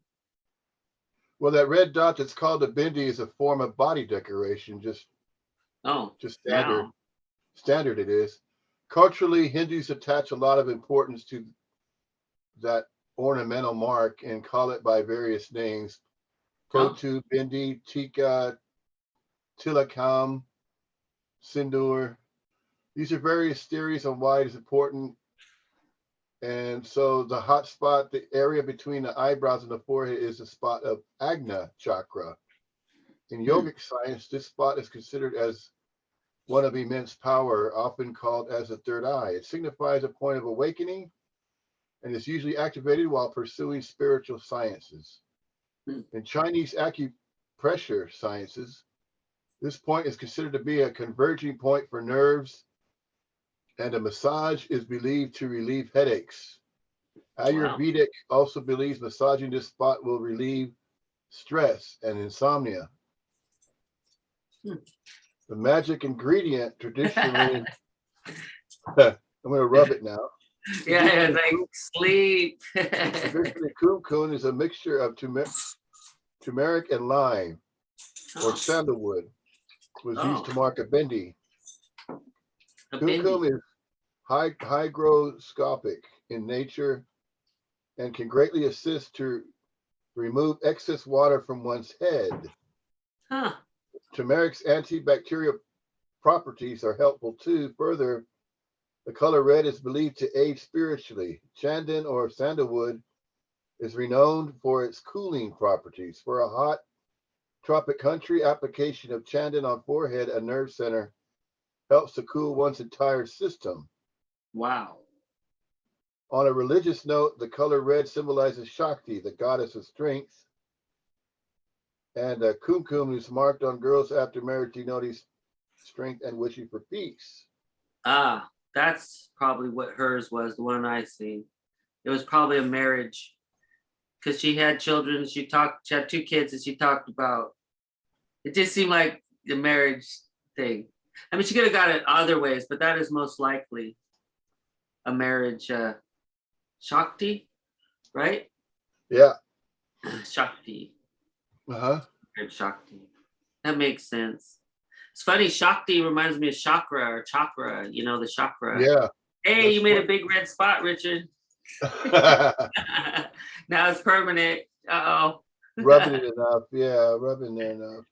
Well, that red dot that's called the bindi is a form of body decoration, just standard. Now. Standard it is. Culturally, Hindus attach a lot of importance to that ornamental mark and call it by various names. Potu, bindi, tika, tilakam, sindur. These are various theories on why it is important. And so the hot spot, the area between the eyebrows and the forehead, is a spot of Agna chakra. In yogic science, this spot is considered as one of immense power, often called as the third eye. It signifies a point of awakening and is usually activated while pursuing spiritual sciences. In Chinese acupressure sciences, this point is considered to be a converging point for nerves, and a massage is believed to relieve headaches. Ayurvedic also believes massaging this spot will relieve stress and insomnia. The magic ingredient traditionally, I'm going to rub it now. Yeah, like sleep. Traditionally, kun is a mixture of turmeric and lime or sandalwood. Was used to mark a bindi. Kumkum is hygroscopic in nature and can greatly assist to remove excess water from one's head. Huh. Turmeric's antibacterial properties are helpful too. Further, the color red is believed to aid spiritually. Chandan or sandalwood is renowned for its cooling properties. For a hot tropic country, application of Chandan on forehead, a nerve center, helps to cool one's entire system. Wow. On a religious note, the color red symbolizes Shakti, the goddess of strength. And kumkum is marked on girls after marriage, denoting strength and wishing for peace. Ah, that's probably what hers was, the one I seen. It was probably a marriage. Because she had children, she had 2 kids, and she talked about it. Just seemed like the marriage thing. I mean, she could have got it other ways, but that is most likely a marriage. Shakti, right? Yeah. Shakti. Uh-huh. Shakti. That makes sense. It's funny, Shakti reminds me of chakra or chakra, you know, the chakra. Yeah. Hey, you made a big red spot, Richard. Now it's permanent. Uh-oh. Rubbing it enough. Yeah, rubbing it enough.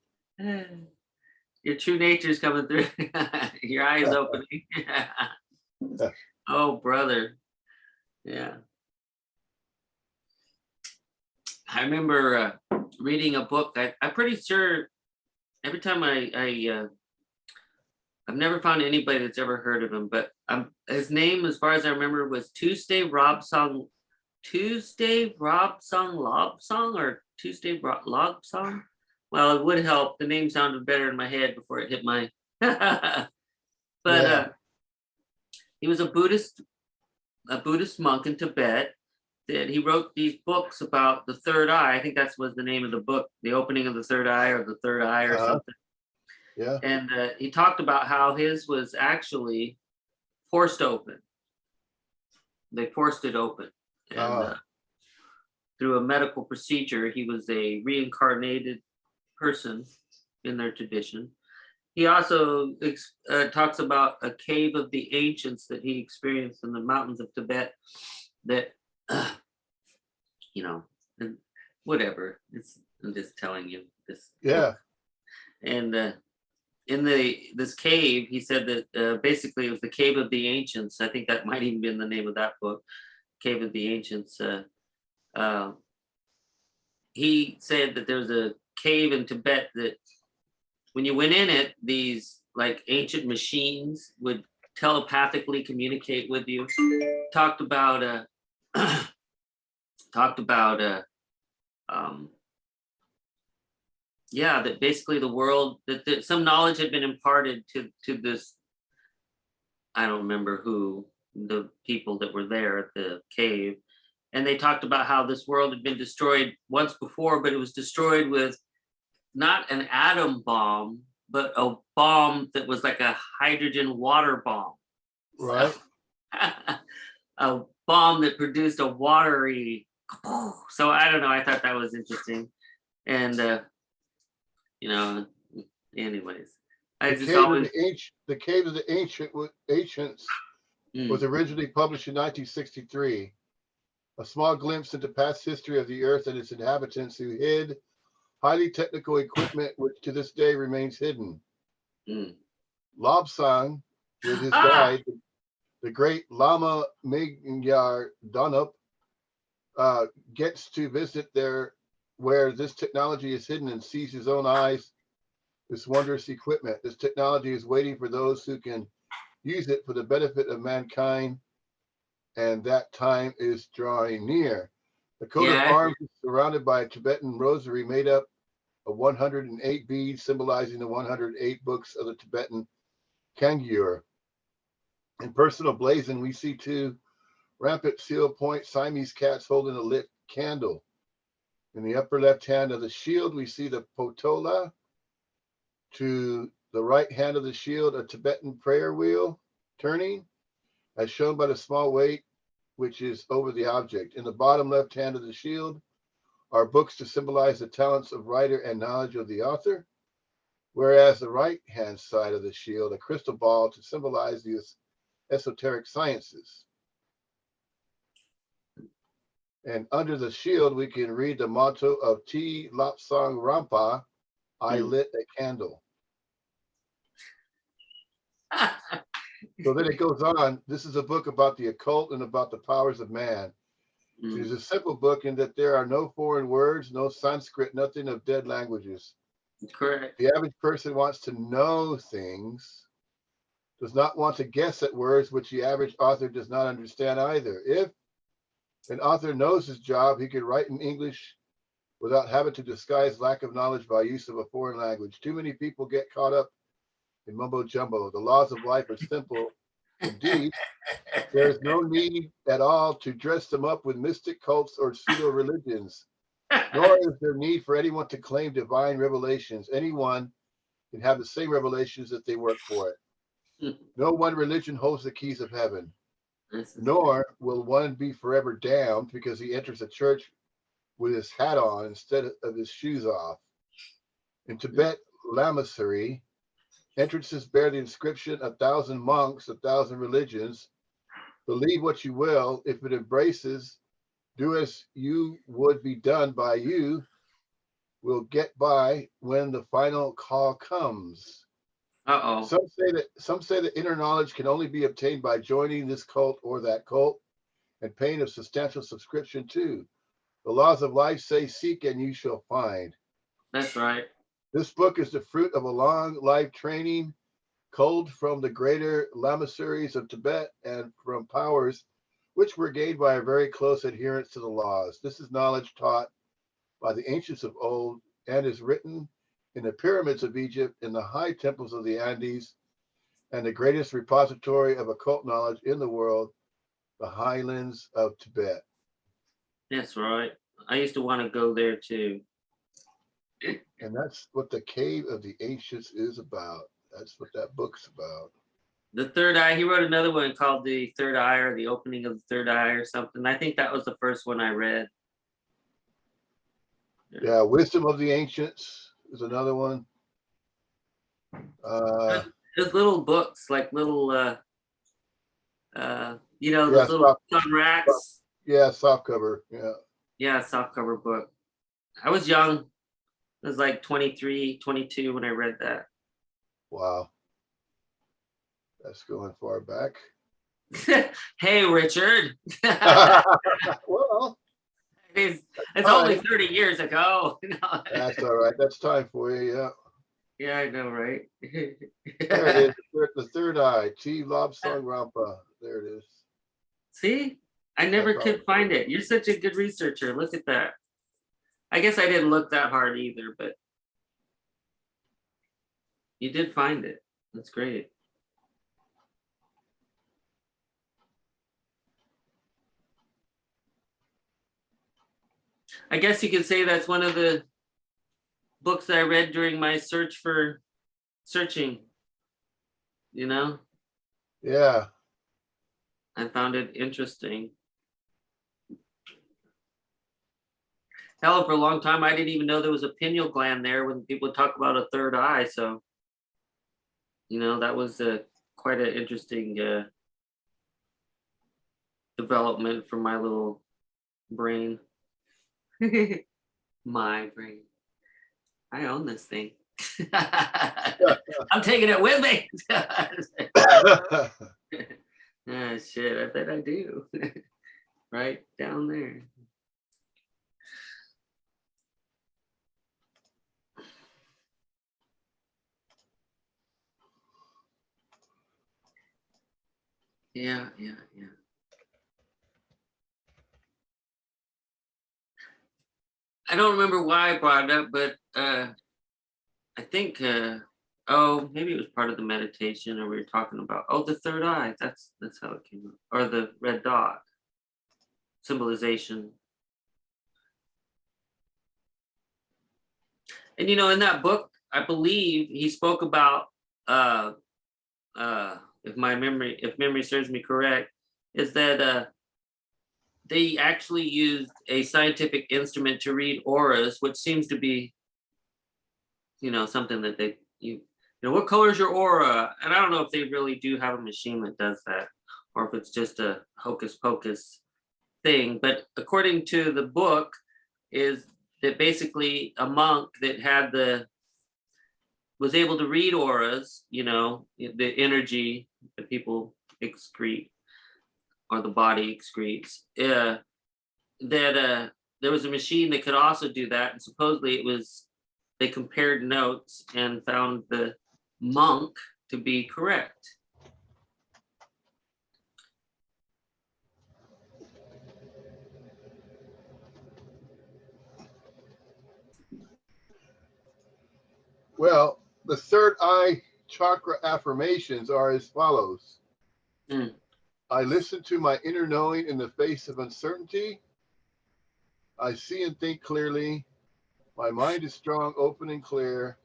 Your true nature's coming through. Your eyes opening. Oh, brother. Yeah. I remember reading a book. I'm pretty sure every time I've never found anybody that's ever heard of him, but his name, as far as I remember, was Tuesday Lobsong or Tuesday Lobsong. Well, it would help. The name sounded better in my head before it hit my. But he was a Buddhist monk in Tibet. That he wrote these books about the third eye. I think that was the name of the book, The Opening of the Third Eye, or the Third Eye, or something. Yeah. And he talked about how his was actually forced open. They forced it open. And through a medical procedure, he was a reincarnated person in their tradition. He also talks about a cave of the ancients that he experienced in the mountains of Tibet that, you know, whatever. I'm just telling you this. Yeah. And in this cave, he said that basically it was the cave of the ancients. I think that might even been the name of that book, Cave of the Ancients. He said that there was a cave in Tibet that when you went in it, these like ancient machines would telepathically communicate with you. Talked about that basically the world, that some knowledge had been imparted to this. I don't remember who, the people that were there at the cave, and they talked about how this world had been destroyed once before, but it was destroyed with not an atom bomb, but a bomb that was like a hydrogen water bomb. Right. A bomb that produced a watery. So I don't know. I thought that was interesting, and anyways, The Cave of the Ancients was Mm. originally published in 1963. A small glimpse into past history of the Earth and its inhabitants who hid highly technical equipment, which to this day remains hidden. Mm. Lobsang, with his guide, the great Lama Mingyar Danup, gets to visit there where this technology is hidden and sees his own eyes this wondrous equipment. This technology is waiting for those who can use it for the benefit of mankind. and that time is drawing near. The coat of Yeah. arms is surrounded by a Tibetan rosary made up of 108 beads, symbolizing the 108 books of the Tibetan Conjured. In personal blazon, we see two rampant seal point Siamese cats holding a lit candle. In the upper left hand of the shield, we see the potola. To the right hand of the shield, a Tibetan prayer wheel turning, as shown by the small weight which is over the object. In the bottom left hand of the shield are books to symbolize the talents of writer and knowledge of the author, whereas the right hand side of the shield, a crystal ball to symbolize the esoteric sciences. And under the shield, we can read the motto of T. Lopsang Rampa, I lit a candle. So then it goes on. This is a book about the occult and about the powers of man. It is a simple book in that there are no foreign words, no Sanskrit, nothing of dead languages. Correct. The average person wants to know things, does not want to guess at words which the average author does not understand either. If an author knows his job, he can write in English without having to disguise lack of knowledge by use of a foreign language. Too many people get caught up in mumbo jumbo. The laws of life are simple. Indeed, there is no need at all to dress them up with mystic cults or pseudo religions, nor is there need for anyone to claim divine revelations. Anyone can have the same revelations if they work for it. No one religion holds the keys of heaven, nor will one be forever damned because he enters a church with his hat on instead of his shoes off. In Tibet, lamasery, entrances bear the inscription, 1,000 monks, 1,000 religions. Believe what you will. If it embraces, do as you would be done by you, will get by when the final call comes. Uh-oh. Some say that inner knowledge can only be obtained by joining this cult or that cult and paying a substantial subscription too. The laws of life say, seek and you shall find. That's right. This book is the fruit of a long life training, culled from the greater lamaseries of Tibet and from powers which were gained by a very close adherence to the laws. This is knowledge taught by the ancients of old and is written in the pyramids of Egypt, in the high temples of the Andes, and the greatest repository of occult knowledge in the world, the highlands of Tibet. That's right. I used to want to go there too. And that's what the Cave of the Ancients is about. That's what that book's about. The Third Eye, he wrote another one called The Third Eye, or The Opening of the Third Eye or something. I think that was the first one I read. Yeah, Wisdom of the Ancients is another one. There's little books, like little, those Yeah, little sun racks. Yeah, soft cover. Yeah. Yeah, softcover book. I was young. I was like 23, 22 when I read that. Wow. That's going far back. Hey, Richard. Well, it's only 30 years ago. that's all right. That's time for you. Yeah. Yeah, I know, right? There it is. The Third Eye, T. Lobsang Rampa. There it is. See? I never could find it. You're such a good researcher. Look at that. I guess I didn't look that hard either, but you did find it. That's great. I guess you could say that's one of the books I read during my search for searching, Yeah. I found it interesting. Hell, for a long time, I didn't even know there was a pineal gland there when people talk about a third eye. So, that was quite an interesting development for my little brain. My brain. I own this thing. I'm taking it with me. Ah, shit, I bet I do. Right down there. Yeah. I don't remember why I brought it up, but I think oh, maybe it was part of the meditation, or we were talking about the third eye. That's how it came up, or the red dot symbolization. And in that book, I believe he spoke about if memory serves me correct, is that they actually used a scientific instrument to read auras, which seems to be something that what color is your aura? And I don't know if they really do have a machine that does that, or if it's just a hocus pocus thing. But according to the book, is that basically a monk that was able to read auras, the energy that people excrete or the body excretes, that there was a machine that could also do that. And supposedly they compared notes and found the monk to be correct. Well, the third eye chakra affirmations are as follows. Mm. I listen to my inner knowing in the face of uncertainty. I see and think clearly. My mind is strong, open, and clear.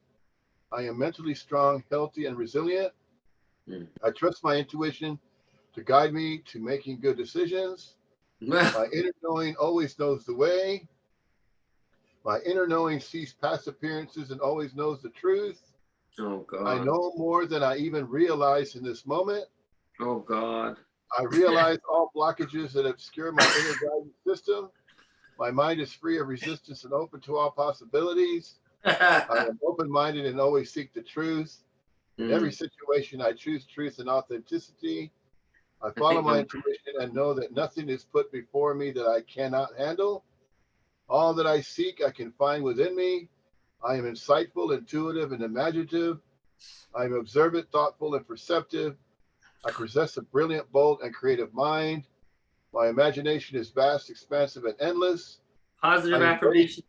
I am mentally strong, healthy, and resilient. Mm. I trust my intuition to guide me to making good decisions. My inner knowing always knows the way. My inner knowing sees past appearances and always knows the truth. Oh God. I know more than I even realize in this moment. Oh God. I realize all blockages that obscure my inner guidance system. My mind is free of resistance and open to all possibilities. I am open-minded and always seek the truth. In every situation, I choose truth and authenticity. I follow my intuition and know that nothing is put before me that I cannot handle. All that I seek, I can find within me. I am insightful, intuitive, and imaginative. I am observant, thoughtful, and perceptive. I possess a brilliant, bold, and creative mind. My imagination is vast, expansive, and endless. Positive affirmation.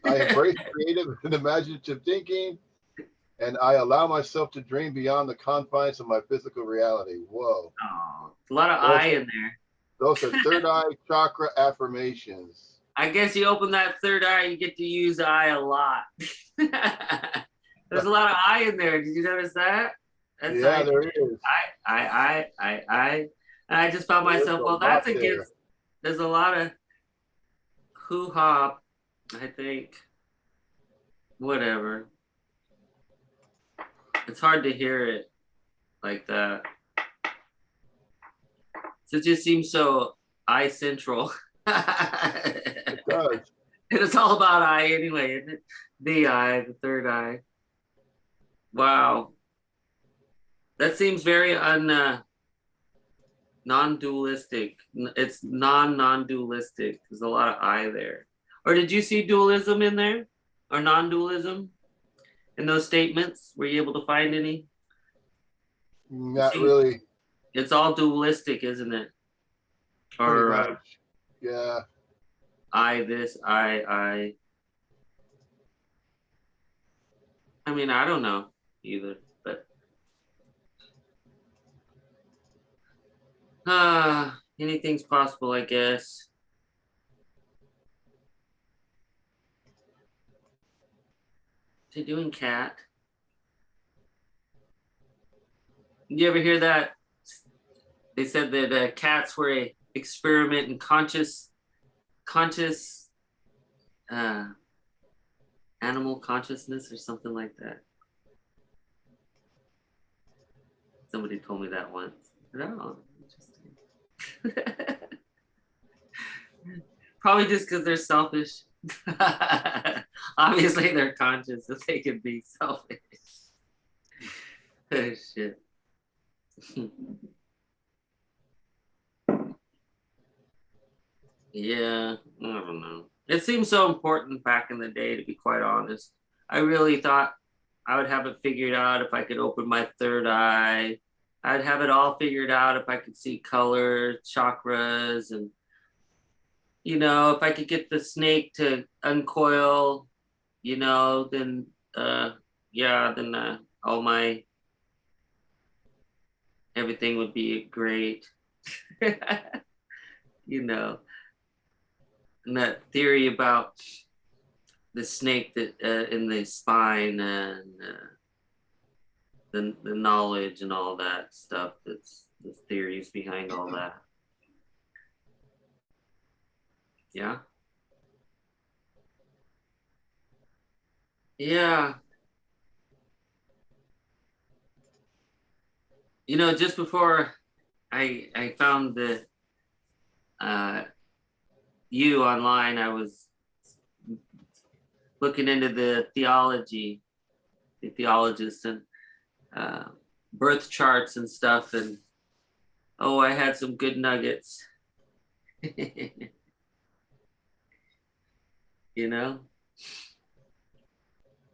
I embrace creative and imaginative thinking, and I allow myself to dream beyond the confines of my physical reality. Whoa. Oh, a lot of I in there. Those are third eye chakra affirmations. I guess you open that third eye, you get to use I a lot. There's a lot of I in there. Did you notice that? That's Yeah, there is. I. And I just found myself, well, that's against, there's a lot of hoo-ha, I think. Whatever. It's hard to hear it like that. So it just seems so I central. It does. And it's all about I anyway, isn't it? The I, the third eye. Wow. That seems very non-dualistic. It's non-dualistic. There's a lot of I there. Or did you see dualism in there? Or non-dualism in those statements? Were you able to find any? Not really. It's all dualistic, isn't it? Or yeah. I this, I. I mean, I don't know either, but anything's possible, I guess. What's he doing, cat? Did you ever hear that? They said that cats were a experiment in conscious animal consciousness or something like that. Somebody told me that once. Oh, interesting. Probably just because they're selfish. Obviously, they're conscious, so they can be selfish. Oh, shit. Yeah, I don't know. It seemed so important back in the day, to be quite honest. I really thought I would have it figured out if I could open my third eye. I'd have it all figured out if I could see color, chakras, and you know, if I could get the snake to uncoil, you know, then yeah, then all my everything would be great. You know, and that theory about the snake that in the spine and the knowledge and all that stuff. That's the theories behind all that. Yeah. Yeah. You know, just before I found the uh, you online, I was looking into the theology, the theologists and uh, birth charts and stuff, and oh, I had some good nuggets. You know,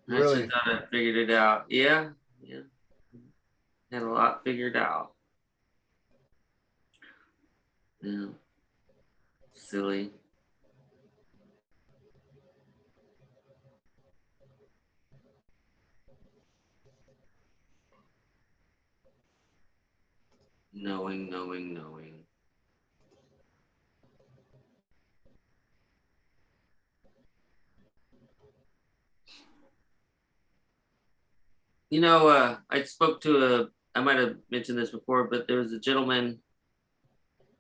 I Really? just thought I figured it out. Yeah, yeah, had a lot figured out. Yeah, silly. Knowing. You know, I spoke to I might have mentioned this before, but there was a gentleman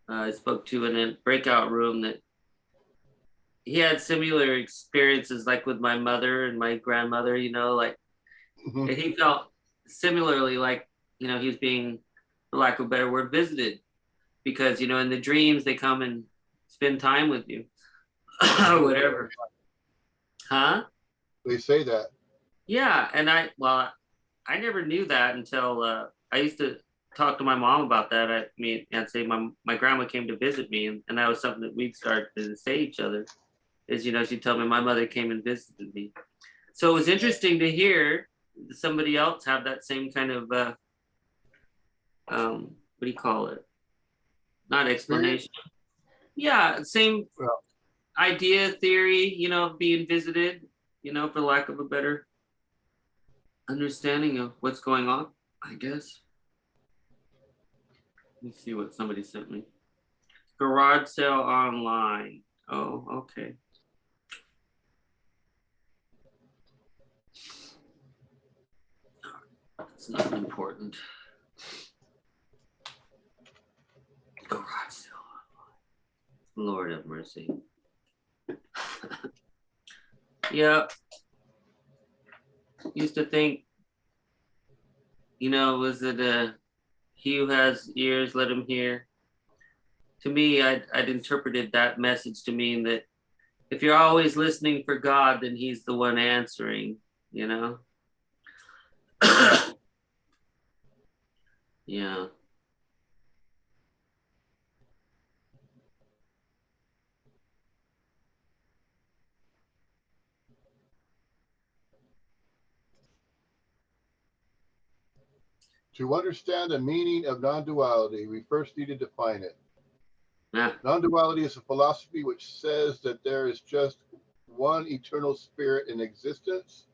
I spoke to in a breakout room that he had similar experiences like with my mother and my grandmother, you know, like Mhm. and he felt similarly like, you know, he was being, for lack of a better word, visited because, you know, in the dreams they come and spend time with you or whatever. Huh? They say that. Yeah. And I never knew that until I used to talk to my mom about that. I'd say my grandma came to visit me, and that was something that we'd start to say each other. Is you know she'd tell me my mother came and visited me. So it was interesting to hear somebody else have that same kind of what do you call it? Not Experience? explanation. Yeah, same Well, idea, theory. You know, being visited. You know, for lack of a better understanding of what's going on. I guess. Let me see what somebody sent me. Garage sale online. Oh, okay. It's not important. Garage sale. Lord have mercy. Yeah. Used to think, you know, was it he who has ears, let him hear? To me, I'd interpreted that message to mean that if you're always listening for God, then he's the one answering, you know? Yeah. to understand the meaning of non-duality, we first need to define it. Yeah. Non-duality is a philosophy which says that there is just one eternal spirit in existence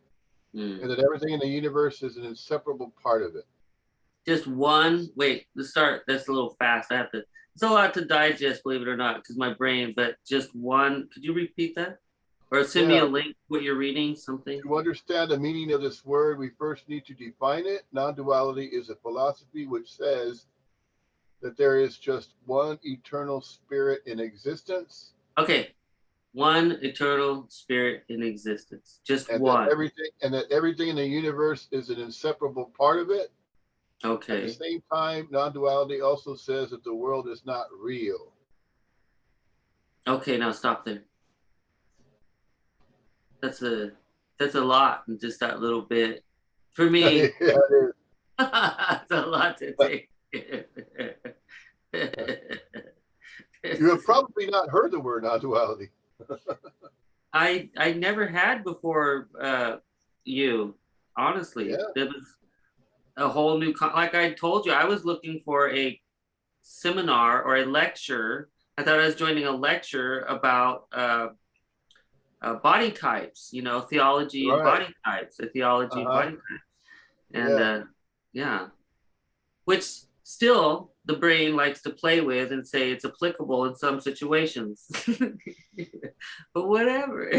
Mm. and that everything in the universe is an inseparable part of it. Just one. Wait, let's start. That's a little fast. I have to. It's a lot to digest, believe it or not, because my brain. But just one. Could you repeat that, or send me Yeah, a link? What you're reading? Something. to understand the meaning of this word, we first need to define it. Non-duality is a philosophy which says that there is just one eternal spirit in existence Okay. One eternal spirit in existence. Just and that one. everything in the universe is an inseparable part of it. At the Okay. same time, non-duality also says that the world is not real. Okay. Now stop there. That's a. That's a lot in just that little bit. For Yeah, me, it is. it's a lot to But take. you have probably not heard the word non-duality. I never had before you honestly Yeah. that was a whole new like I told you I was looking for a seminar or a lecture I thought I was joining a lecture about body types, you know, theology and Right. body types, the theology and body types. And Yeah. yeah, which still the brain likes to play with and say it's applicable in some situations. But whatever.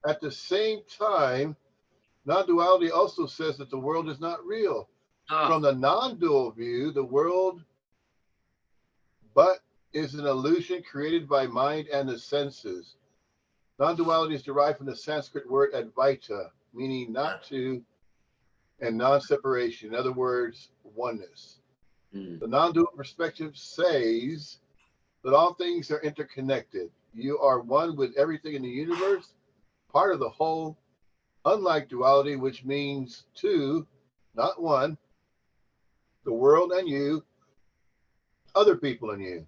At the same time, non-duality also says that the world is not real. Oh, From the non-dual view, the world but is an illusion created by mind and the senses. Non-duality is derived from the Sanskrit word advaita, meaning not to, and non-separation. In other words, oneness. mm, The non-dual perspective says that all things are interconnected. You are one with everything in the universe, part of the whole, unlike duality, which means two, not one, the world and you, other people and you.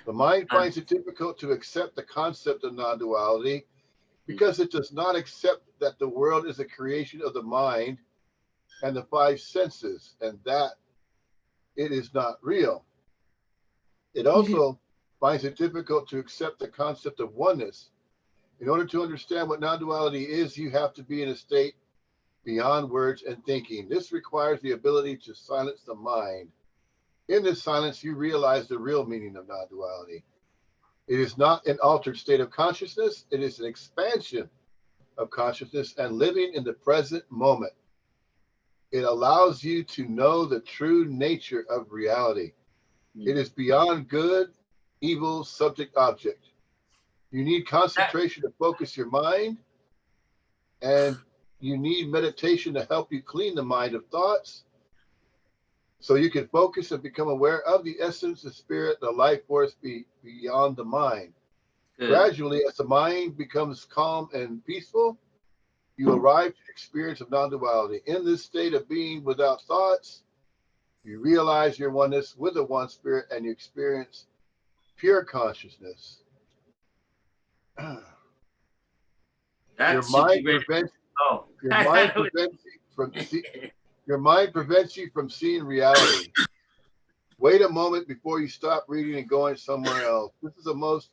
The mind um, finds it difficult to accept the concept of non-duality because it does not accept that the world is a creation of the mind and the five senses and that it is not real. It also finds it difficult to accept the concept of oneness. In order to understand what non-duality is, you have to be in a state beyond words and thinking. This requires the ability to silence the mind. In this silence, you realize the real meaning of non-duality. It is not an altered state of consciousness. It is an expansion of consciousness and living in the present moment. It allows you to know the true nature of reality. It is beyond good, evil, subject, object. You need that, concentration to focus your mind, and you need meditation to help you clean the mind of thoughts so you can focus and become aware of the essence, the spirit, the life force beyond the mind. good. Gradually, as the mind becomes calm and peaceful, you arrive to the experience of non-duality. In this state of being without thoughts, you realize your oneness with the one spirit and you experience pure consciousness. Your That should be mind ready. prevents Oh, your I mind thought it prevents you from was. your mind prevents you from seeing reality. Wait a moment before you stop reading and going somewhere else. This is the most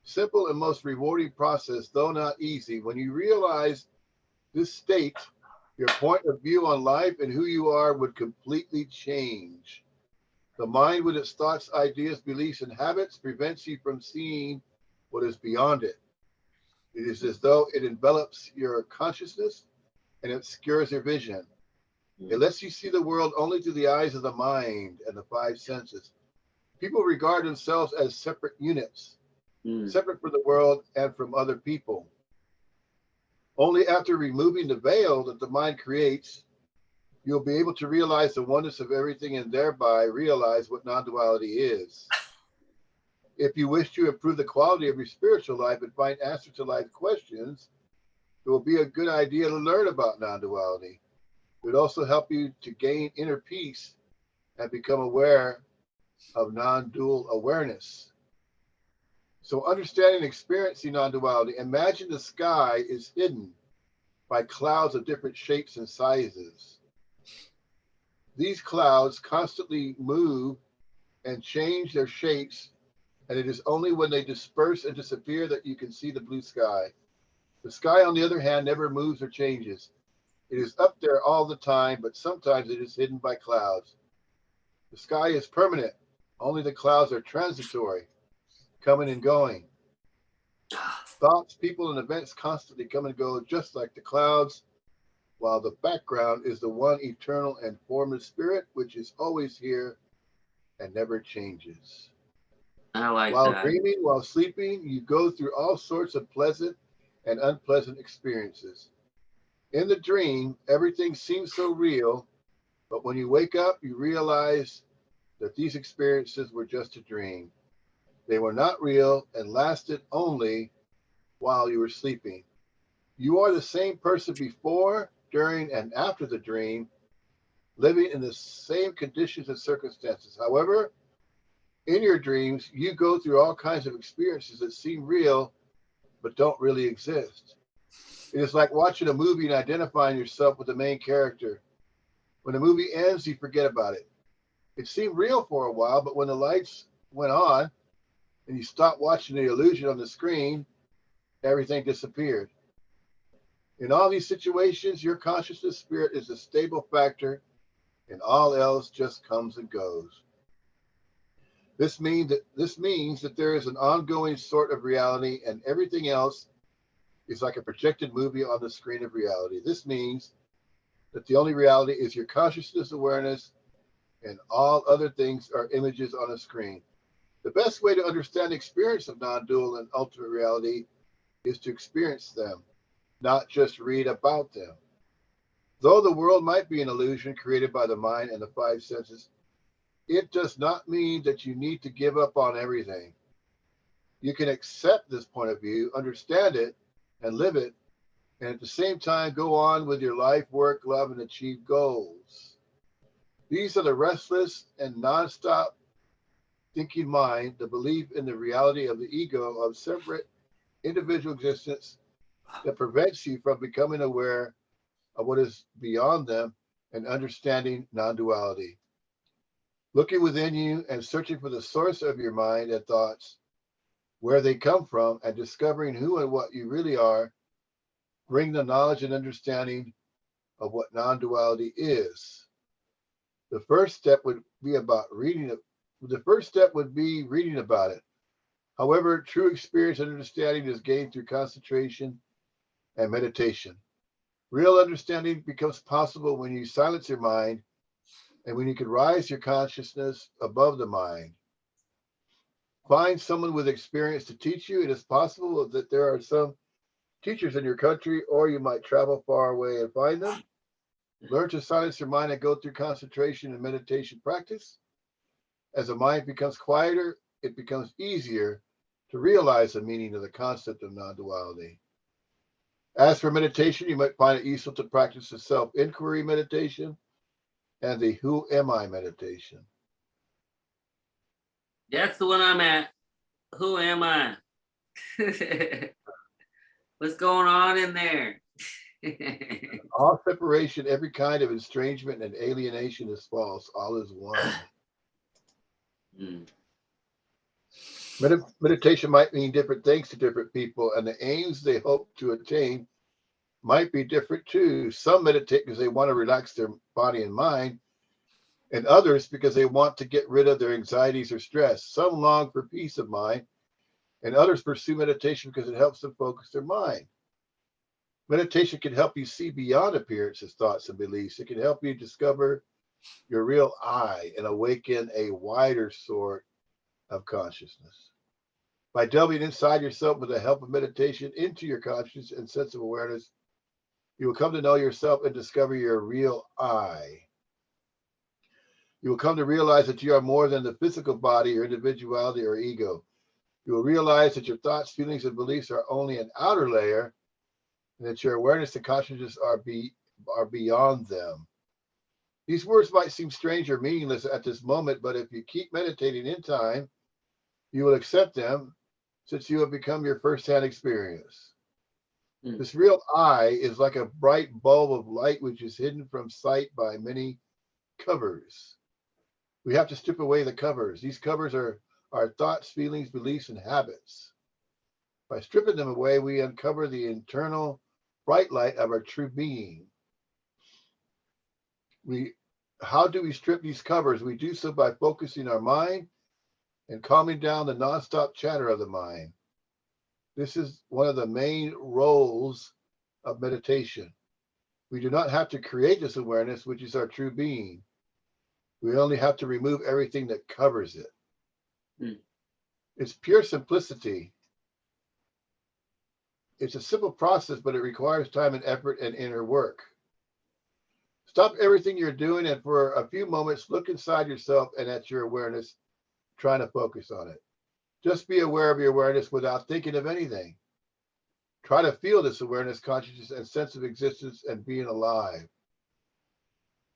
simple and most rewarding process, though not easy. When you realize this state, your point of view on life and who you are would completely change. The mind, with its thoughts, ideas, beliefs, and habits, prevents you from seeing what is beyond it. It is as though it envelops your consciousness and obscures your vision. It lets you see the world only through the eyes of the mind and the five senses. People regard themselves as separate units, Mm. separate from the world and from other people. Only after removing the veil that the mind creates, you'll be able to realize the oneness of everything and thereby realize what non-duality is. If you wish to improve the quality of your spiritual life and find answers to life questions, it will be a good idea to learn about non-duality. It would also help you to gain inner peace and become aware of non-dual awareness. So understanding and experiencing non-duality, imagine the sky is hidden by clouds of different shapes and sizes. These clouds constantly move and change their shapes, and it is only when they disperse and disappear that you can see the blue sky. The sky, on the other hand, never moves or changes. It is up there all the time, but sometimes it is hidden by clouds. The sky is permanent. Only the clouds are transitory, coming and going. Thoughts, people, and events constantly come and go, just like the clouds, while the background is the one eternal and formless spirit, which is always here and never changes. I like While that. dreaming, while sleeping, you go through all sorts of pleasant and unpleasant experiences. In the dream, everything seems so real, but when you wake up, you realize that these experiences were just a dream. They were not real and lasted only while you were sleeping. You are the same person before, during, and after the dream, living in the same conditions and circumstances. However, in your dreams, you go through all kinds of experiences that seem real but don't really exist. It is like watching a movie and identifying yourself with the main character. When the movie ends, you forget about it. It seemed real for a while, but when the lights went on, and you stop watching the illusion on the screen, everything disappeared. In all these situations, your consciousness spirit is a stable factor, and all else just comes and goes. This means that there is an ongoing sort of reality, and everything else is like a projected movie on the screen of reality. This means that the only reality is your consciousness awareness, and all other things are images on a screen. The best way to understand the experience of non-dual and ultimate reality is to experience them, not just read about them. Though the world might be an illusion created by the mind and the five senses, it does not mean that you need to give up on everything. You can accept this point of view, understand it, and live it, and at the same time go on with your life, work, love, and achieve goals. These are the restless and nonstop thinking mind, the belief in the reality of the ego of separate individual existence that prevents you from becoming aware of what is beyond them and understanding non-duality. Looking within you and searching for the source of your mind and thoughts, where they come from, and discovering who and what you really are, bring the knowledge and understanding of what non-duality is. The first step would be reading about it. However, true experience and understanding is gained through concentration and meditation. Real understanding becomes possible when you silence your mind and when you can rise your consciousness above the mind. Find someone with experience to teach you. It is possible that there are some teachers in your country, or you might travel far away and find them. Learn to silence your mind and go through concentration and meditation practice. As the mind becomes quieter, it becomes easier to realize the meaning of the concept of non-duality. As for meditation, you might find it useful to practice the self-inquiry meditation and the who am I meditation. That's the one I'm at. Who am I? What's going on in there? All separation, every kind of estrangement and alienation is false. All is one. Mm. Meditation might mean different things to different people, and the aims they hope to attain might be different too. Some meditate because they want to relax their body and mind, and others because they want to get rid of their anxieties or stress. Some long for peace of mind, and others pursue meditation because it helps them focus their mind. Meditation can help you see beyond appearances, thoughts, and beliefs. It can help you discover your real I and awaken a wider sort of consciousness. By delving inside yourself with the help of meditation into your conscious and sense of awareness, you will come to know yourself and discover your real I. You will come to realize that you are more than the physical body or individuality or ego. You will realize that your thoughts, feelings, and beliefs are only an outer layer, and that your awareness and consciousness are beyond them. These words might seem strange or meaningless at this moment, but if you keep meditating in time, you will accept them, since you have become your first-hand experience. This real I is like a bright bulb of light which is hidden from sight by many covers. We have to strip away the covers. These covers are our thoughts, feelings, beliefs, and habits. By stripping them away, we uncover the internal bright light of our true being. How do we strip these covers? We do so by focusing our mind and calming down the nonstop chatter of the mind. This is one of the main roles of meditation. We do not have to create this awareness, which is our true being. We only have to remove everything that covers it. It's pure simplicity. It's a simple process, but it requires time and effort and inner work. Stop everything you're doing, and for a few moments, look inside yourself and at your awareness, trying to focus on it. Just be aware of your awareness without thinking of anything. Try to feel this awareness, consciousness, and sense of existence and being alive.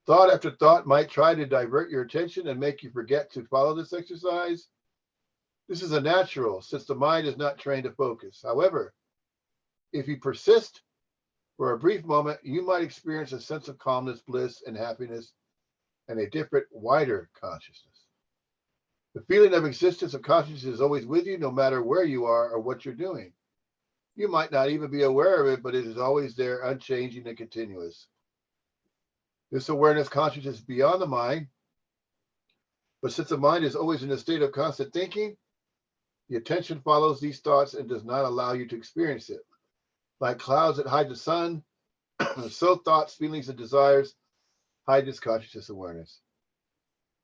Thought after thought might try to divert your attention and make you forget to follow this exercise. This is a natural, since the mind is not trained to focus. However, if you persist for a brief moment, you might experience a sense of calmness, bliss, and happiness, and a different, wider consciousness. The feeling of existence of consciousness is always with you, no matter where you are or what you're doing. You might not even be aware of it, but it is always there, unchanging and continuous. This awareness consciousness is beyond the mind, but since the mind is always in a state of constant thinking, the attention follows these thoughts and does not allow you to experience it. Like clouds that hide the sun, so thoughts, feelings, and desires hide this consciousness awareness.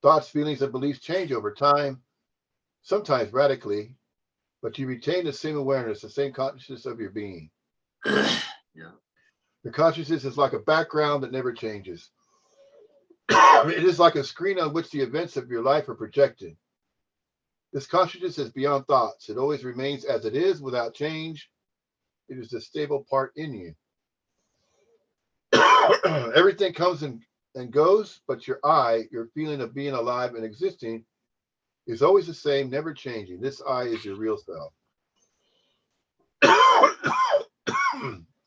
Thoughts, feelings, and beliefs change over time, sometimes radically, but you retain the same awareness, the same consciousness of your being. Yeah. The consciousness is like a background that never changes. It is like a screen on which the events of your life are projected. This consciousness is beyond thoughts. It always remains as it is without change. It is the stable part in you. Everything comes and goes, but your your feeling of being alive and existing, is always the same, never changing. This I is your real self.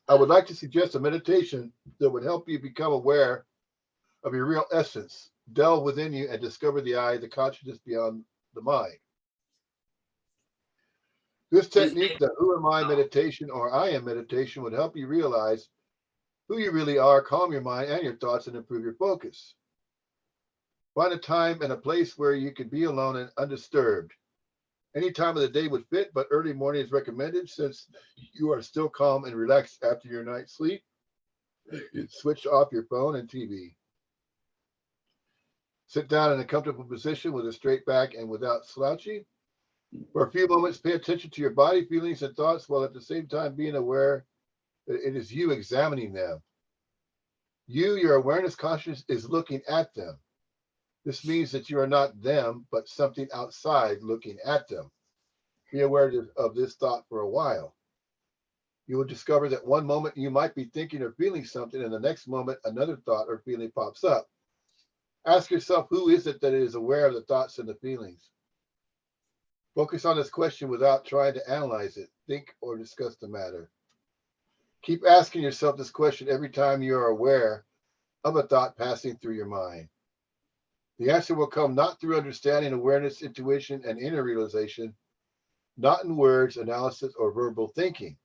I would like to suggest a meditation that would help you become aware of your real essence, delve within you and discover the I, the consciousness beyond the mind. This technique, the Who Am I meditation or I Am meditation, would help you realize who you really are, calm your mind and your thoughts, and improve your focus. Find a time and a place where you can be alone and undisturbed. Any time of the day would fit, but early morning is recommended since you are still calm and relaxed after your night's sleep. You switch off your phone and TV. Sit down in a comfortable position with a straight back and without slouching. For a few moments, pay attention to your body, feelings, and thoughts while at the same time being aware that it is you examining them. You, your awareness consciousness, is looking at them. This means that you are not them, but something outside looking at them. Be aware of this thought for a while. You will discover that one moment you might be thinking or feeling something, and the next moment another thought or feeling pops up. Ask yourself, who is it that is aware of the thoughts and the feelings? Focus on this question without trying to analyze it, think, or discuss the matter. Keep asking yourself this question every time you are aware of a thought passing through your mind. The answer will come not through understanding, awareness, intuition, and inner realization, not in words, analysis, or verbal thinking.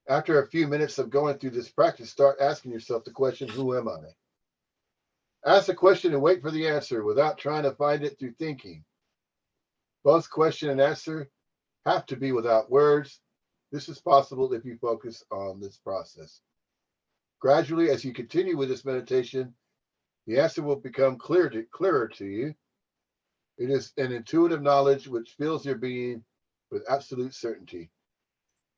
After a few minutes of going through this practice, start asking yourself the question, who am I? Ask the question and wait for the answer without trying to find it through thinking. Both question and answer have to be without words. This is possible if you focus on this process. Gradually, as you continue with this meditation, the answer will become clearer to you. It is an intuitive knowledge which fills your being with absolute certainty.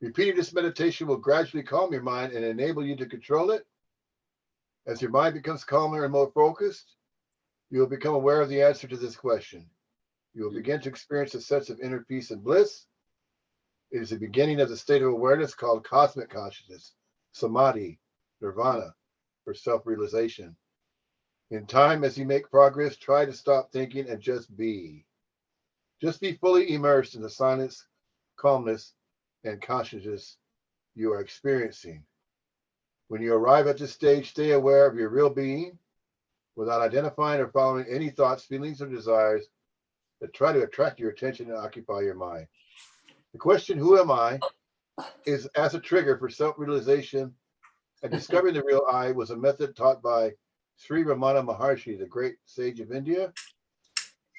Repeating this meditation will gradually calm your mind and enable you to control it. As your mind becomes calmer and more focused, you will become aware of the answer to this question. You will begin to experience a sense of inner peace and bliss. It is the beginning of the state of awareness called cosmic consciousness, samadhi, nirvana, or self-realization. In time, as you make progress, try to stop thinking and just be. Just be fully immersed in the silence, calmness, and consciousness you are experiencing. When you arrive at this stage, stay aware of your real being without identifying or following any thoughts, feelings, or desires that try to attract your attention and occupy your mind. The question, who am I, is as a trigger for self-realization, and discovering the real I was a method taught by Sri Ramana Maharshi, the great sage of India.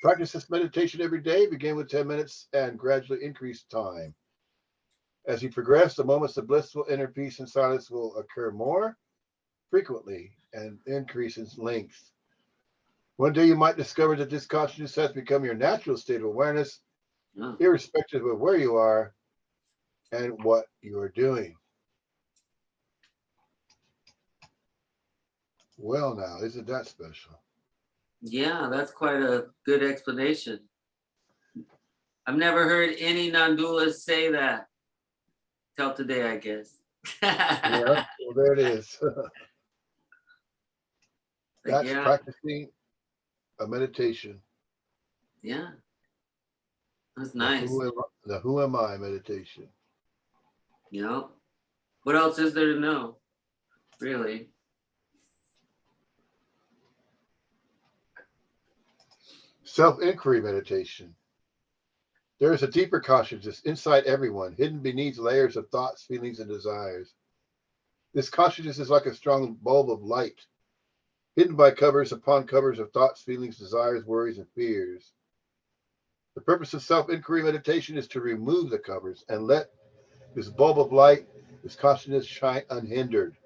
Practice this meditation every day, begin with 10 minutes and gradually increase time. As you progress, the moments of blissful inner peace and silence will occur more frequently and increase in length. One day you might discover that this consciousness has become your natural state of awareness, irrespective of where you are and what you are doing. Well, now, isn't that special? Yeah, that's quite a good explanation. I've never heard any non-dualists say that till today, I guess. Yeah, well, there it is. That's yeah, practicing a meditation. yeah, that's The nice. who am I meditation. You know, what else is there to know, really? Self-inquiry meditation. There is a deeper consciousness inside everyone, hidden beneath layers of thoughts, feelings, and desires. This consciousness is like a strong bulb of light, hidden by covers upon covers of thoughts, feelings, desires, worries, and fears. The purpose of self-inquiry meditation is to remove the covers and let this bulb of light, this consciousness, shine unhindered.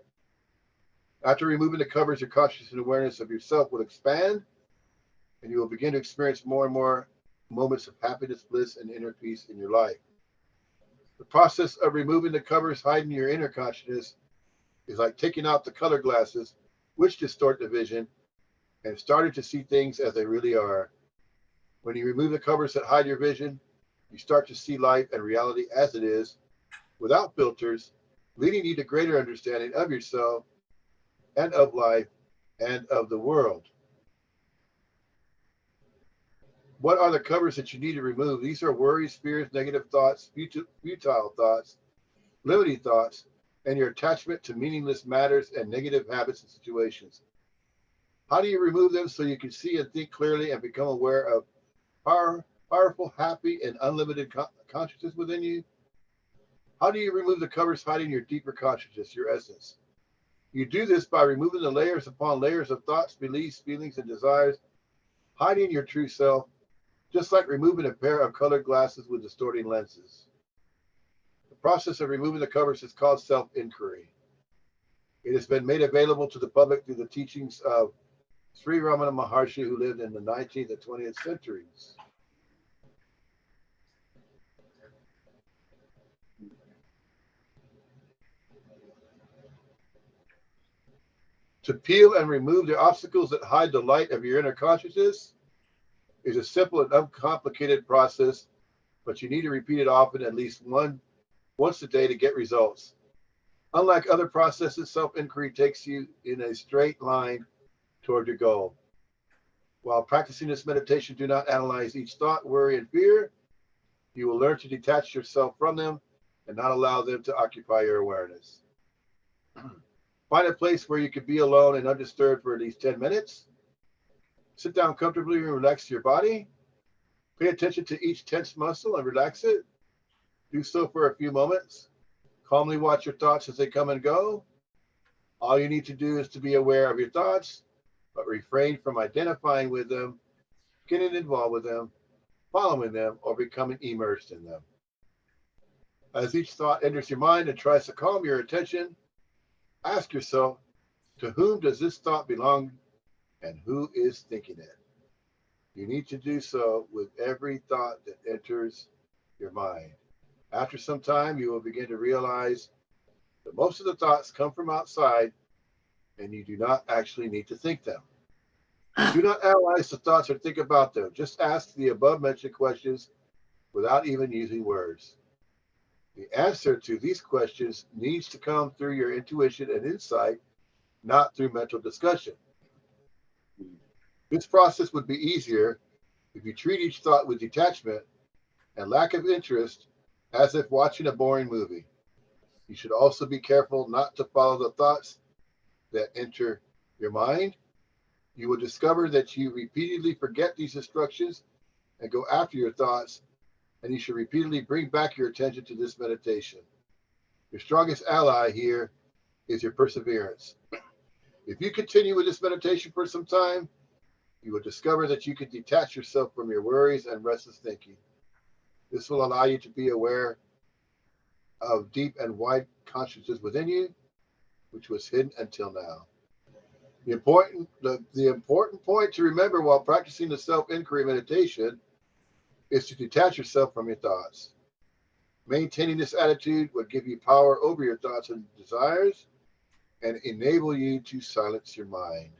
After removing the covers, your consciousness and awareness of yourself will expand, and you will begin to experience more and more moments of happiness, bliss, and inner peace in your life. The process of removing the covers hiding your inner consciousness is like taking out the color glasses, which distort the vision, and starting to see things as they really are. When you remove the covers that hide your vision, you start to see life and reality as it is, without filters, leading you to greater understanding of yourself and of life and of the world. What are the covers that you need to remove? These are worries, fears, negative thoughts, futile thoughts, limiting thoughts, and your attachment to meaningless matters and negative habits and situations. How do you remove them so you can see and think clearly and become aware of powerful, happy, and unlimited consciousness within you? How do you remove the covers hiding your deeper consciousness, your essence? You do this by removing the layers upon layers of thoughts, beliefs, feelings, and desires, hiding your true self, just like removing a pair of colored glasses with distorting lenses. The process of removing the covers is called self-inquiry. It has been made available to the public through the teachings of Sri Ramana Maharshi, who lived in the 19th and 20th centuries. To peel and remove the obstacles that hide the light of your inner consciousness is a simple and uncomplicated process, but you need to repeat it often, at least once a day, to get results. Unlike other processes, self-inquiry takes you in a straight line toward your goal. While practicing this meditation, do not analyze each thought, worry, and fear. You will learn to detach yourself from them and not allow them to occupy your awareness. Find a place where you can be alone and undisturbed for at least 10 minutes. Sit down comfortably and relax your body. Pay attention to each tense muscle and relax it. Do so for a few moments. Calmly watch your thoughts as they come and go. All you need to do is to be aware of your thoughts, but refrain from identifying with them, getting involved with them, following them, or becoming immersed in them. As each thought enters your mind and tries to calm your attention, ask yourself, to whom does this thought belong and who is thinking it? You need to do so with every thought that enters your mind. After some time, you will begin to realize that most of the thoughts come from outside and you do not actually need to think them. Do not analyze the thoughts or think about them. Just ask the above mentioned questions without even using words. The answer to these questions needs to come through your intuition and insight, not through mental discussion. This process would be easier if you treat each thought with detachment and lack of interest, as if watching a boring movie. You should also be careful not to follow the thoughts that enter your mind. You will discover that you repeatedly forget these instructions and go after your thoughts, and you should repeatedly bring back your attention to this meditation. Your strongest ally here is your perseverance. If you continue with this meditation for some time, you will discover that you can detach yourself from your worries and restless thinking. This will allow you to be aware of deep and wide consciousness within you, which was hidden until now. The important point to remember while practicing the self-inquiry meditation is to detach yourself from your thoughts. Maintaining this attitude would give you power over your thoughts and desires and enable you to silence your mind.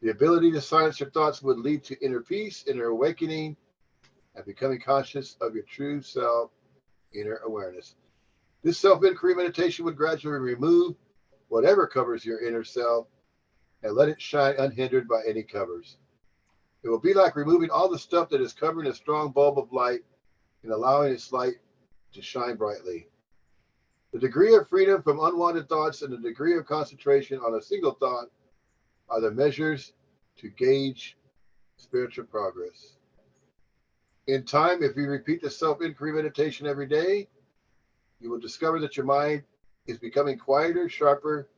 The ability to silence your thoughts would lead to inner peace, inner awakening, and becoming conscious of your true self, inner awareness. This self-inquiry meditation would gradually remove whatever covers your inner self and let it shine unhindered by any covers. It will be like removing all the stuff that is covering a strong bulb of light and allowing its light to shine brightly. The degree of freedom from unwanted thoughts and the degree of concentration on a single thought are the measures to gauge spiritual progress. In time, if you repeat the self-inquiry meditation every day, you will discover that your mind is becoming quieter, sharper,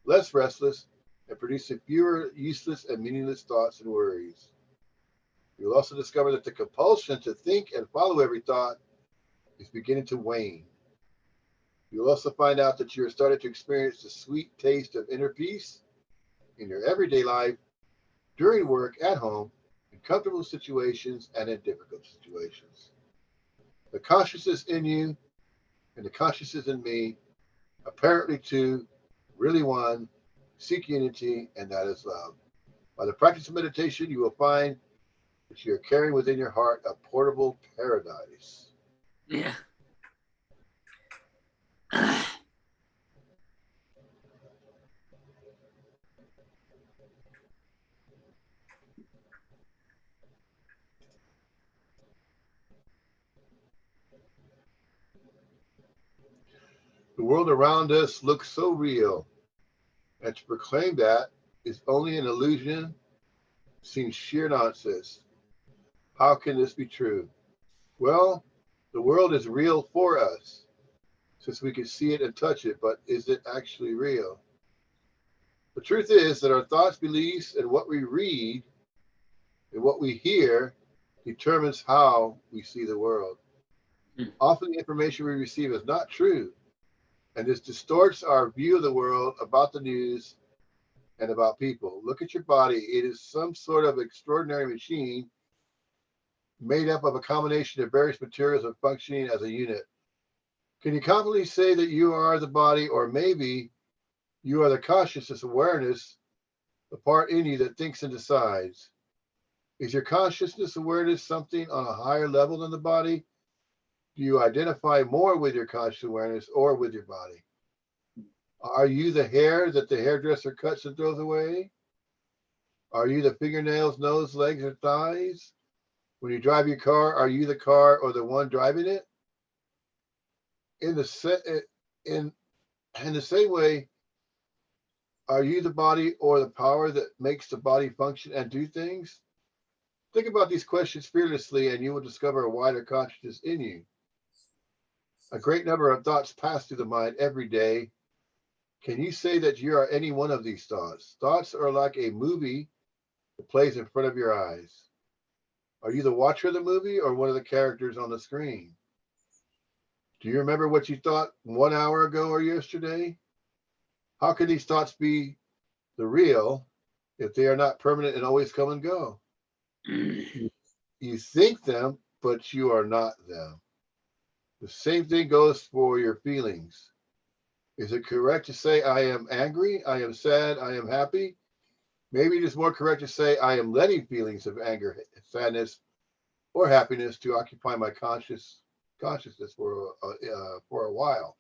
less restless, and producing fewer useless and meaningless thoughts and worries. You will also discover that the compulsion to think and follow every thought is beginning to wane. You'll also find out that you are starting to experience the sweet taste of inner peace in your everyday life, during work, at home, in comfortable situations, and in difficult situations. The consciousness in you and the consciousness in me, apparently two, really one, seek unity, and that is love. By the practice of meditation, you will find that you are carrying within your heart a portable paradise. Yeah. The world around us looks so real, and to proclaim that is only an illusion seems sheer nonsense. How can this be true? Well, the world is real for us, since we can see it and touch it, but is it actually real? The truth is that our thoughts, beliefs, and what we read and what we hear determines how we see the world. Often the information we receive is not true, and this distorts our view of the world, about the news, and about people. Look at your body. It is some sort of extraordinary machine made up of a combination of various materials and functioning as a unit. Can you confidently say that you are the body, or maybe you are the consciousness awareness, the part in you that thinks and decides? Is your consciousness awareness something on a higher level than the body? Do you identify more with your conscious awareness or with your body? Are you the hair that the hairdresser cuts and throws away? Are you the fingernails, nose, legs, or thighs? When you drive your car, are you the car or the one driving it? In the in in the same way, are you the body or the power that makes the body function and do things? Think about these questions fearlessly, and you will discover a wider consciousness in you. A great number of thoughts pass through the mind every day. Can you say that you are any one of these thoughts? Thoughts are like a movie that plays in front of your eyes. Are you the watcher of the movie or one of the characters on the screen? Do you remember what you thought 1 hour ago or yesterday? How can these thoughts be the real if they are not permanent and always come and go? You think them, but you are not them. The same thing goes for your feelings. Is it correct to say I am angry, I am sad, I am happy? Maybe it is more correct to say I am letting feelings of anger, sadness, or happiness to occupy my consciousness for a while.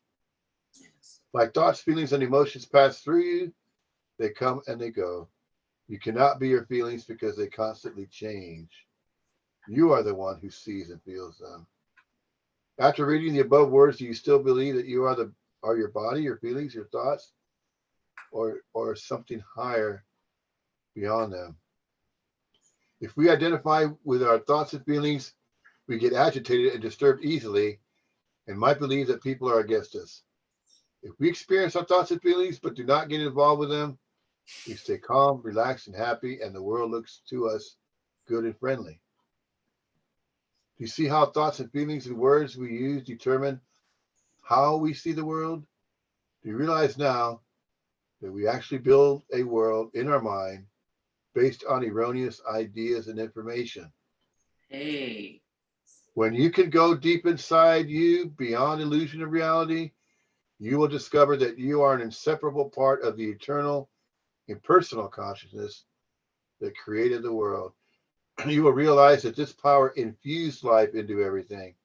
Like thoughts, feelings, and emotions pass through you, they come and they go. You cannot be your feelings because they constantly change. You are the one who sees and feels them. After reading the above words, do you still believe that you are your body, your feelings, your thoughts, or something higher beyond them? If we identify with our thoughts and feelings, we get agitated and disturbed easily and might believe that people are against us. If we experience our thoughts and feelings but do not get involved with them, we stay calm, relaxed, and happy, and the world looks to us good and friendly. Do you see how thoughts and feelings and words we use determine how we see the world? Do you realize now that we actually build a world in our mind based on erroneous ideas and information? Hey. When you can go deep inside you, beyond illusion of reality, you will discover that you are an inseparable part of the eternal, impersonal consciousness that created the world. You will realize that this power infused life into everything,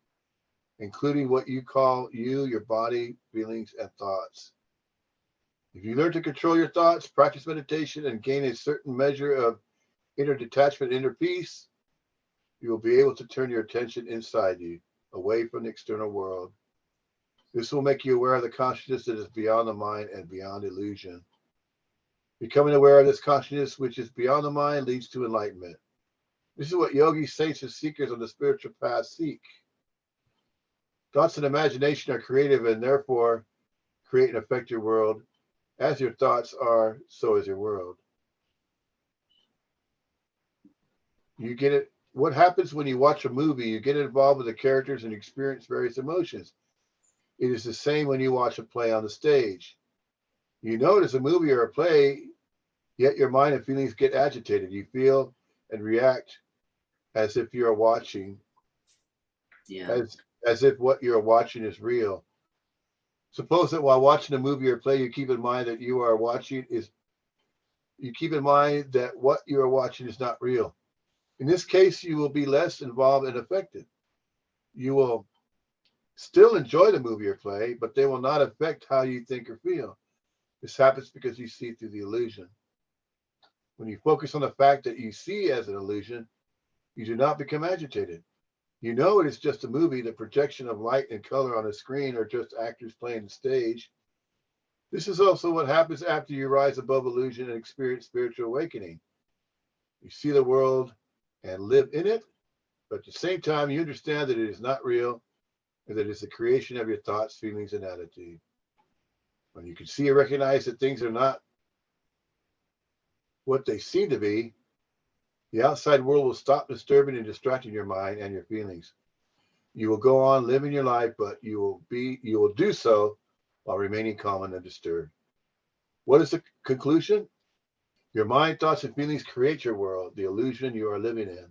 including what you call you, your body, feelings, and thoughts. If you learn to control your thoughts, practice meditation, and gain a certain measure of inner detachment, inner peace, you will be able to turn your attention inside you, away from the external world. This will make you aware of the consciousness that is beyond the mind and beyond illusion. Becoming aware of this consciousness, which is beyond the mind, leads to enlightenment. This is what yogis, saints, and seekers on the spiritual path seek. Thoughts and imagination are creative and therefore create and affect your world. As your thoughts are, so is your world. You get it. What happens when you watch a movie? You get involved with the characters and experience various emotions. It is the same when you watch a play on the stage. You know it is a movie or a play, yet your mind and feelings get agitated. You feel and react as if you are watching, Yeah. as if what you're watching is real. Suppose that while watching a movie or play, you keep in mind that what you are watching is not real. In this case, you will be less involved and affected. You will still enjoy the movie or play, but they will not affect how you think or feel. This happens because you see through the illusion. When you focus on the fact that you see as an illusion, you do not become agitated. You know it is just a movie, the projection of light and color on a screen, or just actors playing the stage. This is also what happens after you rise above illusion and experience spiritual awakening. You see the world and live in it, but at the same time, you understand that it is not real and that it is the creation of your thoughts, feelings, and attitude. When you can see and recognize that things are not what they seem to be, the outside world will stop disturbing and distracting your mind and your feelings. You will go on living your life, but you will do so while remaining calm and undisturbed. What is the conclusion? Your mind, thoughts, and feelings create your world, the illusion you are living in.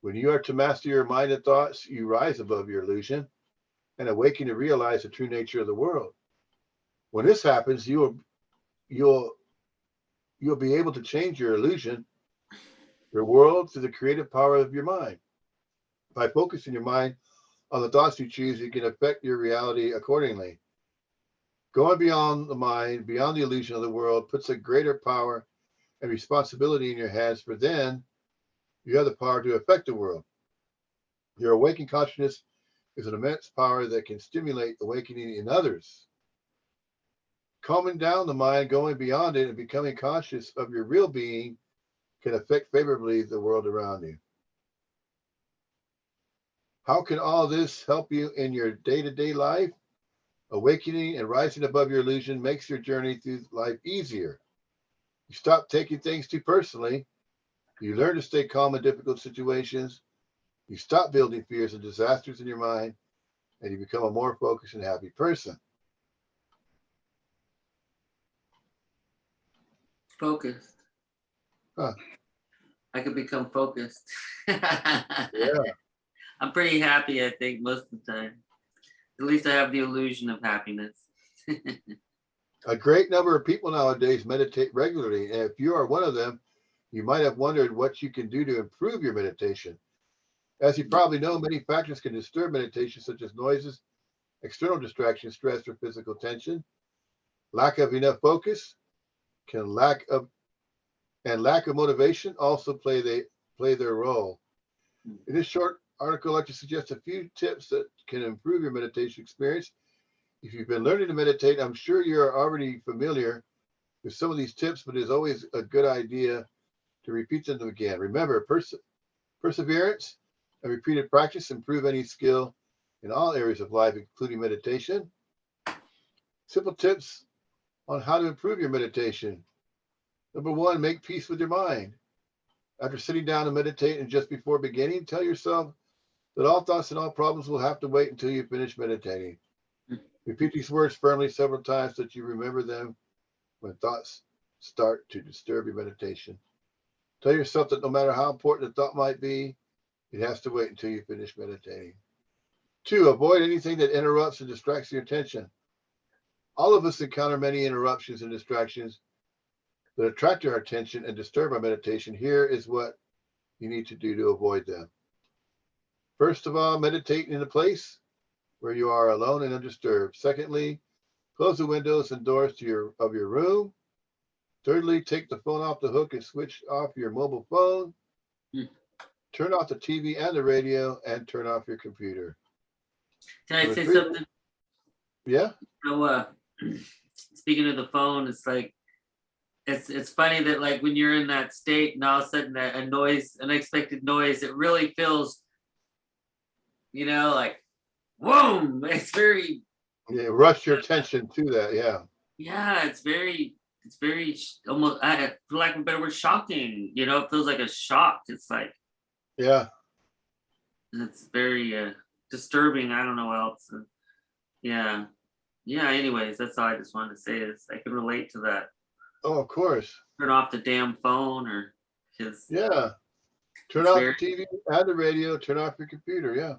When you are to master your mind and thoughts, you rise above your illusion and awaken to realize the true nature of the world. When this happens, you'll be able to change your illusion, your world, through the creative power of your mind. By focusing your mind on the thoughts you choose, you can affect your reality accordingly. Going beyond the mind, beyond the illusion of the world, puts a greater power and responsibility in your hands, for then you have the power to affect the world. Your awakened consciousness is an immense power that can stimulate awakening in others. Calming down the mind, going beyond it, and becoming conscious of your real being can affect favorably the world around you. How can all this help you in your day-to-day life? Awakening and rising above your illusion makes your journey through life easier. You stop taking things too personally. You learn to stay calm in difficult situations. You stop building fears and disasters in your mind, and you become a more focused and happy person. Focused. Huh. I could become focused. Yeah. I'm pretty happy, I think, most of the time. At least I have the illusion of happiness. A great number of people nowadays meditate regularly, and if you are one of them, you might have wondered what you can do to improve your meditation. As you probably know, many factors can disturb meditation, such as noises, external distractions, stress, or physical tension. Lack of enough focus lack of motivation also play their role. In this short article, I'd like to suggest a few tips that can improve your meditation experience. If you've been learning to meditate, I'm sure you're already familiar with some of these tips, but it's always a good idea to repeat them again. Remember, perseverance and repeated practice improve any skill in all areas of life, including meditation. Simple tips on how to improve your meditation. Number one, make peace with your mind. After sitting down to meditate and just before beginning, tell yourself that all thoughts and all problems will have to wait until you finish meditating. Repeat these words firmly several times so that you remember them when thoughts start to disturb your meditation. Tell yourself that no matter how important the thought might be, it has to wait until you finish meditating. 2, avoid anything that interrupts and distracts your attention. All of us encounter many interruptions and distractions that attract our attention and disturb our meditation. Here is what you need to do to avoid them. First of all, meditate in a place where you are alone and undisturbed. Secondly, close the windows and doors of your room. Thirdly, take the phone off the hook and switch off your mobile phone. Turn off the TV and the radio, and turn off your computer. Can I say something? Yeah. So, speaking of the phone, it's like it's funny that like when you're in that state and all of a sudden a noise, unexpected noise, it really feels, like whoa. It's very, Yeah, rush your attention to that. Yeah. yeah, it's very almost, for lack of a better word, shocking. It feels like a shock. It's like, Yeah. it's very disturbing. I don't know what else. Yeah. Yeah. Anyways, that's all I just wanted to say is I can relate to that. Oh, of course. Turn off the damn phone or because Yeah. Turn it's off the very TV and the radio. Turn off your computer. Yeah.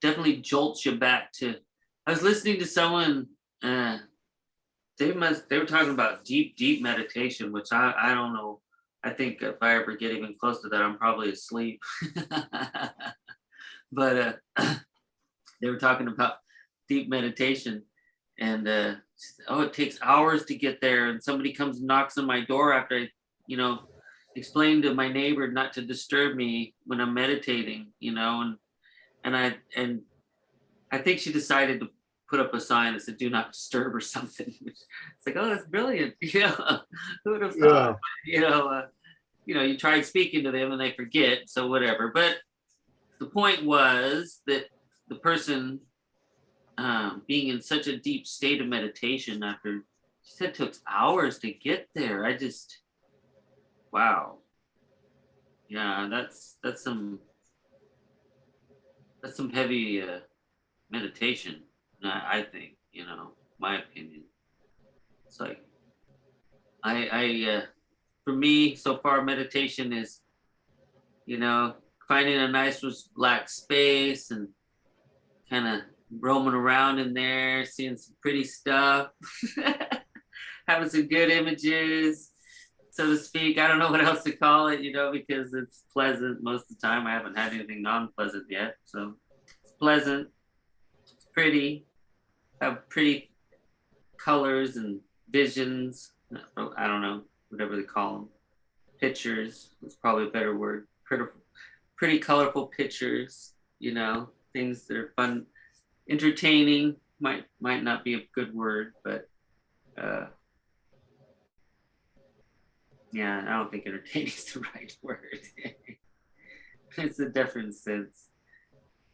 definitely jolts you back to. I was listening to someone. They were talking about deep meditation, which I don't know. I think if I ever get even close to that, I'm probably asleep. But they were talking about deep meditation, and it takes hours to get there, and somebody comes and knocks on my door after I, explained to my neighbor not to disturb me when I'm meditating, and I think she decided to put up a sign that said "Do not disturb" or something. It's like, oh, that's brilliant. Who would have thought? You tried speaking to them and they forget, so whatever. But the point was that the person being in such a deep state of meditation after she said it took hours to get there. I just, wow. Yeah, that's some heavy meditation. I think, my opinion. It's like for me so far meditation is, finding a nice relaxed space and kind of roaming around in there, seeing some pretty stuff, having some good images, so to speak. I don't know what else to call it, because it's pleasant most of the time. I haven't had anything non-pleasant yet. So it's pleasant, it's pretty, have pretty colors and visions. I don't know, whatever they call them. Pictures is probably a better word. Pretty colorful pictures, things that are fun, entertaining. Might not be a good word, but yeah, I don't think entertaining is the right word. It's a different sense.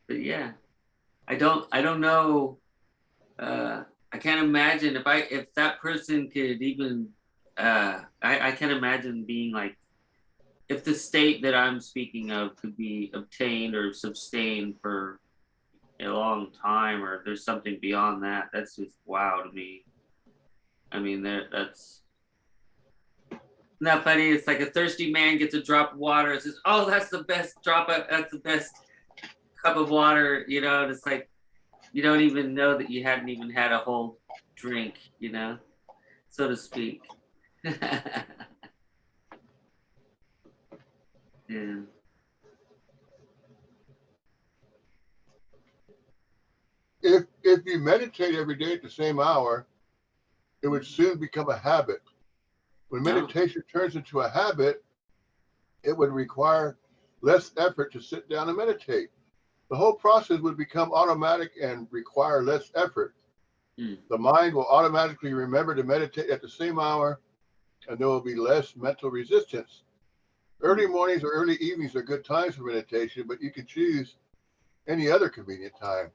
But yeah, I don't know. I can't imagine if that person could even. I can't imagine being like, if the state that I'm speaking of could be obtained or sustained for a long time, or if there's something beyond that. That's just wow to me. I mean, that's not funny. It's like a thirsty man gets a drop of water. It says, "Oh, that's the best that's the best cup of water." And it's like you don't even know that you hadn't even had a whole drink, so to speak. Yeah. If you meditate every day at the same hour, it would soon become a habit. When No. meditation turns into a habit, it would require less effort to sit down and meditate. The whole process would become automatic and require less effort. The mind will automatically remember to meditate at the same hour, and there will be less mental resistance. Early mornings or early evenings are good times for meditation, but you can choose any other convenient time.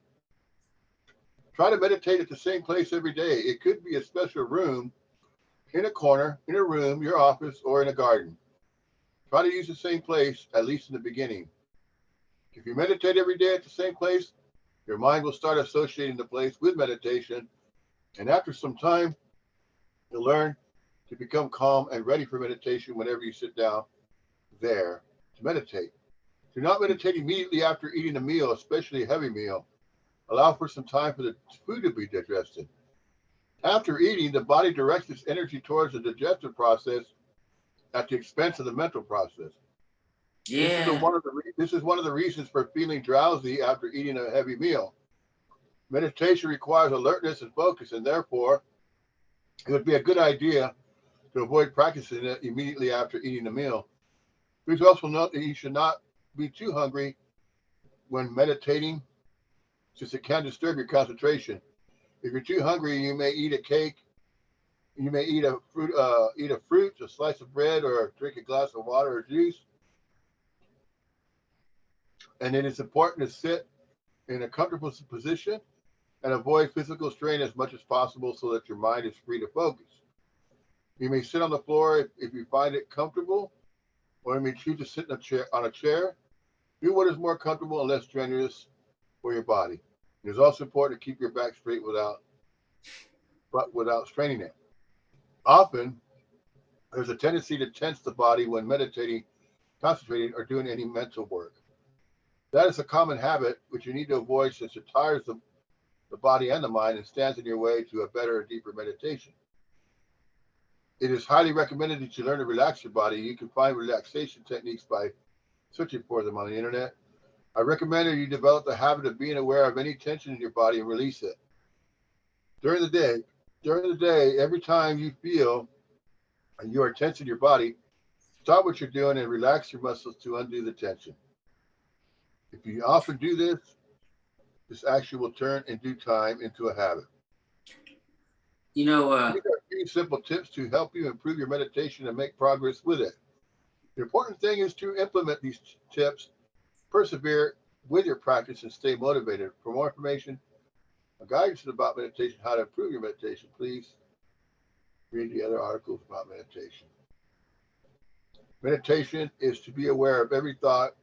Try to meditate at the same place every day. It could be a special room, in a corner, in a room, your office, or in a garden. Try to use the same place, at least in the beginning. If you meditate every day at the same place, your mind will start associating the place with meditation, and after some time, you'll learn to become calm and ready for meditation whenever you sit down there to meditate. Do not meditate immediately after eating a meal, especially a heavy meal. Allow for some time for the food to be digested. After eating, the body directs its energy towards the digestive process at the expense of the mental process. Yeah. This is one of the reasons for feeling drowsy after eating a heavy meal. Meditation requires alertness and focus, and therefore, it would be a good idea to avoid practicing it immediately after eating a meal. Please also note that you should not be too hungry when meditating, since it can disturb your concentration. If you're too hungry, you may eat a cake You may eat a fruit, a slice of bread, or drink a glass of water or juice. And it is important to sit in a comfortable position and avoid physical strain as much as possible so that your mind is free to focus. You may sit on the floor if you find it comfortable, or you may choose to sit in a chair on a chair. Do what is more comfortable and less strenuous for your body. It is also important to keep your back straight without straining it. Often, there's a tendency to tense the body when meditating, concentrating, or doing any mental work. That is a common habit which you need to avoid since it tires the body and the mind and stands in your way to a better and deeper meditation. It is highly recommended that you learn to relax your body. You can find relaxation techniques by searching for them on the internet. I recommend that you develop the habit of being aware of any tension in your body and release it. During the day, every time you feel and you are tensing your body, stop what you're doing and relax your muscles to undo the tension. If you often do this action will turn in due time into a habit. You know, These are a few simple tips to help you improve your meditation and make progress with it. The important thing is to implement these tips, persevere with your practice, and stay motivated. For more information or guidance about meditation, how to improve your meditation, please read the other articles about meditation. Meditation is to be aware of every thought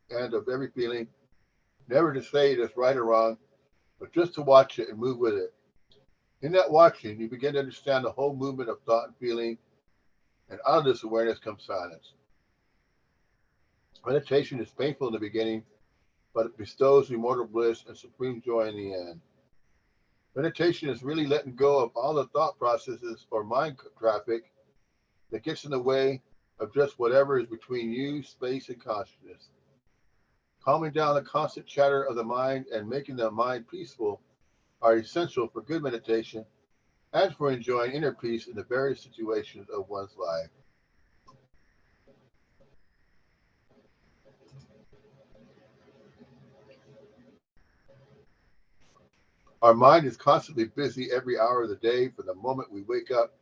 and of every feeling, never to say it is right or wrong, but just to watch it and move with it. In that watching, you begin to understand the whole movement of thought and feeling, and out of this awareness comes silence. Meditation is painful in the beginning, but it bestows immortal bliss and supreme joy in the end. Meditation is really letting go of all the thought processes or mind traffic that gets in the way of just whatever is between you, space, and consciousness. Calming down the constant chatter of the mind and making the mind peaceful are essential for good meditation and for enjoying inner peace in the various situations of one's life. Our mind is constantly busy every hour of the day from the moment we wake up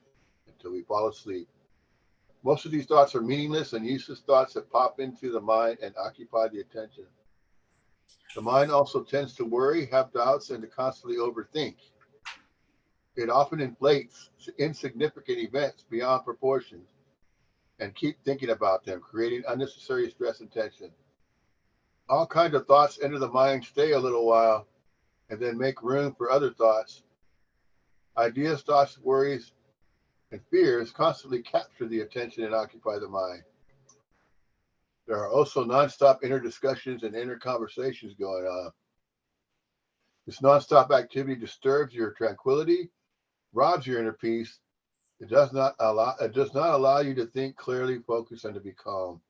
until we fall asleep. Most of these thoughts are meaningless and useless thoughts that pop into the mind and occupy the attention. The mind also tends to worry, have doubts, and to constantly overthink. It often inflates insignificant events beyond proportions and keep thinking about them, creating unnecessary stress and tension. All kinds of thoughts enter the mind, stay a little while, and then make room for other thoughts. Ideas, thoughts, worries, and fears constantly capture the attention and occupy the mind. There are also nonstop inner discussions and inner conversations going on. This nonstop activity disturbs your tranquility, robs your inner peace. It does not allow you to think clearly, focus, and to be calm.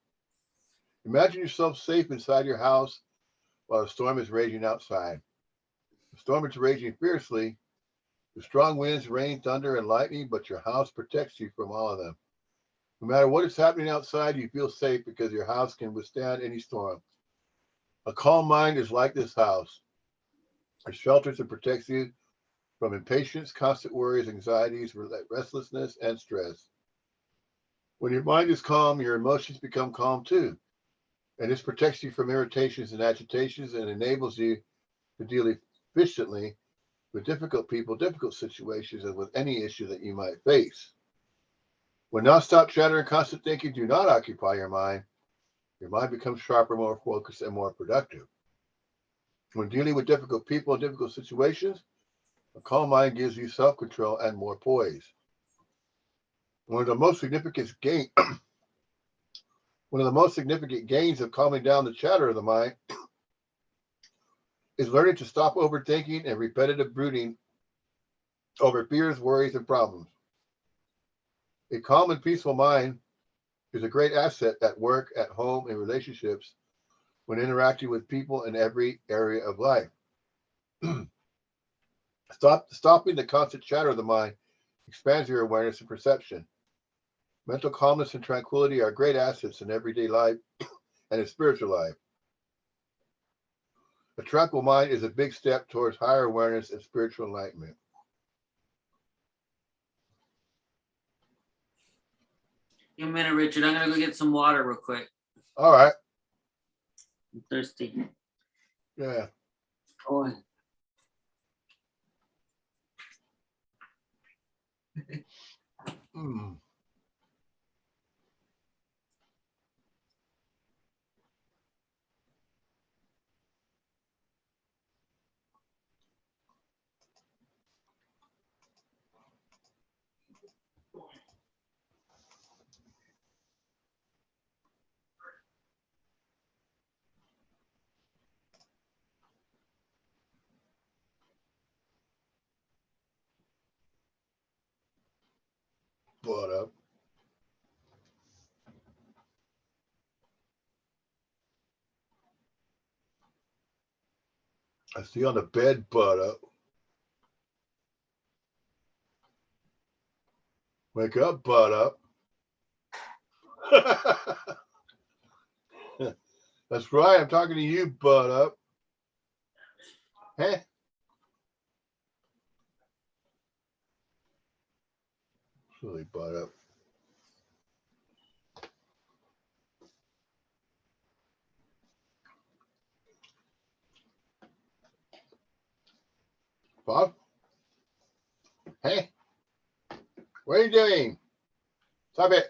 Imagine yourself safe inside your house while a storm is raging outside. The storm is raging fiercely. The strong winds, rain, thunder, and lightning, but your house protects you from all of them. No matter what is happening outside, you feel safe because your house can withstand any storm. A calm mind is like this house. It shelters and protects you from impatience, constant worries, anxieties, restlessness, and stress. When your mind is calm, your emotions become calm too. And this protects you from irritations and agitations and enables you to deal efficiently with difficult people, difficult situations, and with any issue that you might face. When nonstop chatter and constant thinking do not occupy your mind becomes sharper, more focused, and more productive. When dealing with difficult people and difficult situations, a calm mind gives you self-control and more poise. One of the most significant gain, One of the most significant gains of calming down the chatter of the mind is learning to stop overthinking and repetitive brooding over fears, worries, and problems. A calm and peaceful mind is a great asset at work, at home, in relationships, when interacting with people in every area of life. Stopping the constant chatter of the mind expands your awareness and perception. Mental calmness and tranquility are great assets in everyday life and in spiritual life. A tranquil mind is a big step towards higher awareness and spiritual enlightenment. Give me a minute, Richard. I'm gonna go get some water real quick. All right. I'm thirsty. Yeah. Boy. Mm. Butt up. I see on the bed, butt up. Wake up, butt up. That's right. I'm talking to you, butt up. Hey. Silly butt up. Bob? Hey. What are you doing? Stop it.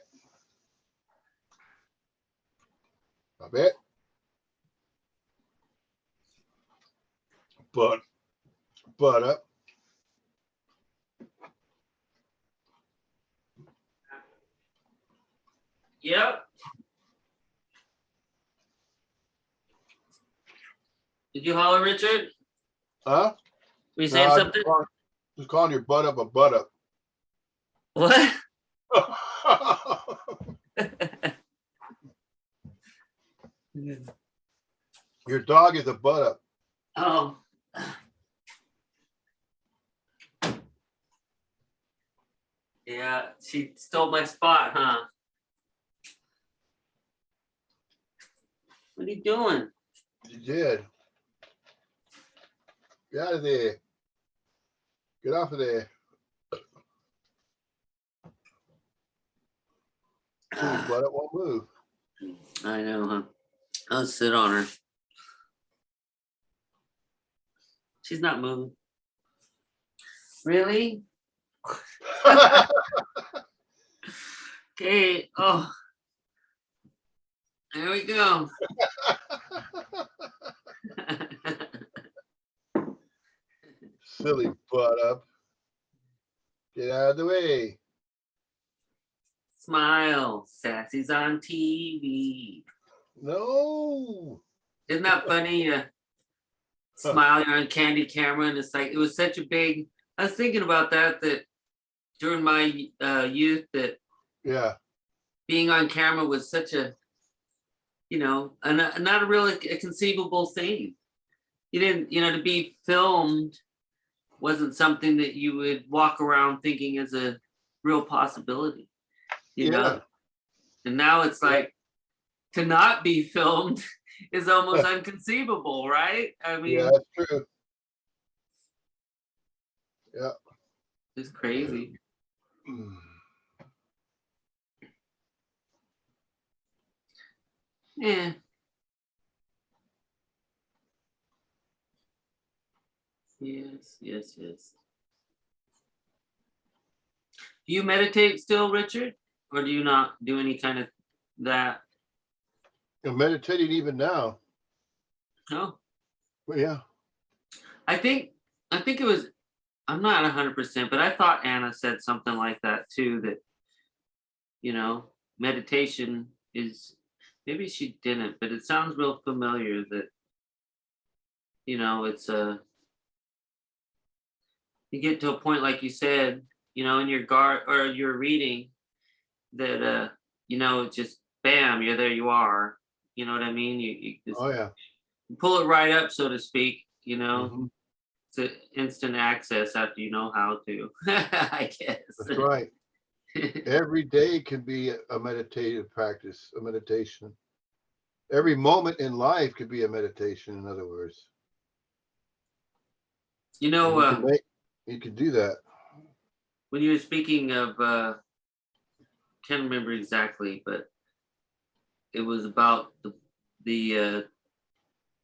Stop it. Butt up. Yep. Did you holler, Richard? Huh? Were you saying No, something? just calling your butt up a butt up. What? Your dog is a butt up. Oh. Yeah, she stole my spot, huh? What are you doing? You did. Get out of there. Get off of there. Silly butt up won't move. I know, huh? I'll sit on her. She's not moving. Really? Okay. Oh. There we go. Silly butt up. Get out of the way. Smile. Sassy's on TV. No. Isn't that funny? Smile, you're on candy camera, and it's like it was such a big. I was thinking about that during my youth, that Yeah. being on camera was such a, not a really a conceivable thing. You didn't, to be filmed wasn't something that you would walk around thinking is a real possibility, you know. And now it's like to not be filmed is almost inconceivable, right? I mean, Yeah, that's true. Yeah. it's crazy. Mm. Yeah. Yes. Do you meditate still, Richard? Or do you not do any kind of that? I'm meditating even now. No. But yeah. I think it was, I'm not 100%, but I thought Anna said something like that too, that, meditation is, maybe she didn't, but it sounds real familiar that, it's you get to a point, like you said, in your guard or your reading that, just bam, you're there, you are, you know what I mean? You just Oh yeah. pull it right up, so to speak, Mhm. It's instant access after you know how to, I guess. That's right. Every day can be a meditative practice, a meditation. Every moment in life could be a meditation, in other words. And You can do that. when you were speaking of can't remember exactly, but it was about the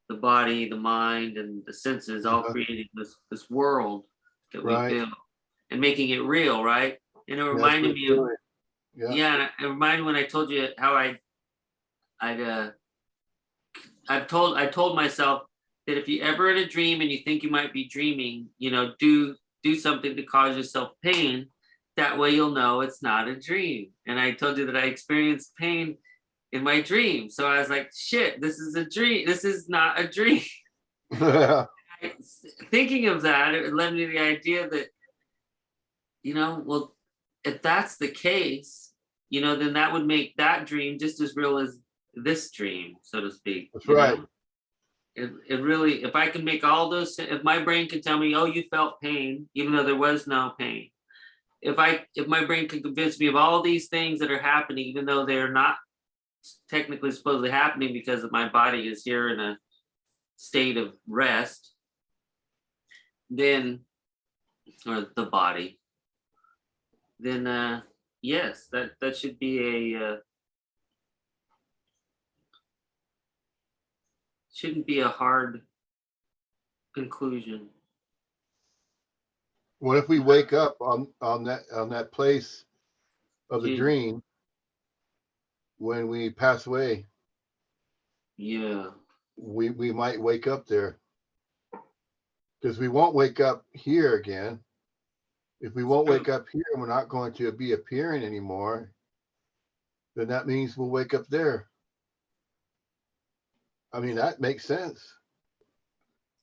the body, the mind, and the senses all creating this world that we Right. feel and making it real, right? And it That's reminded what me it's of doing. Yeah. yeah, and it reminded me when I told you how I'd I told myself that if you ever in a dream and you think you might be dreaming, you know, do something to cause yourself pain. That way you'll know it's not a dream. And I told you that I experienced pain in my dream. So I was like, shit, this is a dream. This is not a dream. Thinking of that, it led me to the idea that, you know, well, if that's the case, you know, then that would make that dream just as real as this dream, so to speak. That's you right. know? It really, if I can make all those, if my brain can tell me, oh, you felt pain, even though there was no pain. If my brain can convince me of all these things that are happening, even though they're not technically supposedly happening because of my body is here in a state of rest, then, or the body, then yes, that should be shouldn't be a hard conclusion. What if we wake up on that place of the Gee, dream when we pass away? yeah, We might wake up there because we won't wake up here again. If we won't wake up here and we're not going to be appearing anymore, then that means we'll wake up there. I mean, that makes sense.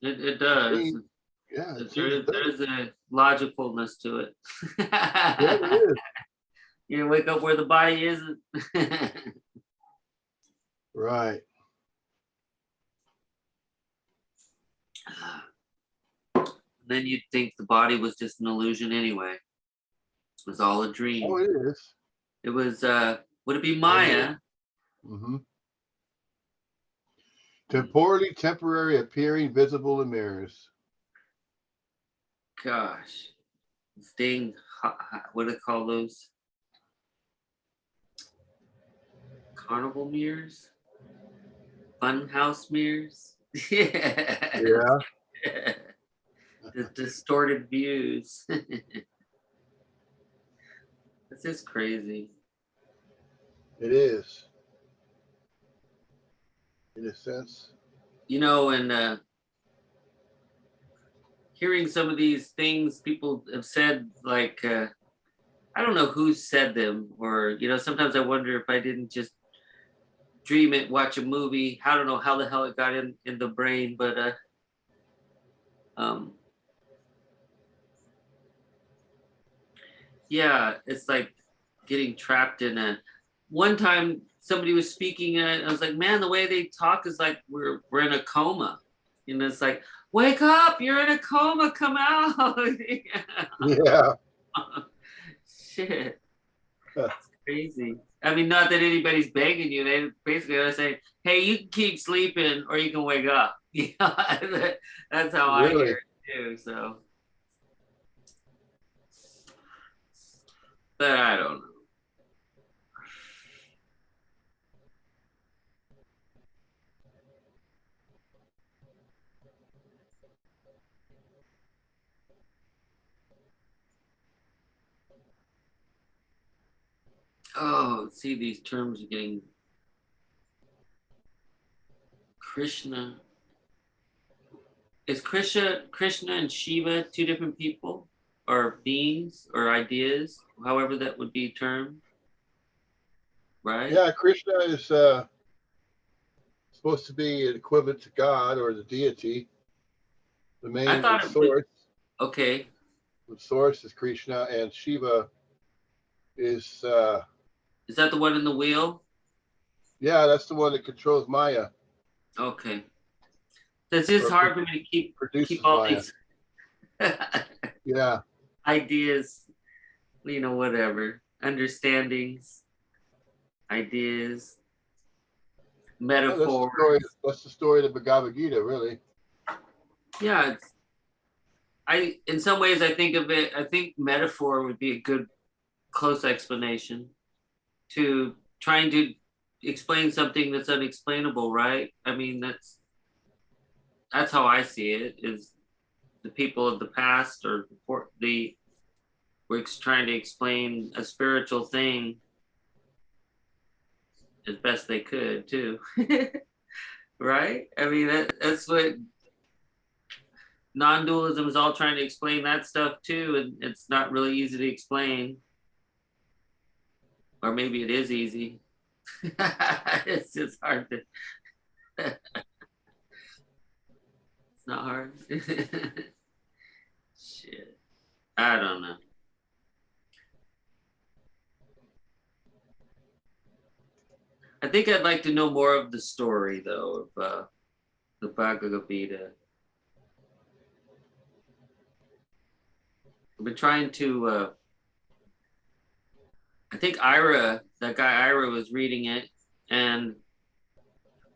it I does. mean, yeah, it seems it does. There's a logicalness to it. Yeah, it is. You wake up where the body isn't. Right. Then you'd think the body was just an illusion anyway. It was all a Oh, dream. it is. It was would it be Maya? Mm-hmm. Temporary appearing visible in mirrors. Gosh. Staying what do they call those? Carnival mirrors? Funhouse mirrors? Yeah. Yeah. The distorted views. This is crazy. It is. In a sense. You know, and hearing some of these things people have said, like, I don't know who said them, or, you know, sometimes I wonder if I didn't just dream it, watch a movie. I don't know how the hell it got in the brain, but yeah, it's like getting trapped in a. One time somebody was speaking, and I was like, man, the way they talk is like we're in a coma. And it's like, wake up, you're in a coma, come out. Yeah. Shit. It's crazy. I mean, not that anybody's begging you. They basically are saying, hey, you can keep sleeping or you can wake up. You know, that's how I Really? hear it too. So, but I don't know. Oh, see, these terms are getting Krishna. Is Krishna and Shiva two different people or beings or ideas, however that would be termed, right? Yeah, Krishna is supposed to be equivalent to God or the deity. The I main thought it was source. okay. The source is Krishna, and Shiva is Is that the one in the wheel? yeah, that's the one that controls Maya. Okay. It's just Or hard for me to produces keep all Maya. these Yeah. ideas, you know, whatever, understandings, ideas, Yeah, metaphors. that's the story of the Bhagavad Gita, really. Yeah, in some ways I think of it, I think metaphor would be a good close explanation. to trying to explain something that's unexplainable, right? I mean, that's how I see it. Is the people of the past or the were trying to explain a spiritual thing as best they could too. Right? I mean, that's what non-dualism is all trying to explain that stuff too, and it's not really easy to explain. Or maybe it is easy. It's just hard to it's not hard. Shit. I don't know. I think I'd like to know more of the story though of the Bhagavad Gita. I've been trying to I think Ira, that guy Ira was reading it, and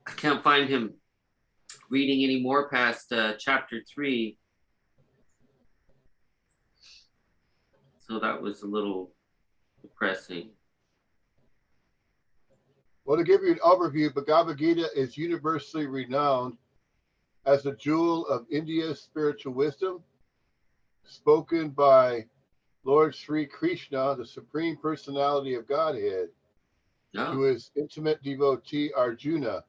I can't find him reading any more past chapter 3. So that was a little depressing. Well, to give you an overview, Bhagavad Gita is universally renowned as a jewel of India's spiritual wisdom, spoken by Lord Sri Krishna, the Supreme Personality of Godhead, Oh, to his intimate devotee Arjuna.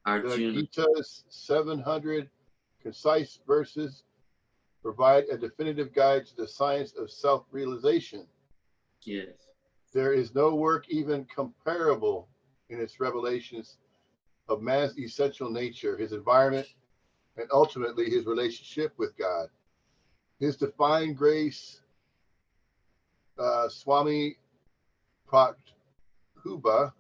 The Arjuna. Gita's 700 concise verses provide a definitive guide to the science of self-realization. Yes. There is no work even comparable in its revelations of man's essential nature, his environment, and ultimately his relationship with God. His divine grace, Swami Prabhupada,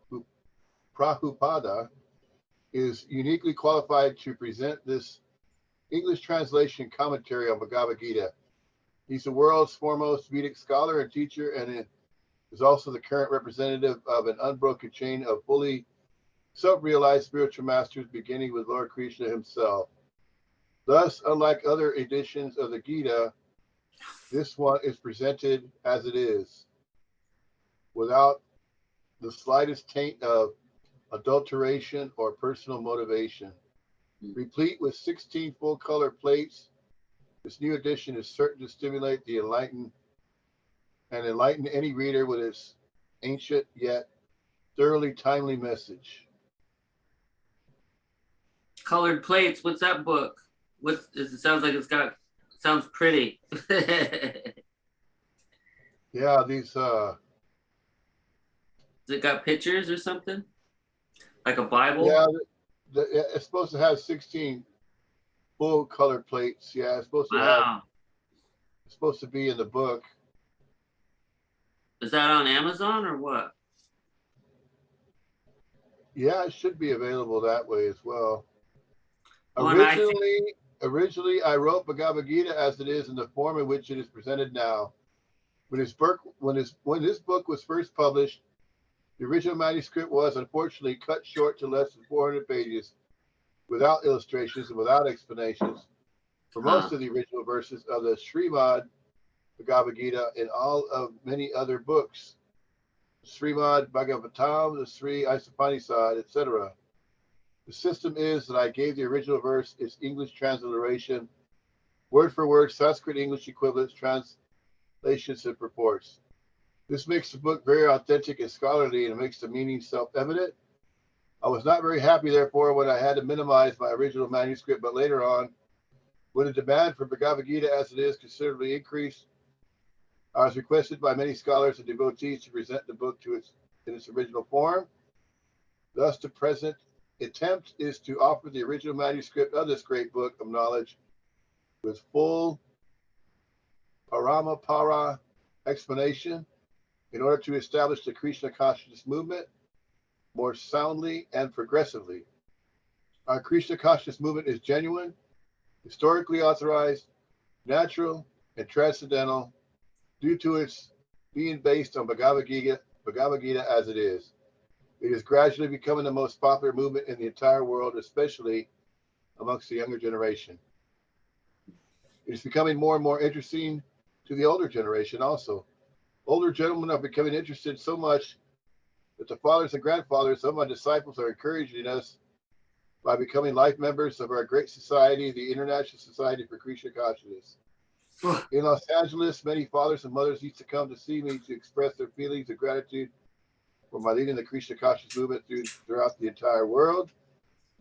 is uniquely qualified to present this English translation commentary on Bhagavad Gita. He's the world's foremost Vedic scholar and teacher, and is also the current representative of an unbroken chain of fully self-realized spiritual masters, beginning with Lord Krishna himself. Thus, unlike other editions of the Gita, this one is presented as it is, without the slightest taint of adulteration or personal motivation. Replete with 16 full-color plates, this new edition is certain to stimulate the enlighten any reader with its ancient yet thoroughly timely message. Colored plates. What's that book? It sounds like sounds pretty. Yeah, these Has it got pictures or something? Like a Bible? yeah, it's supposed to have 16 full color plates. Yeah, it's supposed to Wow. it's supposed to be in the book. Is that on Amazon or what? Yeah, it should be available that way as well. Well, and I think Originally, I wrote Bhagavad Gita as it is in the form in which it is presented now. When this book was first published, the original manuscript was unfortunately cut short to less than 400 pages, without illustrations and without explanations for most of the original verses of the Srimad Bhagavad Gita and all of many other books, Srimad Bhagavatam, the Sri Isapanisad, etc. The system is that I gave the original verse its English transliteration, word for word, Sanskrit English equivalents, translations, and purports. This makes the book very authentic and scholarly, and makes the meaning self-evident. I was not very happy, therefore, when I had to minimize my original manuscript, but later on, when the demand for Bhagavad Gita as it is considerably increased, I was requested by many scholars and devotees to present the book in its original form. Thus, the present attempt is to offer the original manuscript of this great book of knowledge with full Paramapara explanation in order to establish the Krishna consciousness movement more soundly and progressively. Our Krishna consciousness movement is genuine, historically authorized, natural, and transcendental due to its being based on Bhagavad Gita as it is. It is gradually becoming the most popular movement in the entire world, especially amongst the younger generation. It is becoming more and more interesting to the older generation also. Older gentlemen are becoming interested so much that the fathers and grandfathers of my disciples are encouraging us by becoming life members of our great society, the International Society for Krishna Consciousness. In Los Angeles, many fathers and mothers used to come to see me to express their feelings of gratitude for my leading the Krishna Conscious movement throughout the entire world.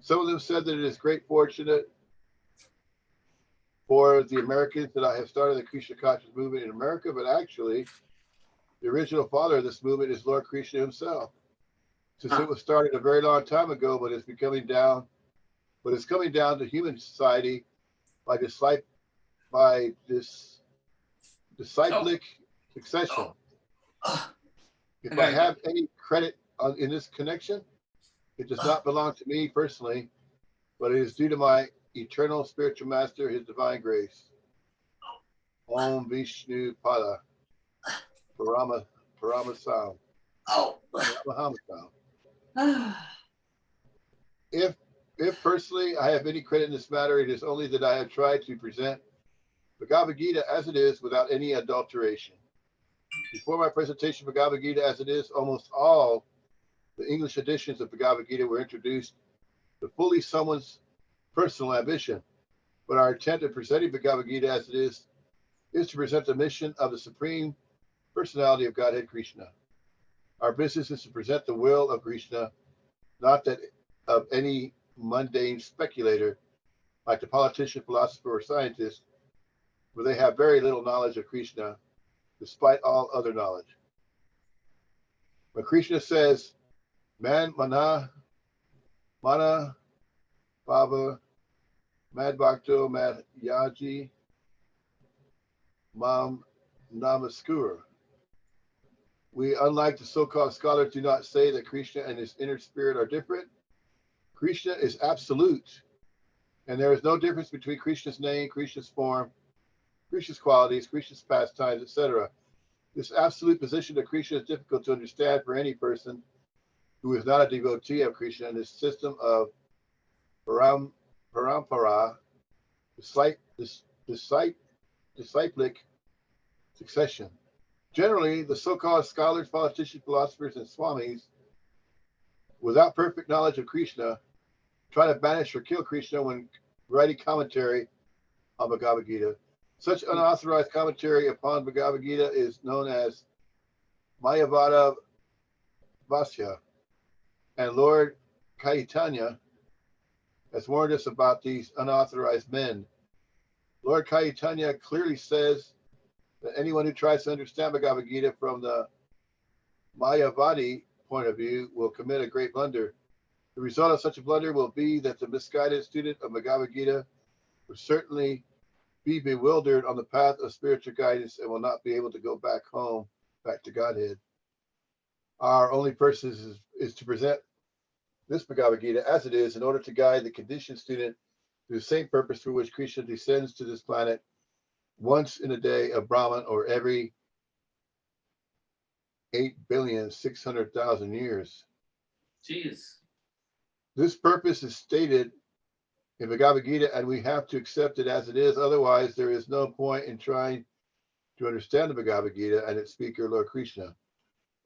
Some of them said that it is great fortunate for the Americans that I have started the Krishna Conscious movement in America, but actually, the original father of this movement is Lord Krishna himself. Since it was started a very long time ago, but it's coming down to human society by this disciplic succession. If I have any credit in this connection, it does not belong to me personally, but it is due to my eternal spiritual master, his divine grace. Om Vishnu Pada Parama Sound. Parama Sound. If personally I have any credit in this matter, it is only that I have tried to present Bhagavad Gita as it is without any adulteration. Before my presentation of Bhagavad Gita as it is, almost all the English editions of Bhagavad Gita were introduced to fully someone's personal ambition. But our intent in presenting Bhagavad Gita as it is to present the mission of the Supreme Personality of Godhead Krishna. Our business is to present the will of Krishna, not that of any mundane speculator like the politician, philosopher, or scientist, where they have very little knowledge of Krishna, despite all other knowledge. When Krishna says, Man, Mana, Bhava, Mad Bhakto, Mad Yaji, Mam Namaskura. We, unlike the so-called scholars, do not say that Krishna and his inner spirit are different. Krishna is absolute, and there is no difference between Krishna's name, Krishna's form, Krishna's qualities, Krishna's pastimes, etc. This absolute position of Krishna is difficult to understand for any person who is not a devotee of Krishna and his system of parampara, disciplic succession. Generally, the so-called scholars, politicians, philosophers, and swamis, without perfect knowledge of Krishna, try to banish or kill Krishna when writing commentary on Bhagavad Gita. Such unauthorized commentary upon Bhagavad Gita is known as Mayavada Vasya, and Lord Chaitanya has warned us about these unauthorized men. Lord Chaitanya clearly says that anyone who tries to understand Bhagavad Gita from the Mayavadi point of view will commit a great blunder. The result of such a blunder will be that the misguided student of Bhagavad Gita will certainly be bewildered on the path of spiritual guidance and will not be able to go back home, back to Godhead. Our only purpose is to present this Bhagavad Gita as it is in order to guide the conditioned student to the same purpose for which Krishna descends to this planet once in a day of Brahman or every 8,600,000 years. Jeez. This purpose is stated in Bhagavad Gita, and we have to accept it as it is. Otherwise, there is no point in trying to understand the Bhagavad Gita and its speaker, Lord Krishna.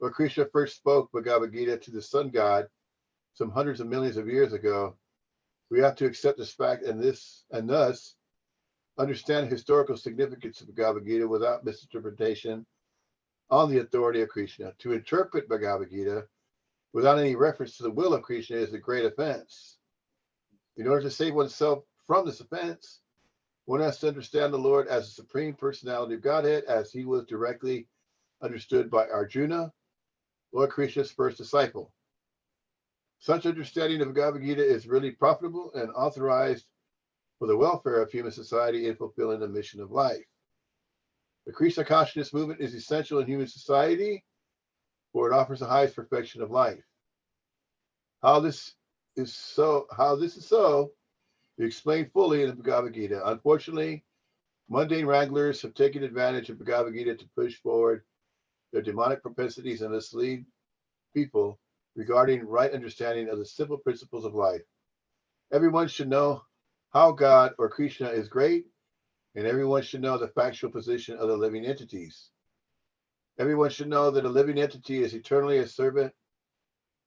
Lord Krishna first spoke Bhagavad Gita to the sun god some hundreds of millions of years ago. We have to accept this fact and thus understand the historical significance of Bhagavad Gita without misinterpretation on the authority of Krishna. To interpret Bhagavad Gita without any reference to the will of Krishna is a great offense. In order to save oneself from this offense, one has to understand the Lord as the Supreme Personality of Godhead, as he was directly understood by Arjuna, Lord Krishna's first disciple. Such understanding of Bhagavad Gita is really profitable and authorized for the welfare of human society in fulfilling the mission of life. The Krishna consciousness movement is essential in human society, for it offers the highest perfection of life. How this is so is explained fully in the Bhagavad Gita. Unfortunately, mundane wranglers have taken advantage of Bhagavad Gita to push forward their demonic propensities and mislead people regarding right understanding of the simple principles of life. Everyone should know how God or Krishna is great, and everyone should know the factual position of the living entities. Everyone should know that a living entity is eternally a servant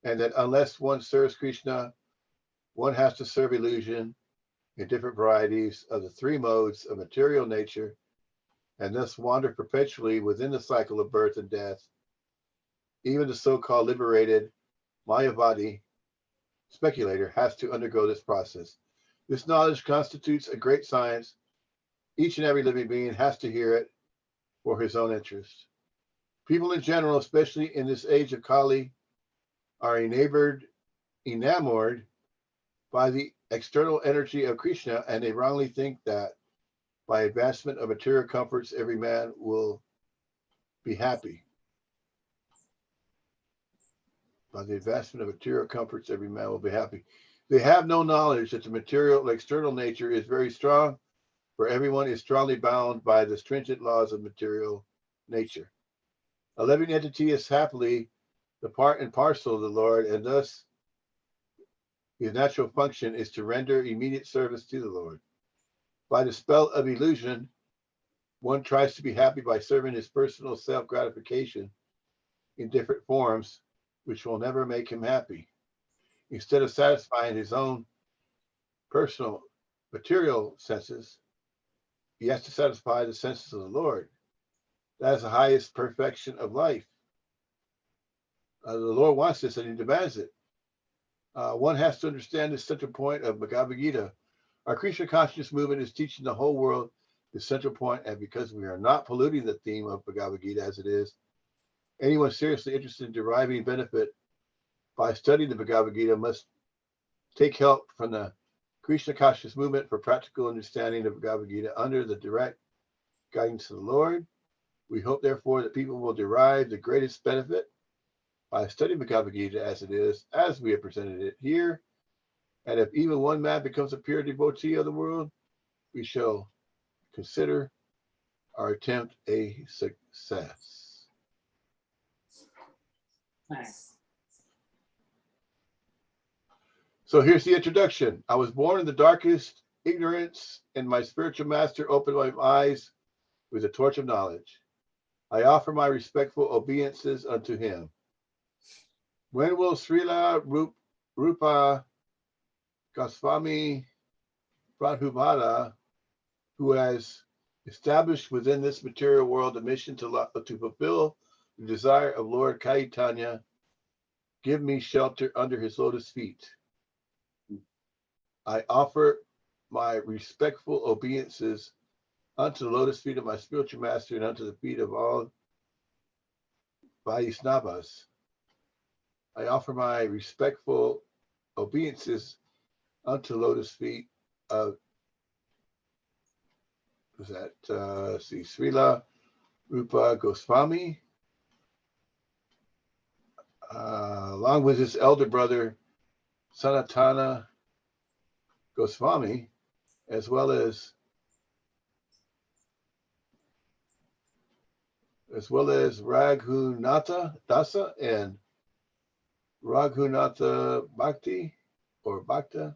and that unless one serves Krishna, one has to serve illusion in different varieties of the three modes of material nature, and thus wander perpetually within the cycle of birth and death. Even the so-called liberated Mayavadi speculator has to undergo this process. This knowledge constitutes a great science. Each and every living being has to hear it for his own interest. People in general, especially in this age of Kali, are enamored by the external energy of Krishna, and they wrongly think that by advancement of material comforts, every man will be happy. By the advancement of material comforts, every man will be happy. They have no knowledge that the material, external nature is very strong, for everyone is strongly bound by the stringent laws of material nature. A living entity is happily the part and parcel of the Lord, and thus his natural function is to render immediate service to the Lord. By the spell of illusion, one tries to be happy by serving his personal self-gratification in different forms, which will never make him happy. Instead of satisfying his own personal material senses, he has to satisfy the senses of the Lord. That is the highest perfection of life. The Lord wants this and he demands it. One has to understand the central point of Bhagavad Gita. Our Krishna consciousness movement is teaching the whole world the central point, and because we are not polluting the theme of Bhagavad Gita as it is, anyone seriously interested in deriving benefit by studying the Bhagavad Gita must take help from the Krishna consciousness movement for practical understanding of Bhagavad Gita under the direct guidance of the Lord. We hope, therefore, that people will derive the greatest benefit by studying Bhagavad Gita as it is, as we have presented it here. And if even one man becomes a pure devotee of the world, we shall consider our attempt a success. Nice. So here's the introduction. I was born in the darkest ignorance, and my spiritual master opened my eyes with the torch of knowledge. I offer my respectful obeisances unto him. When will Srila Rupa Goswami Prabhupada, who has established within this material world a mission to fulfill the desire of Lord Chaitanya, give me shelter under his lotus feet? I offer my respectful obeisances unto the lotus feet of my spiritual master and unto the feet of all Vaishnavas. I offer my respectful obeisances unto the lotus feet of Srila Rupa Goswami, along with his elder brother Sanatana Goswami, as well as Raghunatha Dasa and Raghunatha Bhakti or Bhakta,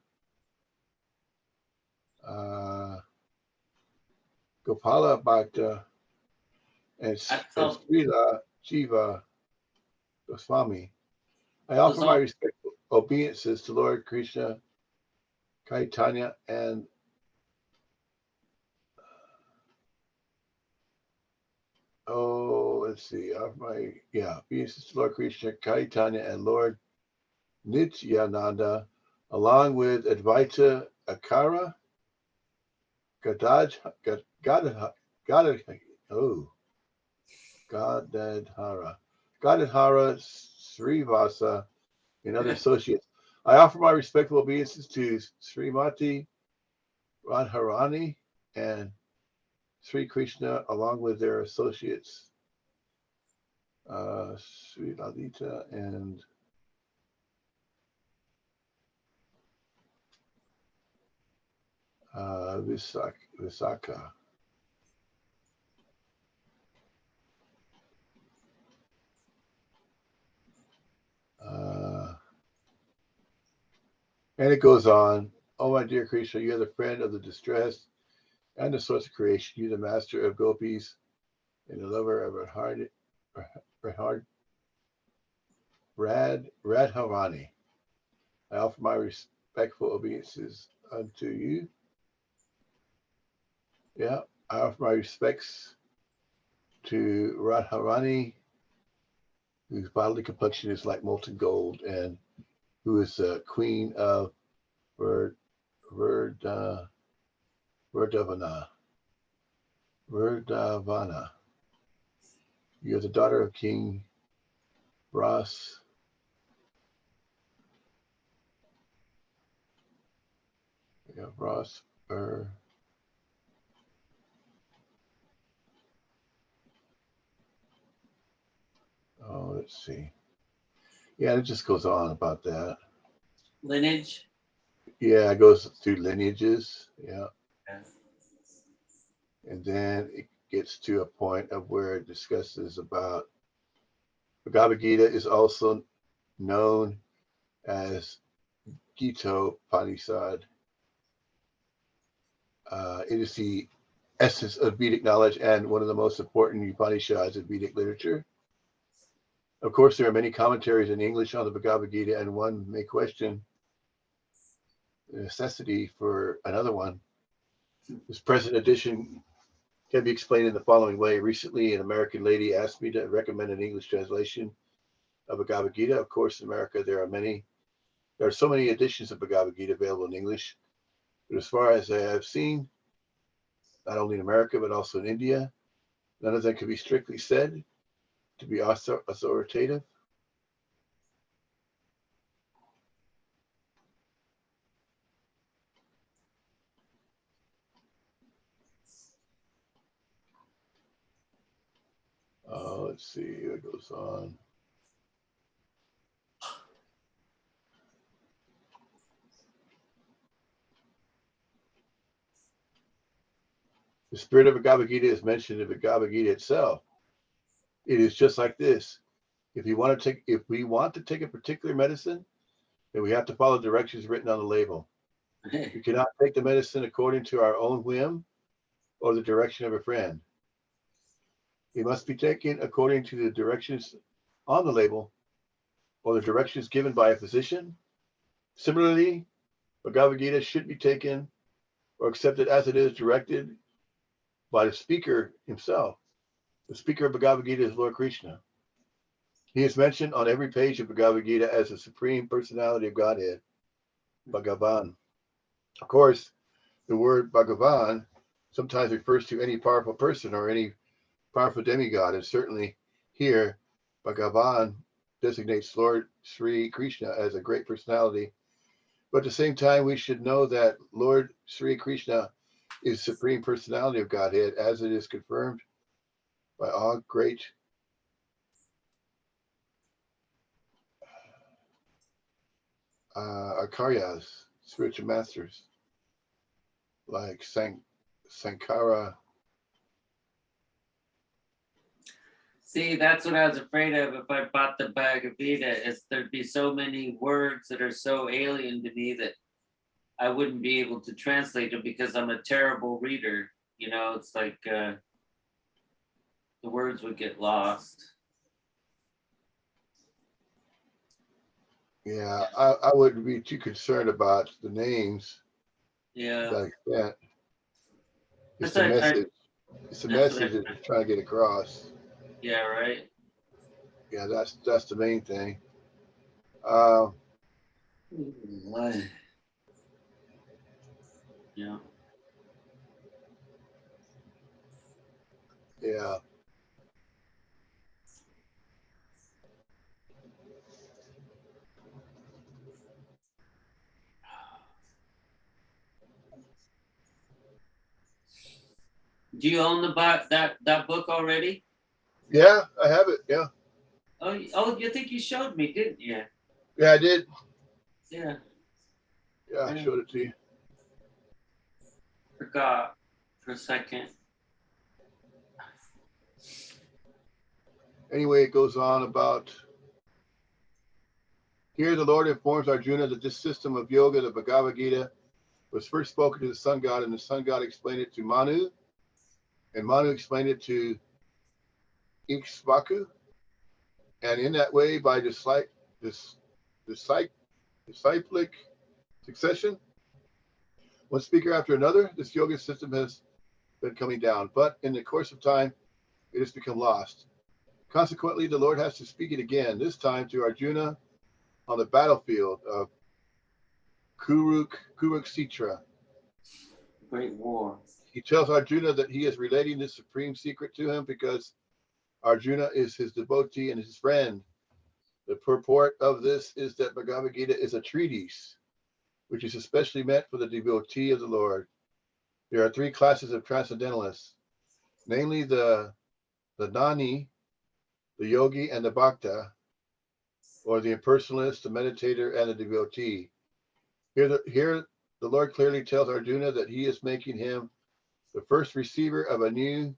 Gopala Bhakta, and Srila Jiva Goswami. I offer my respectful obeisances to Lord Krishna Chaitanya and obeisances to Lord Krishna Chaitanya and Lord Nityananda, along with Advaita Akara, Gadadhara, Srivasa, and other associates. I offer my respectful obeisances to Srimati Radharani and Sri Krishna, along with their associates, Sri Lalita and Visakha. And it goes on. Oh, my dear Krishna, you are the friend of the distressed and the source of creation. You, the master of gopis and the lover of Radharani. I offer my respectful obeisances unto you. Yeah, I offer my respects to Radharani, whose bodily complexion is like molten gold, and who is queen of Verdavana. Verdavana. You are the daughter of King Ras. Yeah, Ras. Oh, let's see. Yeah, it just goes on about that. Lineage. Yeah, it goes through lineages. Yeah. Yeah. And then it gets to a point of where it discusses about Bhagavad Gita is also known as Gita Upanishad. It is the essence of Vedic knowledge and one of the most important Upanishads of Vedic literature. Of course, there are many commentaries in English on the Bhagavad Gita, and one may question the necessity for another one. This present edition can be explained in the following way. Recently, an American lady asked me to recommend an English translation of Bhagavad Gita. Of course, in America, there are so many editions of Bhagavad Gita available in English. But as far as I have seen, not only in America, but also in India, none of them can be strictly said to be authoritative. Let's see what goes on. The spirit of Bhagavad Gita is mentioned in Bhagavad Gita itself. It is just like this. If we want to take a particular medicine, then we have to follow directions written on the label. We cannot take the medicine according to our own whim or the direction of a friend. It must be taken according to the directions on the label or the directions given by a physician. Similarly, Bhagavad Gita should be taken or accepted as it is directed by the speaker himself. The speaker of Bhagavad Gita is Lord Krishna. He is mentioned on every page of Bhagavad Gita as the Supreme Personality of Godhead, Bhagavan. Of course, the word Bhagavan sometimes refers to any powerful person or any powerful demigod, and certainly here, Bhagavan designates Lord Sri Krishna as a great personality. But at the same time, we should know that Lord Sri Krishna is Supreme Personality of Godhead, as it is confirmed by all great Acharyas, spiritual masters, like Sankara. See, that's what I was afraid of if I bought the Bhagavad Gita, is there'd be so many words that are so alien to me that I wouldn't be able to translate them because I'm a terrible reader. You know, it's like the words would get lost. Yeah, I wouldn't be too concerned about the names to Yeah, that extent. It's that's the what message. It's the that's what message that it's trying to get across. yeah, right. Yeah, that's the main thing. Uh, Yeah. yeah. Do you own that book already? Yeah, I have it. Yeah. Oh, you think you showed me, didn't you? Yeah, I did. Yeah, Yeah, I showed it to you. forgot for a second. Anyway, it goes on about here the Lord informs Arjuna that this system of yoga, the Bhagavad Gita, was first spoken to the sun god, and the sun god explained it to Manu, and Manu explained it to Ikshvaku. And in that way, by this disciplic succession, one speaker after another. This yoga system has been coming down, but in the course of time, it has become lost. Consequently, the Lord has to speak it again, this time to Arjuna on the battlefield of Kurukshetra. Great war. He tells Arjuna that he is relating this supreme secret to him because Arjuna is his devotee and his friend. The purport of this is that Bhagavad Gita is a treatise, which is especially meant for the devotee of the Lord. There are three classes of transcendentalists, namely the Gnani, the yogi, and the bhakta, or the impersonalist, the meditator, and the devotee. Here the Lord clearly tells Arjuna that he is making him the first receiver of a new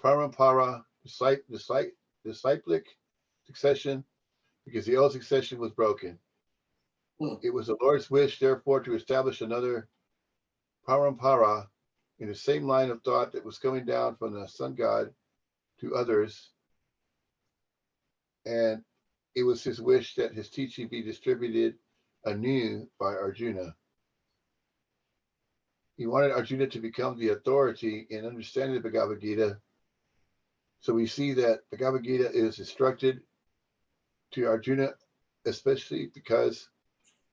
parampara disciplic succession because the old succession was broken. It was the Lord's wish, therefore, to establish another parampara in the same line of thought that was coming down from the sun god to others. And it was his wish that his teaching be distributed anew by Arjuna. He wanted Arjuna to become the authority in understanding the Bhagavad Gita. So we see that Bhagavad Gita is instructed to Arjuna, especially because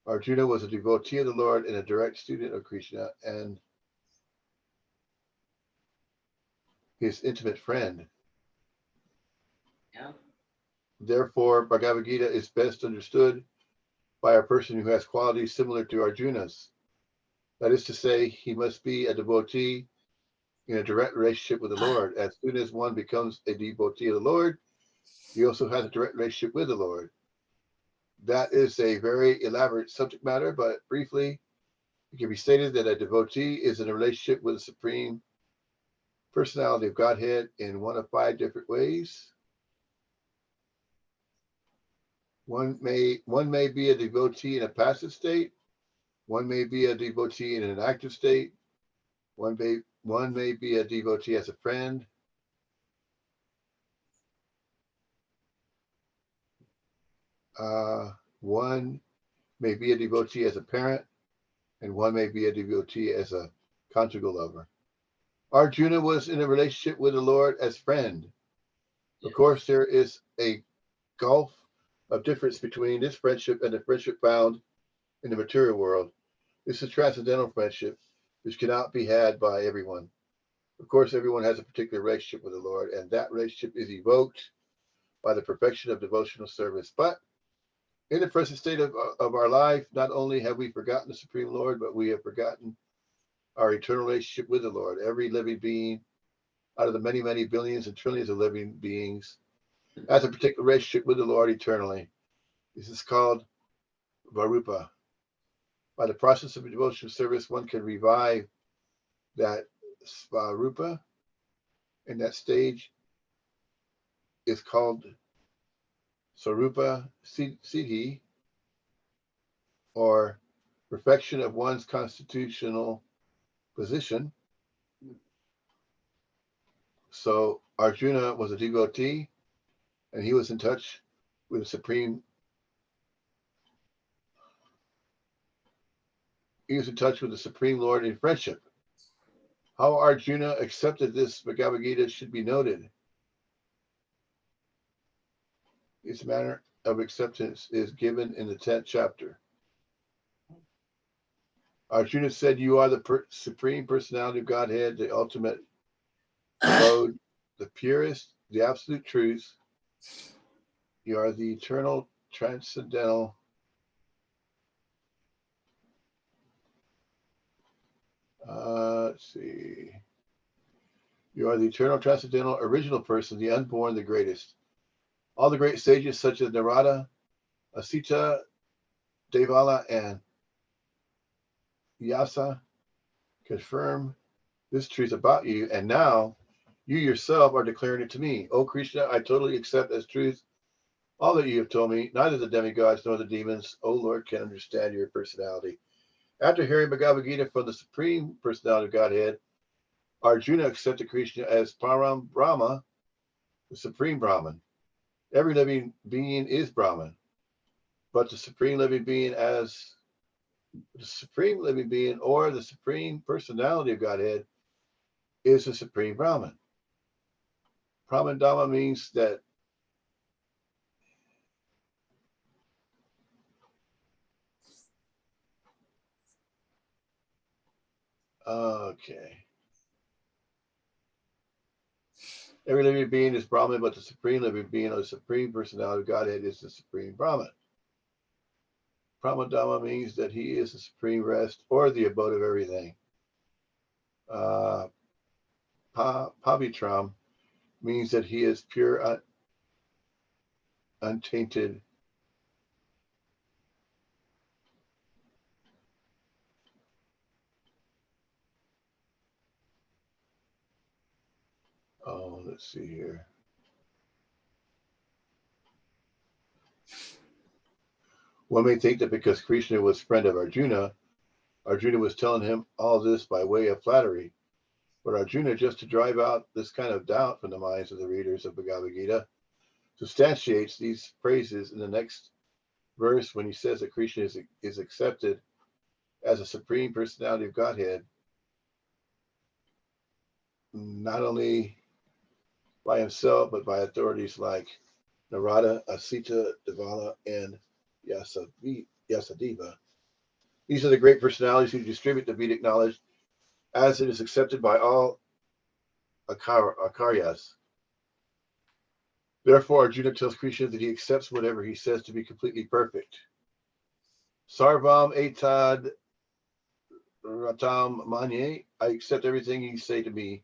Arjuna was a devotee of the Lord and a direct student of Krishna and his intimate friend. Yeah. Therefore, Bhagavad Gita is best understood by a person who has qualities similar to Arjuna's. That is to say, he must be a devotee in a direct relationship with the Lord. As soon as one becomes a devotee of the Lord, he also has a direct relationship with the Lord. That is a very elaborate subject matter, but briefly, it can be stated that a devotee is in a relationship with the Supreme Personality of Godhead in one of 5 different ways. One may be a devotee in a passive state. One may be a devotee in an active state. One may be a devotee as a friend. One may be a devotee as a parent, and one may be a devotee as a conjugal lover. Arjuna was in a relationship with the Lord as friend. Of course, there is a gulf of difference between this friendship and the friendship found in the material world. This is transcendental friendship, which cannot be had by everyone. Of course, everyone has a particular relationship with the Lord, and that relationship is evoked by the perfection of devotional service. But in the present state of our life, not only have we forgotten the Supreme Lord, but we have forgotten our eternal relationship with the Lord. Every living being out of the many, many billions and trillions of living beings has a particular relationship with the Lord eternally. This is called Varupa. By the process of devotional service, one can revive that Svarupa, and that stage is called Sarupa Siddhi, or perfection of one's constitutional position. So Arjuna was a devotee, and he was in touch with the Supreme. He was in touch with the Supreme Lord in friendship. How Arjuna accepted this Bhagavad Gita should be noted. His manner of acceptance is given in the 10th chapter. Arjuna said, "You are the Supreme Personality of Godhead, the ultimate abode, the purest, the absolute truth. You are the eternal, transcendental, let's see. You are the eternal, transcendental, original person, the unborn, the greatest. All the great sages such as Narada, Asita, Devala, and Vyasa confirm this truth about you, and now you yourself are declaring it to me. O Krishna, I totally accept as truth all that you have told me. Neither the demigods nor the demons, O Lord, can understand your personality." After hearing Bhagavad Gita from the Supreme Personality of Godhead, Arjuna accepted Krishna as Param Brahma, the Supreme Brahman. Every living being is Brahman. but the supreme living being as the supreme living being or the supreme personality of Godhead is the supreme Brahman. Brahman Dhamma means that okay. Every living being is Brahman, but the supreme living being or the supreme personality of Godhead is the supreme Brahman. Brahman Dhamma means that he is the supreme rest or the abode of everything. Pavitram means that he is pure, untainted. Oh, let's see here. One may think that because Krishna was friend of Arjuna, Arjuna was telling him all this by way of flattery. But Arjuna, just to drive out this kind of doubt from the minds of the readers of Bhagavad Gita, substantiates these praises in the next verse when he says that Krishna is accepted as a supreme personality of Godhead, not only by himself, but by authorities like Narada, Asita, Devala, and Yasadeva. These are the great personalities who distribute the Vedic knowledge as it is accepted by all Akaryas. Therefore, Arjuna tells Krishna that he accepts whatever he says to be completely perfect. Sarvam etad ratam manye. I accept everything you say to me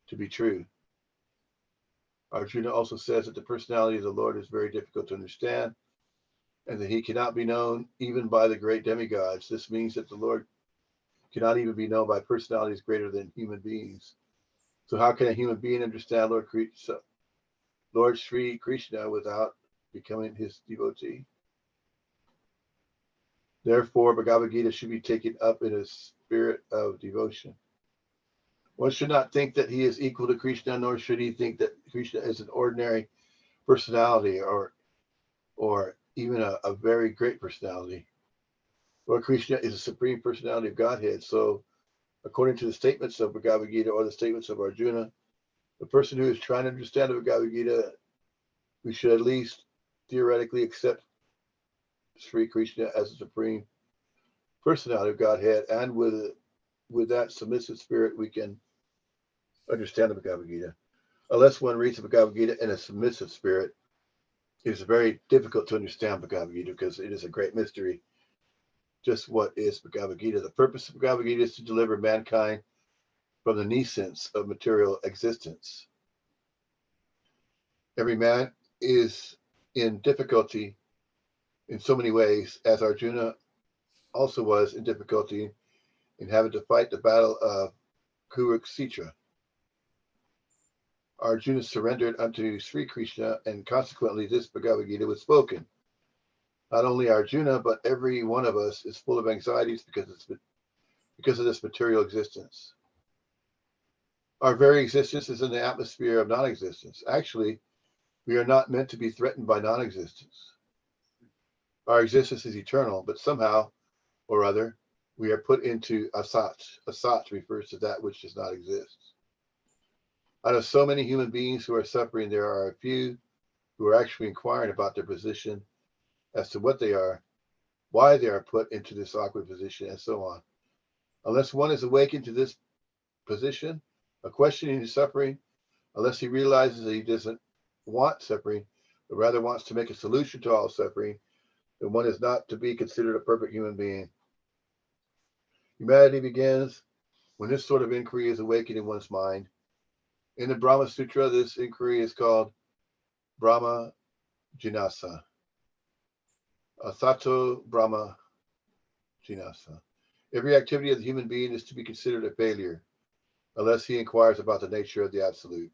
to be true. Arjuna also says that the personality of the Lord is very difficult to understand and that he cannot be known even by the great demigods. This means that the Lord cannot even be known by personalities greater than human beings. So how can a human being understand Lord Sri Krishna without becoming his devotee? Therefore, Bhagavad Gita should be taken up in a spirit of devotion. One should not think that he is equal to Krishna, nor should he think that Krishna is an ordinary personality or even a very great personality. Lord Krishna is a supreme personality of Godhead. So, according to the statements of Bhagavad Gita or the statements of Arjuna, the person who is trying to understand the Bhagavad Gita, we should at least theoretically accept Sri Krishna as the supreme personality of Godhead, and with that submissive spirit, we can understand the Bhagavad Gita. Unless one reads the Bhagavad Gita in a submissive spirit, it is very difficult to understand Bhagavad Gita because it is a great mystery. Just what is Bhagavad Gita? The purpose of Bhagavad Gita is to deliver mankind from the nuisance of material existence. Every man is in difficulty in so many ways, as Arjuna also was in difficulty in having to fight the battle of Kurukshetra. Arjuna surrendered unto Sri Krishna, and consequently this Bhagavad Gita was spoken. Not only Arjuna, but every one of us is full of anxieties because of this material existence. Our very existence is in the atmosphere of non-existence. Actually, we are not meant to be threatened by non-existence. Our existence is eternal, but somehow or other, we are put into asat. Asat refers to that which does not exist. Out of so many human beings who are suffering, there are a few who are actually inquiring about their position as to what they are, why they are put into this awkward position, and so on. Unless one is awakened to this position, a questioning his suffering, unless he realizes that he doesn't want suffering, but rather wants to make a solution to all suffering, then one is not to be considered a perfect human being. Humanity begins when this sort of inquiry is awakened in one's mind. In the Brahma Sutra, this inquiry is called Brahma Jinasa. Athato Brahma Jinasa. Every activity of the human being is to be considered a failure, unless he inquires about the nature of the Absolute.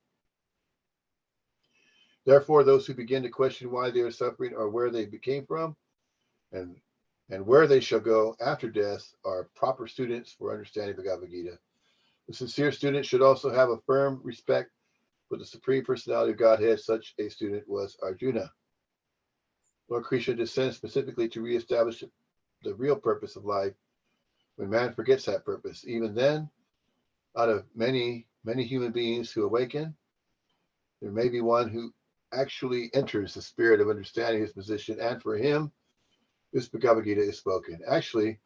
Therefore, those who begin to question why they are suffering or where they came from and where they shall go after death are proper students for understanding Bhagavad Gita. The sincere student should also have a firm respect for the Supreme Personality of Godhead. Such a student was Arjuna. Lord Krishna descends specifically to reestablish the real purpose of life when man forgets that purpose. Even then, out of many, many human beings who awaken, there may be one who actually enters the spirit of understanding his position, and for him, this Bhagavad Gita is spoken. Actually,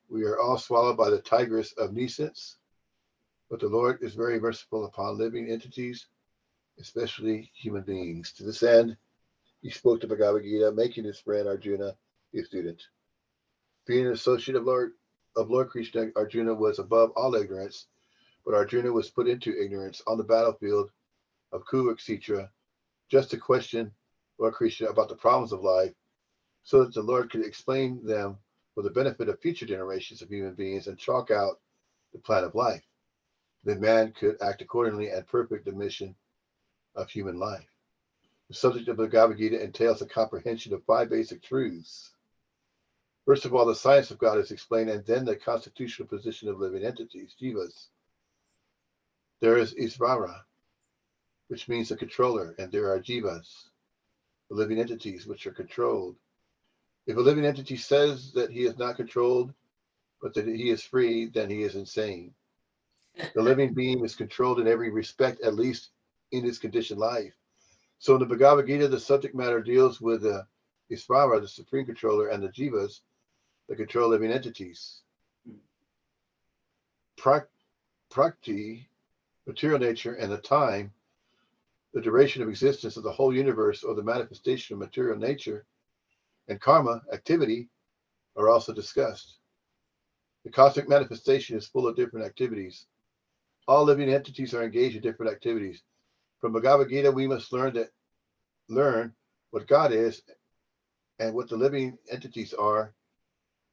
we are all swallowed by the tigress of nescience, but the Lord is very merciful upon living entities, especially human beings. To this end, he spoke to Bhagavad Gita, making his friend Arjuna his student. Being an associate of Lord Krishna, Arjuna was above all ignorance, but Arjuna was put into ignorance on the battlefield of Kurukshetra just to question Lord Krishna about the problems of life, so that the Lord could explain them for the benefit of future generations of human beings and chalk out the plan of life. Then man could act accordingly and perfect the mission of human life. The subject of the Bhagavad Gita entails a comprehension of 5 basic truths. First of all, the science of God is explained, and then the constitutional position of living entities, jivas. There is Isvara, which means a controller, and there are jivas, the living entities which are controlled. If a living entity says that he is not controlled, but that he is free, then he is insane. The living being is controlled in every respect, at least in his conditioned life. So in the Bhagavad Gita, the subject matter deals with the Isvara, the supreme controller, and the jivas, the control living entities. Prakti, material nature, and the time, the duration of existence of the whole universe, or the manifestation of material nature, and karma, activity, are also discussed. The cosmic manifestation is full of different activities. All living entities are engaged in different activities. From Bhagavad Gita, we must learn what God is and what the living entities are,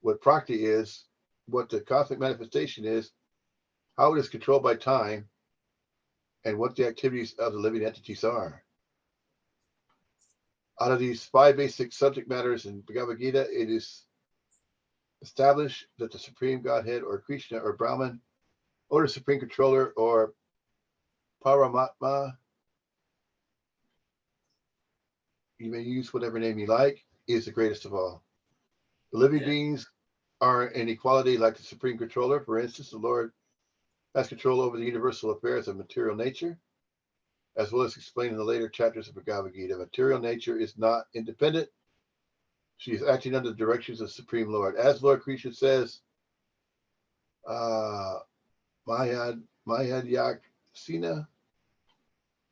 what Prakti is, what the cosmic manifestation is, how it is controlled by time, and what the activities of the living entities are. Out of these 5 basic subject matters in Bhagavad Gita, it is established that the Supreme Godhead, or Krishna, or Brahman, or the Supreme Controller, or Paramatma, you may use whatever name you like, is the greatest of all. The living beings are in equality like the Supreme Controller. For instance, the Lord has control over the universal affairs of material nature, as well as explained in the later chapters of Bhagavad Gita. Material nature is not independent. She is acting under the directions of the Supreme Lord. As Lord Krishna says, Mayad Yak Sina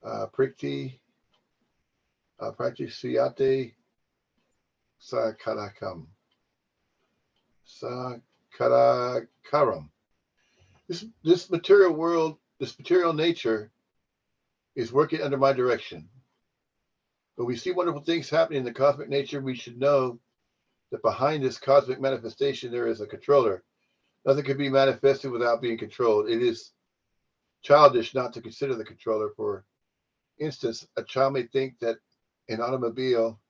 Prikti Pratisiyate Sakarakam. Sakarakaram. This material world, this material nature is working under my direction. When we see wonderful things happening in the cosmic nature, we should know that behind this cosmic manifestation there is a controller. Nothing can be manifested without being controlled. It is childish not to consider the controller. For instance, a child may think that an automobile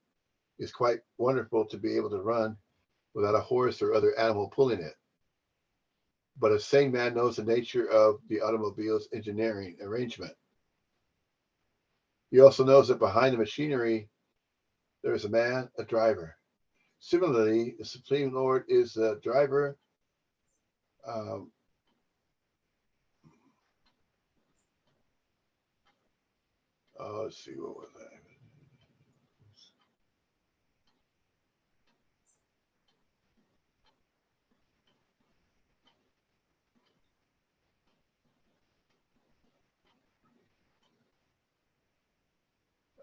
is quite wonderful to be able to run without a horse or other animal pulling it. But a sane man knows the nature of the automobile's engineering arrangement. He also knows that behind the machinery, there is a man, a driver. Similarly, the Supreme Lord is the driver. Let's see, what was that?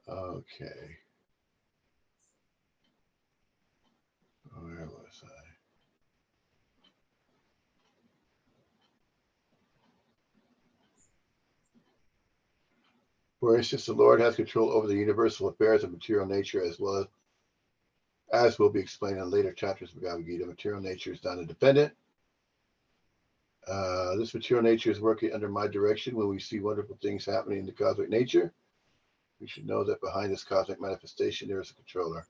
Okay. Where was I? For instance, the Lord has control over the universal affairs of material nature, as well as will be explained in later chapters of Bhagavad Gita. Material nature is not independent. This material nature is working under my direction. When we see wonderful things happening in the cosmic nature, we should know that behind this cosmic manifestation there is a controller.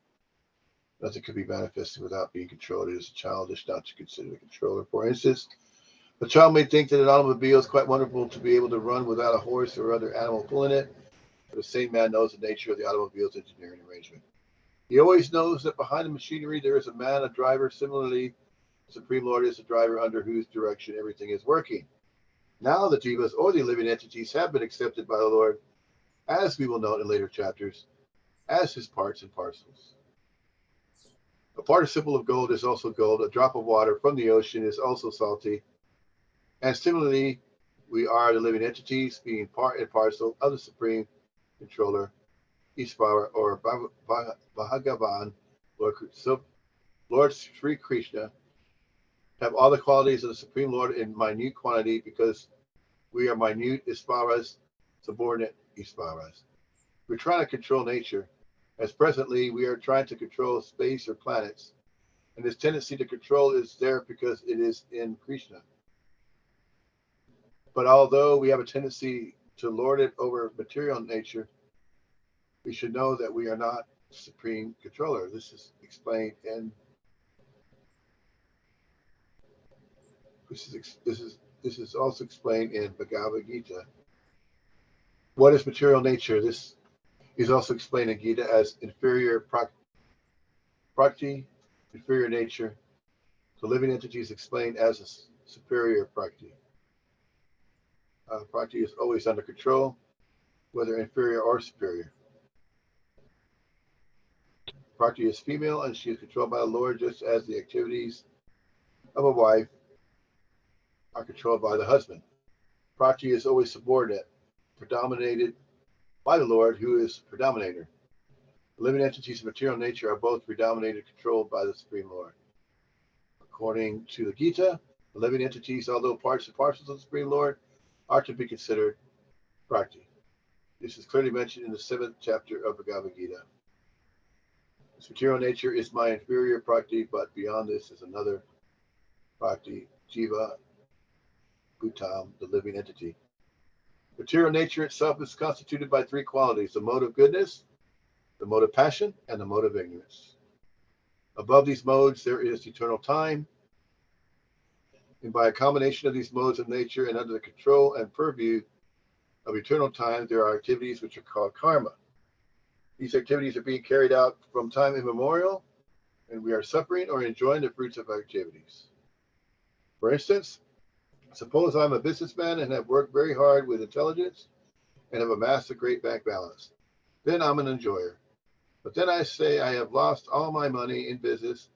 Nothing can be manifested without being controlled. It is childish not to consider the controller. For instance, a child may think that an automobile is quite wonderful to be able to run without a horse or other animal pulling it, but the same man knows the nature of the automobile's engineering arrangement. He always knows that behind the machinery there is a man, a driver. Similarly, the Supreme Lord is the driver under whose direction everything is working. Now the jivas or the living entities have been accepted by the Lord, as we will note in later chapters, as his parts and parcels. A participle of gold is also gold. A drop of water from the ocean is also salty. And similarly, we are the living entities, being part and parcel of the Supreme Controller, Ishvara, or Bhagavan, Lord Sri Krishna, have all the qualities of the Supreme Lord in minute quantity because we are minute Ishvaras, subordinate Ishvaras. We're trying to control nature, as presently we are trying to control space or planets. And this tendency to control is there because it is in Krishna. But although we have a tendency to lord it over material nature, we should know that we are not supreme controller. This is explained in this is also explained in Bhagavad Gita. What is material nature? This is also explained in Gita as inferior prakti, inferior nature. The living entity is explained as a superior prakti. Prakti is always under control, whether inferior or superior. Prakti is female and she is controlled by the Lord, just as the activities of a wife are controlled by the husband. Prakti is always subordinate, predominated by the Lord, who is predominator. The living entities of material nature are both predominated, controlled by the Supreme Lord. According to the Gita, the living entities, although parts and parcels of the Supreme Lord, are to be considered prakti. This is clearly mentioned in the 7th chapter of Bhagavad Gita. This material nature is my inferior prakti, but beyond this is another prakti, jiva, bhutam, the living entity. Material nature itself is constituted by 3 qualities: the mode of goodness, the mode of passion, and the mode of ignorance. Above these modes, there is eternal time. And by a combination of these modes of nature and under the control and purview of eternal time, there are activities which are called karma. These activities are being carried out from time immemorial, and we are suffering or enjoying the fruits of our activities. For instance, suppose I'm a businessman and have worked very hard with intelligence and have amassed a great bank balance. Then I'm an enjoyer. But then I say I have lost all my money in business.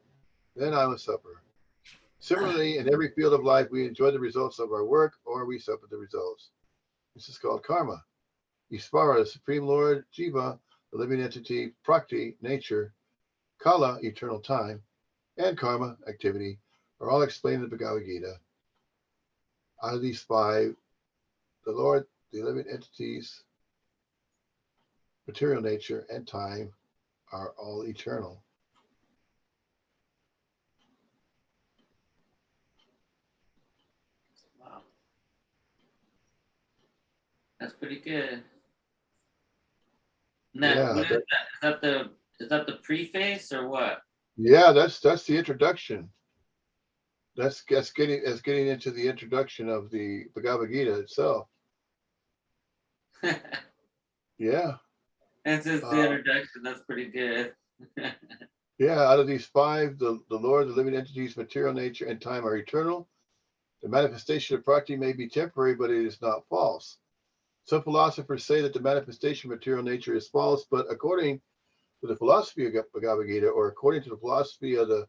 Then I'm a sufferer. Similarly, in every field of life, we enjoy the results of our work or we suffer the results. This is called karma. Ishvara, the Supreme Lord, Jiva, the living entity, Prakti, nature, Kala, eternal time, and karma, activity, are all explained in the Bhagavad Gita. Out of these 5, the Lord, the living entities, material nature, and time are all eternal. Wow. That's pretty good. Yeah, What is that? Is that the preface or what? yeah, that's the introduction. That's getting into the introduction of the Bhagavad Gita itself. Yeah. That's just the introduction. That's pretty good. Yeah, out of these 5, the Lord, the living entities, material nature, and time are eternal. The manifestation of Prakti may be temporary, but it is not false. Some philosophers say that the manifestation of material nature is false, but according to the philosophy of Bhagavad Gita, or according to the philosophy of the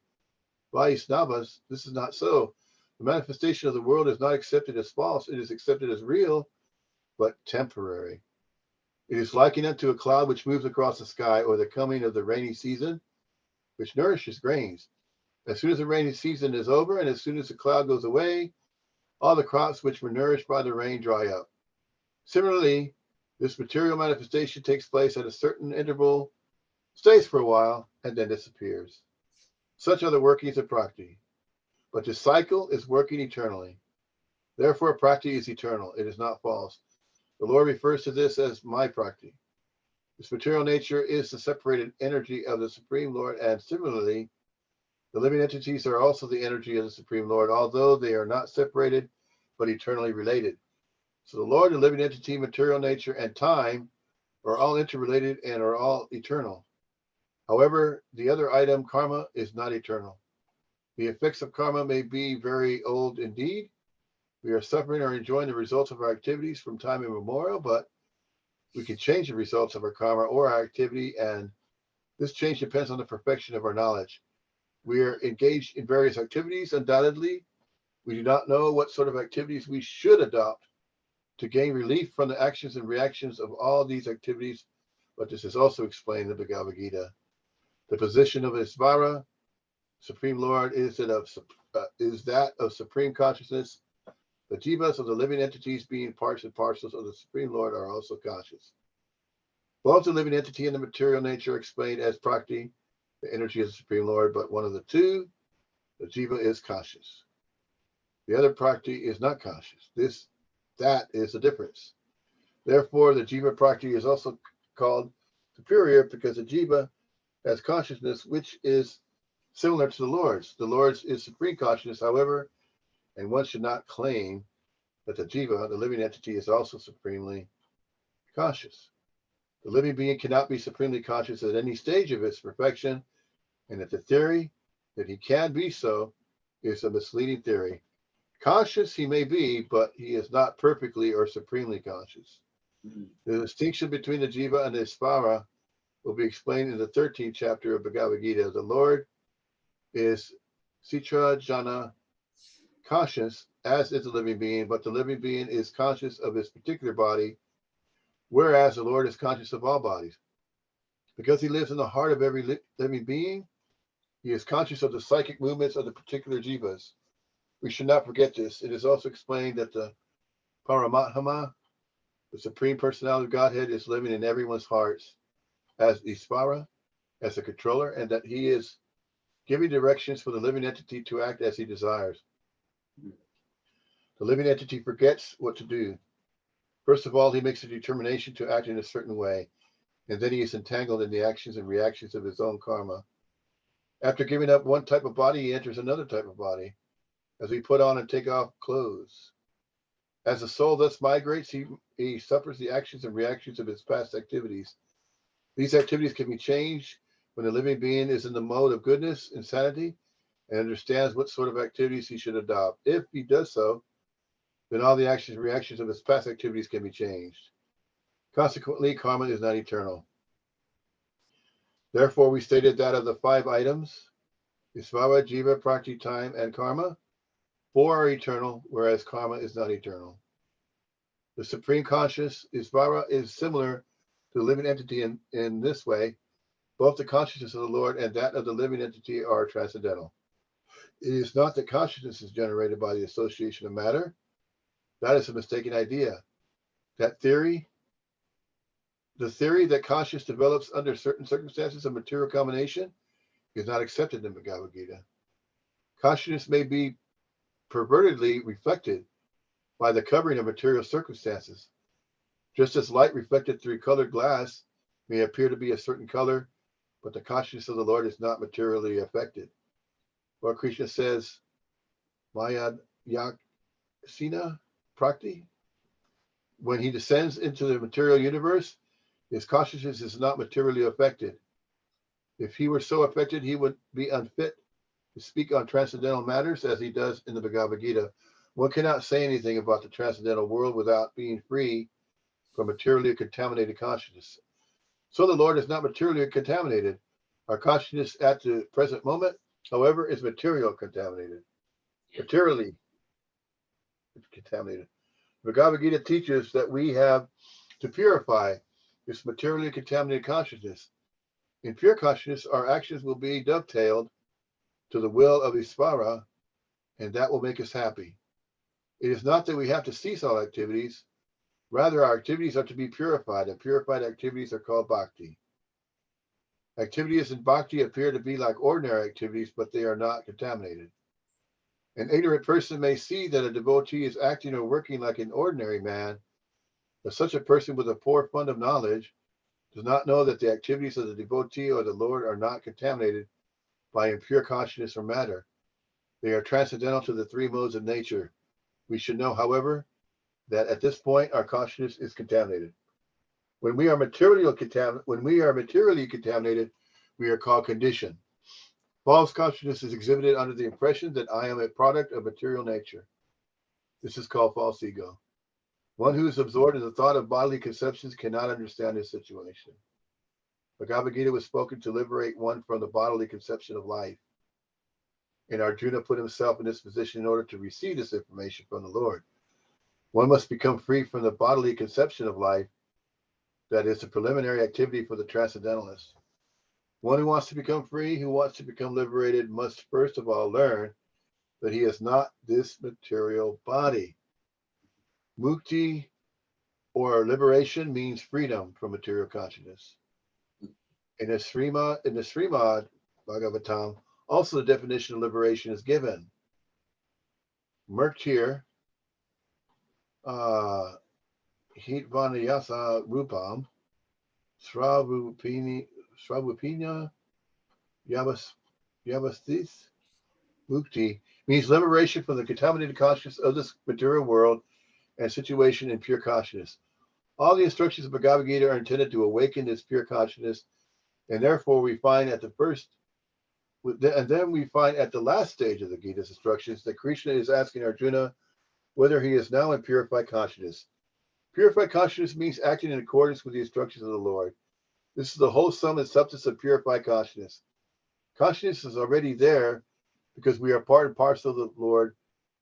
Vaisnavas, this is not so. The manifestation of the world is not accepted as false. It is accepted as real, but temporary. It is likened unto a cloud which moves across the sky, or the coming of the rainy season, which nourishes grains. As soon as the rainy season is over, and as soon as the cloud goes away, all the crops which were nourished by the rain dry up. Similarly, this material manifestation takes place at a certain interval, stays for a while, and then disappears. Such are the workings of Prakti. But the cycle is working eternally. Therefore, Prakti is eternal. It is not false. The Lord refers to this as my Prakti. This material nature is the separated energy of the Supreme Lord, and similarly, the living entities are also the energy of the Supreme Lord, although they are not separated, but eternally related. So the Lord, the living entity, material nature, and time are all interrelated and are all eternal. However, the other item, karma, is not eternal. The effects of karma may be very old indeed. We are suffering or enjoying the results of our activities from time immemorial, but we can change the results of our karma or our activity, and this change depends on the perfection of our knowledge. We are engaged in various activities, undoubtedly. We do not know what sort of activities we should adopt to gain relief from the actions and reactions of all these activities, but this is also explained in the Bhagavad Gita. The position of Isvara, Supreme Lord, is that of supreme consciousness. The jivas of the living entities, being parts and parcels of the Supreme Lord, are also conscious. Both the living entity and the material nature are explained as prakti, the energy of the Supreme Lord, but one of the two, the jiva, is conscious. The other prakti is not conscious. That is the difference. Therefore, the jiva prakti is also called superior because the jiva has consciousness which is similar to the Lord's. The Lord's is supreme consciousness, however, and one should not claim that the jiva, the living entity, is also supremely conscious. The living being cannot be supremely conscious at any stage of its perfection, and that the theory that he can be so is a misleading theory. Conscious he may be, but he is not perfectly or supremely conscious. The distinction between the jiva and the isvara will be explained in the 13th chapter of Bhagavad Gita. The Lord is Sitra Jana, conscious, as is the living being, but the living being is conscious of his particular body, whereas the Lord is conscious of all bodies. Because he lives in the heart of every living being, he is conscious of the psychic movements of the particular jivas. We should not forget this. It is also explained that the Paramatma, the Supreme Personality of Godhead, is living in everyone's hearts as Isvara, as a controller, and that he is giving directions for the living entity to act as he desires. The living entity forgets what to do. First of all, he makes a determination to act in a certain way, and then he is entangled in the actions and reactions of his own karma. After giving up one type of body, he enters another type of body, as we put on and take off clothes. As the soul thus migrates, he suffers the actions and reactions of his past activities. These activities can be changed when the living being is in the mode of goodness and sanity and understands what sort of activities he should adopt. If he does so, then all the actions and reactions of his past activities can be changed. Consequently, karma is not eternal. Therefore, we stated that of the 5 items, Isvara, Jiva, Prakti, time, and karma, 4 are eternal, whereas karma is not eternal. The supreme conscious, Isvara, is similar to the living entity in this way. Both the consciousness of the Lord and that of the living entity are transcendental. It is not that consciousness is generated by the association of matter. That is a mistaken idea. The theory that consciousness develops under certain circumstances of material combination is not accepted in Bhagavad Gita. Consciousness may be pervertedly reflected by the covering of material circumstances. Just as light reflected through colored glass may appear to be a certain color, but the consciousness of the Lord is not materially affected. Lord Krishna says, Maya Yaksina Prakti, when he descends into the material universe, his consciousness is not materially affected. If he were so affected, he would be unfit to speak on transcendental matters as he does in the Bhagavad Gita. One cannot say anything about the transcendental world without being free from materially contaminated consciousness. So the Lord is not materially contaminated. Our consciousness at the present moment, however, is materially contaminated. The Bhagavad Gita teaches that we have to purify this materially contaminated consciousness. In pure consciousness, our actions will be dovetailed to the will of Isvara, and that will make us happy. It is not that we have to cease all activities. Rather, our activities are to be purified, and purified activities are called bhakti. Activities in bhakti appear to be like ordinary activities, but they are not contaminated. An ignorant person may see that a devotee is acting or working like an ordinary man, but such a person with a poor fund of knowledge does not know that the activities of the devotee or the Lord are not contaminated by impure consciousness or matter. They are transcendental to the 3 modes of nature. We should know, however, that at this point our consciousness is contaminated. When we are materially contaminated, we are called conditioned. False consciousness is exhibited under the impression that I am a product of material nature. This is called false ego. One who is absorbed in the thought of bodily conceptions cannot understand this situation. Bhagavad Gita was spoken to liberate one from the bodily conception of life. And Arjuna put himself in this position in order to receive this information from the Lord. One must become free from the bodily conception of life. That is the preliminary activity for the transcendentalist. One who wants to become free, who wants to become liberated, must first of all learn that he is not this material body. Mukti, or liberation, means freedom from material consciousness. In the Srimad Bhagavatam, also the definition of liberation is given. Murtir, Hitvanayasa Rupam, Sravupina Yavastis Mukti, means liberation from the contaminated consciousness of this material world and situation in pure consciousness. All the instructions of Bhagavad Gita are intended to awaken this pure consciousness, and therefore we find at the last stage of the Gita's instructions that Krishna is asking Arjuna whether he is now in purified consciousness. Purified consciousness means acting in accordance with the instructions of the Lord. This is the whole sum and substance of purified consciousness. Consciousness is already there because we are part and parcel of the Lord,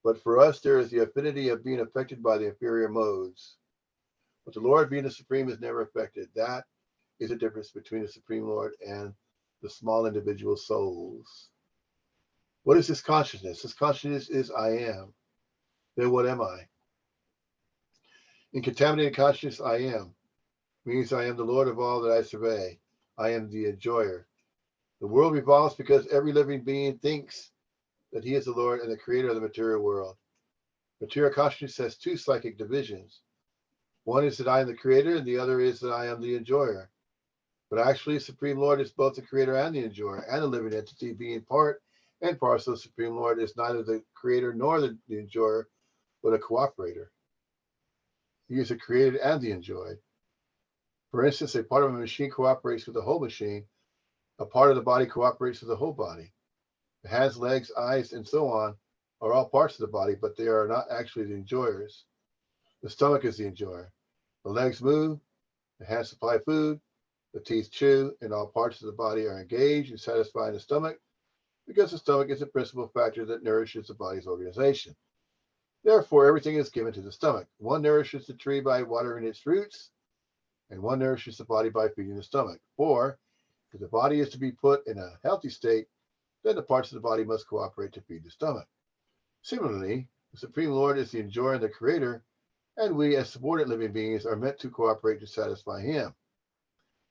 but for us there is the affinity of being affected by the inferior modes. But the Lord, being the Supreme, is never affected. That is the difference between the Supreme Lord and the small individual souls. What is this consciousness? This consciousness is I am. Then what am I? In contaminated consciousness, I am. Means I am the Lord of all that I survey. I am the enjoyer. The world revolves because every living being thinks that he is the Lord and the creator of the material world. Material consciousness has two psychic divisions. One is that I am the creator, and the other is that I am the enjoyer. But actually, Supreme Lord is both the creator and the enjoyer, and a living entity. Being part and parcel of Supreme Lord is neither the creator nor the enjoyer, but a cooperator. He is the created and the enjoyed. For instance, a part of a machine cooperates with the whole machine. A part of the body cooperates with the whole body. The hands, legs, eyes, and so on are all parts of the body, but they are not actually the enjoyers. The stomach is the enjoyer. The legs move, the hands supply food, the teeth chew, and all parts of the body are engaged in satisfying the stomach because the stomach is the principal factor that nourishes the body's organization. Therefore, everything is given to the stomach. One nourishes the tree by watering its roots, and one nourishes the body by feeding the stomach. For if the body is to be put in a healthy state, then the parts of the body must cooperate to feed the stomach. Similarly, the Supreme Lord is the enjoyer and the creator, and we as subordinate living beings are meant to cooperate to satisfy him.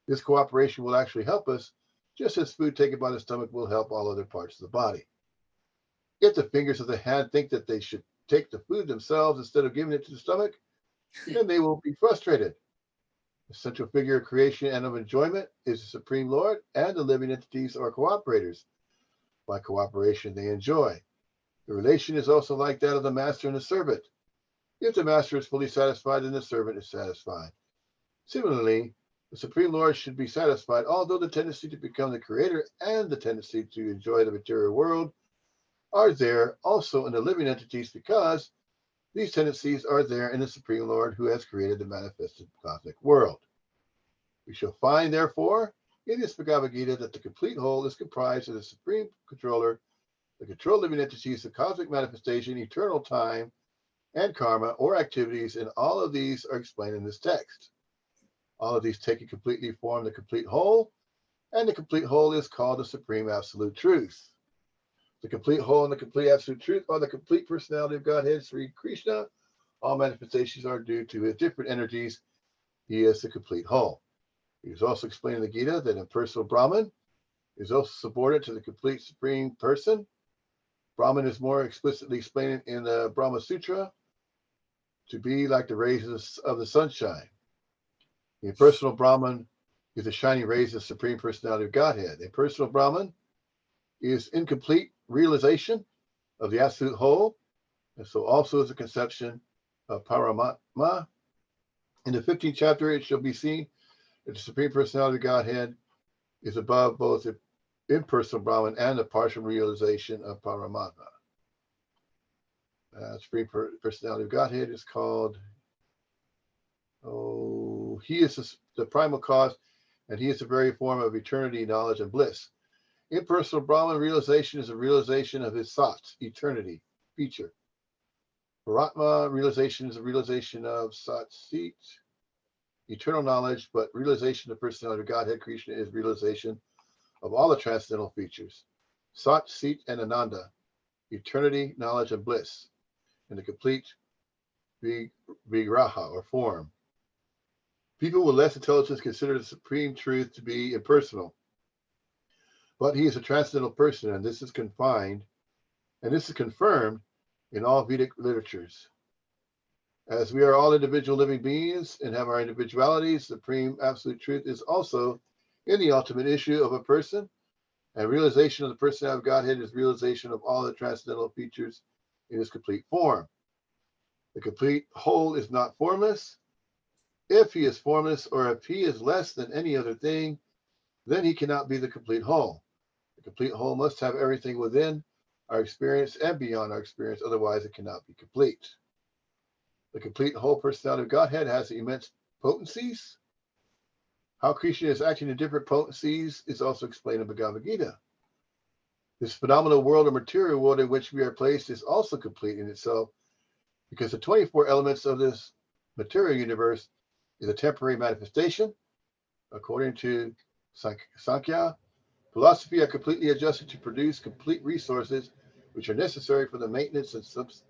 This cooperation will actually help us, just as food taken by the stomach will help all other parts of the body. If the fingers of the hand think that they should take the food themselves instead of giving it to the stomach, then they will be frustrated. The central figure of creation and of enjoyment is the Supreme Lord, and the living entities are cooperators. By cooperation, they enjoy. The relation is also like that of the master and the servant. If the master is fully satisfied, then the servant is satisfied. Similarly, the Supreme Lord should be satisfied, although the tendency to become the creator and the tendency to enjoy the material world are there also in the living entities, because these tendencies are there in the Supreme Lord who has created the manifested cosmic world. We shall find, therefore, in this Bhagavad Gita that the complete whole is comprised of the Supreme Controller, the controlled living entities, the cosmic manifestation, eternal time, and karma, or activities, and all of these are explained in this text. All of these taken completely form the complete whole, and the complete whole is called the Supreme Absolute Truth. The complete whole and the complete absolute truth are the complete personality of Godhead, Sri Krishna. All manifestations are due to his different energies. He is the complete whole. He is also explaining in the Gita that impersonal Brahman is also subordinate to the complete supreme person. Brahman is more explicitly explained in the Brahma Sutra to be like the rays of the sunshine. The impersonal Brahman is the shining rays of the Supreme Personality of Godhead. The impersonal Brahman is incomplete realization of the absolute whole, and so also is the conception of Paramatma. In the 15th chapter, it shall be seen that the Supreme Personality of Godhead is above both the impersonal Brahman and the partial realization of Paramatma. Supreme Personality of Godhead is called, he is the primal cause, and he is the very form of eternity, knowledge, and bliss. Impersonal Brahman realization is a realization of his thoughts, eternity, feature. Paratma realization is a realization of Sat Sit, eternal knowledge, but realization of personality of Godhead Krishna is realization of all the transcendental features. Sat, Sit, and Ananda, eternity, knowledge, and bliss, in the complete vigraha or form. People with less intelligence consider the supreme truth to be impersonal, but he is a transcendental person, and this is confirmed in all Vedic literatures. As we are all individual living beings and have our individualities, supreme absolute truth is also in the ultimate issue of a person, and realization of the personality of Godhead is realization of all the transcendental features in its complete form. The complete whole is not formless. If he is formless, or if he is less than any other thing, then he cannot be the complete whole. The complete whole must have everything within our experience and beyond our experience, otherwise it cannot be complete. The complete whole personality of Godhead has immense potencies. How Krishna is acting in different potencies is also explained in Bhagavad Gita. This phenomenal world or material world in which we are placed is also complete in itself, because the 24 elements of this material universe is a temporary manifestation. According to Sankhya, philosophy are completely adjusted to produce complete resources which are necessary for the maintenance and subsistence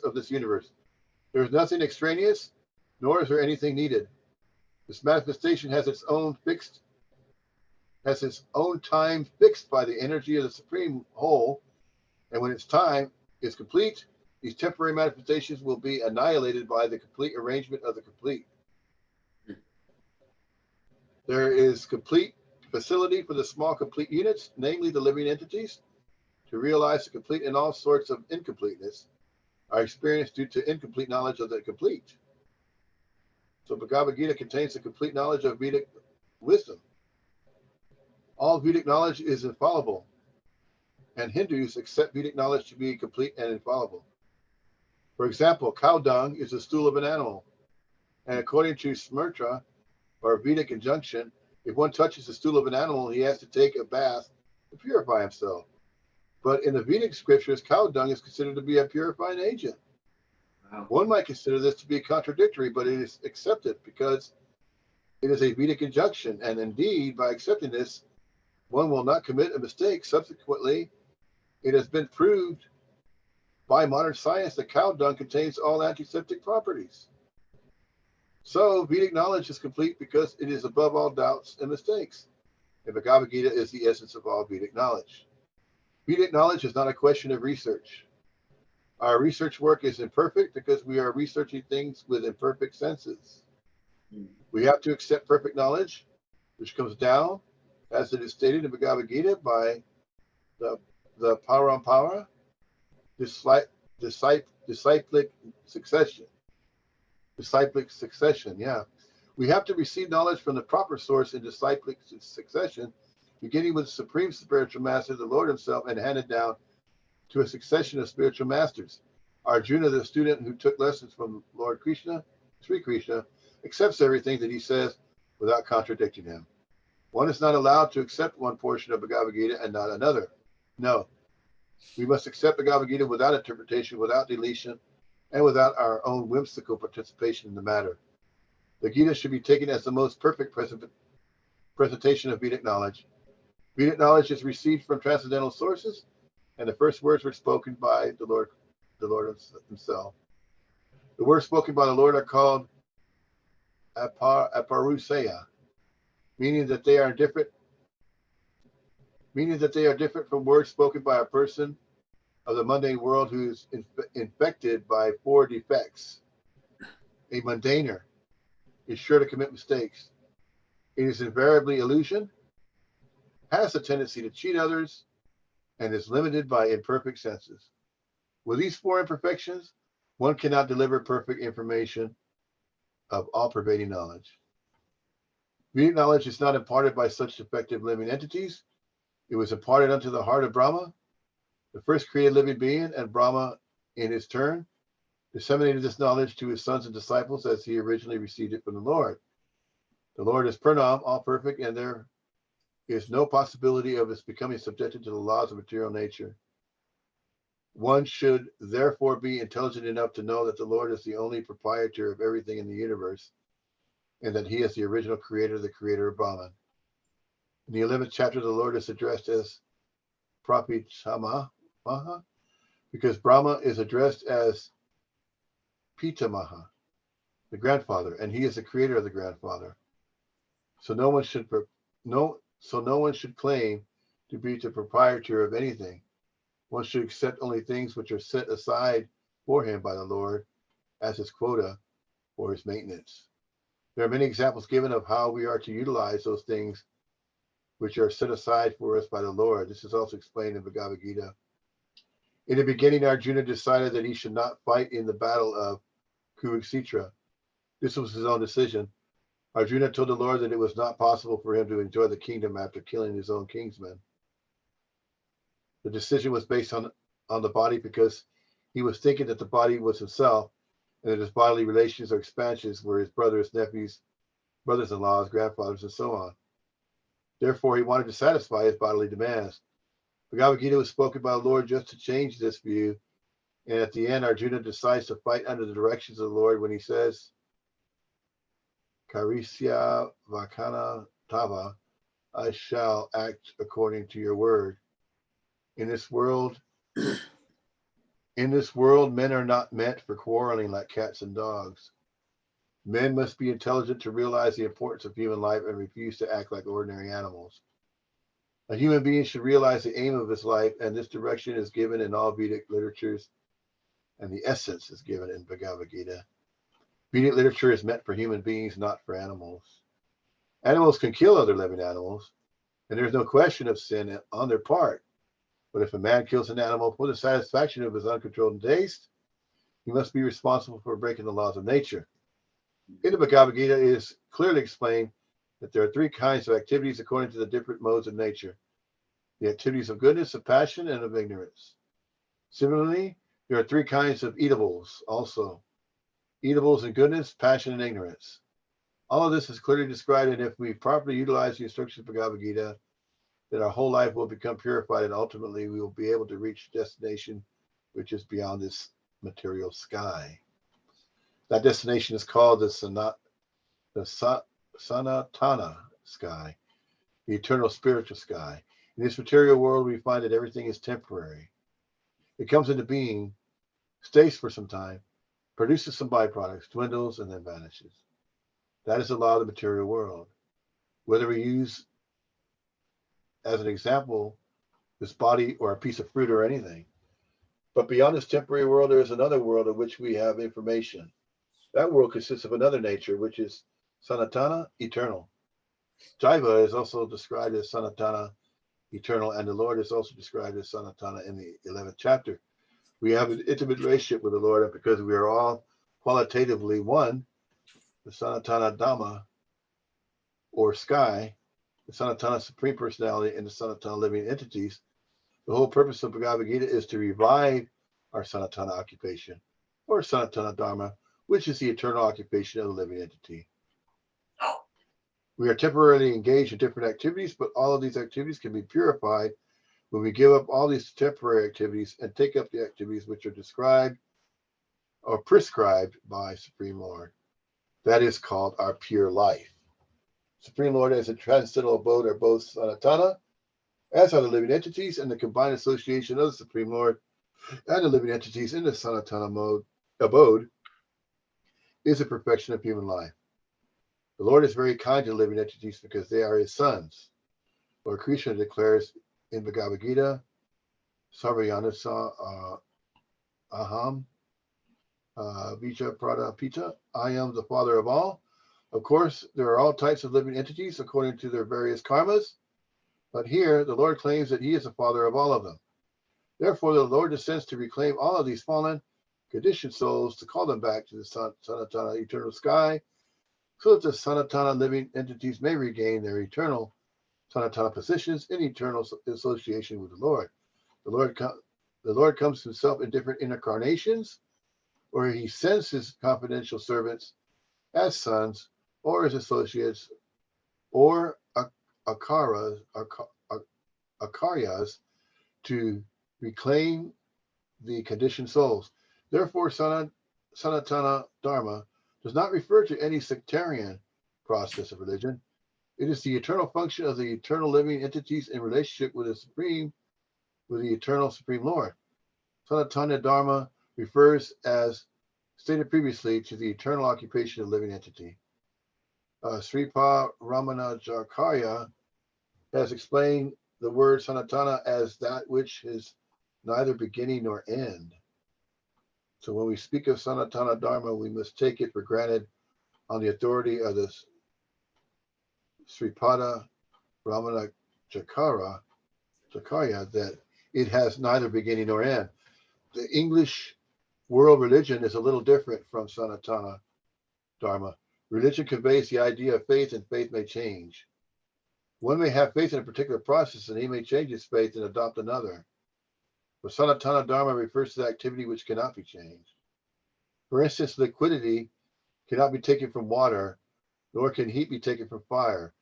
of this universe. There is nothing extraneous, nor is there anything needed. This manifestation has its own time fixed by the energy of the supreme whole, and when its time is complete, these temporary manifestations will be annihilated by the complete arrangement of the complete. There is complete facility for the small complete units, namely the living entities, to realize the complete in all sorts of incompleteness are experienced due to incomplete knowledge of the complete. So Bhagavad Gita contains the complete knowledge of Vedic wisdom. All Vedic knowledge is infallible, and Hindus accept Vedic knowledge to be complete and infallible. For example, cow dung is the stool of an animal, and according to Smrta, or Vedic injunction, if one touches the stool of an animal, he has to take a bath to purify himself. But in the Vedic scriptures, cow dung is considered to be a purifying agent. Wow. One might consider this to be contradictory, but it is accepted because it is a Vedic injunction, and indeed, by accepting this, one will not commit a mistake. Subsequently, it has been proved by modern science that cow dung contains all antiseptic properties. So, Vedic knowledge is complete because it is above all doubts and mistakes. And Bhagavad Gita is the essence of all Vedic knowledge. Vedic knowledge is not a question of research. Our research work is imperfect because we are researching things with imperfect senses. We have to accept perfect knowledge, which comes down, as it is stated in Bhagavad Gita, by the Parampara, disciplic succession. Disciplic succession, yeah. We have to receive knowledge from the proper source in disciplic succession, beginning with the Supreme Spiritual Master, the Lord Himself, and handed down to a succession of spiritual masters. Arjuna, the student who took lessons from Lord Krishna, Sri Krishna, accepts everything that he says without contradicting him. One is not allowed to accept one portion of Bhagavad Gita and not another. No, we must accept Bhagavad Gita without interpretation, without deletion, and without our own whimsical participation in the matter. The Gita should be taken as the most perfect presentation of Vedic knowledge. Vedic knowledge is received from transcendental sources, and the first words were spoken by the Lord Himself. The words spoken by the Lord are called aparuseya, meaning that they are different from words spoken by a person of the mundane world who is infected by 4 defects. A mundaner is sure to commit mistakes. It is invariably illusion, has a tendency to cheat others, and is limited by imperfect senses. With these 4 imperfections, one cannot deliver perfect information of all-pervading knowledge. Vedic knowledge is not imparted by such effective living entities. It was imparted unto the heart of Brahma, the first created living being, and Brahma, in his turn, disseminated this knowledge to his sons and disciples as he originally received it from the Lord. The Lord is Purnam, all perfect, and there is no possibility of its becoming subjected to the laws of material nature. One should therefore be intelligent enough to know that the Lord is the only proprietor of everything in the universe, and that he is the original creator, the creator of Brahman. In the 11th chapter, the Lord is addressed as Prapitamaha, because Brahma is addressed as Pitamaha, the grandfather, and he is the creator of the grandfather. So no one should claim to be the proprietor of anything. One should accept only things which are set aside for him by the Lord as his quota for his maintenance. There are many examples given of how we are to utilize those things which are set aside for us by the Lord. This is also explained in Bhagavad Gita. In the beginning, Arjuna decided that he should not fight in the battle of Kurukshetra. This was his own decision. Arjuna told the Lord that it was not possible for him to enjoy the kingdom after killing his own kinsmen. The decision was based on the body because he was thinking that the body was himself and that his bodily relations or expansions were his brothers, nephews, brothers-in-laws, grandfathers, and so on. Therefore, he wanted to satisfy his bodily demands. Bhagavad Gita was spoken by the Lord just to change this view, and at the end, Arjuna decides to fight under the directions of the Lord when he says, Karisya Vakana Tava, I shall act according to your word. In this world, men are not meant for quarreling like cats and dogs. Men must be intelligent to realize the importance of human life and refuse to act like ordinary animals. A human being should realize the aim of his life, and this direction is given in all Vedic literatures, and the essence is given in Bhagavad Gita. Vedic literature is meant for human beings, not for animals. Animals can kill other living animals, and there's no question of sin on their part. But if a man kills an animal for the satisfaction of his uncontrolled taste, he must be responsible for breaking the laws of nature. In the Bhagavad Gita, it is clearly explained that there are three kinds of activities according to the different modes of nature: the activities of goodness, of passion, and of ignorance. Similarly, there are three kinds of eatables also: eatables and goodness, passion, and ignorance. All of this is clearly described, and if we properly utilize the instructions of Bhagavad Gita, then our whole life will become purified, and ultimately we will be able to reach a destination which is beyond this material sky. That destination is called the Sanatana sky, the eternal spiritual sky. In this material world, we find that everything is temporary. It comes into being, stays for some time, produces some byproducts, dwindles, and then vanishes. That is the law of the material world. Whether we use, as an example, this body or a piece of fruit or anything. But beyond this temporary world, there is another world of which we have information. That world consists of another nature, which is Sanatana, eternal. Jaiva is also described as Sanatana, eternal, and the Lord is also described as Sanatana in the 11th chapter. We have an intimate relationship with the Lord, and because we are all qualitatively one, the Sanatana Dhamma, or sky, the Sanatana Supreme Personality, and the Sanatana living entities, the whole purpose of Bhagavad Gita is to revive our Sanatana occupation, or Sanatana Dharma, which is the eternal occupation of the living entity. We are temporarily engaged in different activities, but all of these activities can be purified when we give up all these temporary activities and take up the activities which are described or prescribed by Supreme Lord. That is called our pure life. Supreme Lord as a transcendental abode are both Sanatana, as are the living entities, and the combined association of the Supreme Lord and the living entities in the Sanatana abode is the perfection of human life. The Lord is very kind to living entities because they are his sons. Lord Krishna declares in Bhagavad Gita, Sarvayanasa Aham Vija Prada Pita, I am the father of all. Of course, there are all types of living entities according to their various karmas, but here the Lord claims that he is the father of all of them. Therefore, the Lord descends to reclaim all of these fallen, conditioned souls to call them back to the Sanatana eternal sky so that the Sanatana living entities may regain their eternal Sanatana positions in eternal association with the Lord. The Lord comes to himself in different incarnations, or he sends his confidential servants as sons or as associates or akaryas to reclaim the conditioned souls. Therefore, Sanatana Dharma does not refer to any sectarian process of religion. It is the eternal function of the eternal living entities in relationship with the eternal Supreme Lord. Sanatana Dharma refers, as stated previously, to the eternal occupation of living entity. Sripa Ramanajarkarya has explained the word Sanatana as that which is neither beginning nor end. So when we speak of Sanatana Dharma, we must take it for granted on the authority of the Sripada Ramanajarkarya that it has neither beginning nor end. The English world religion is a little different from Sanatana Dharma. Religion conveys the idea of faith, and faith may change. One may have faith in a particular process, and he may change his faith and adopt another. But Sanatana Dharma refers to the activity which cannot be changed. For instance, liquidity cannot be taken from water, nor can heat be taken from fire.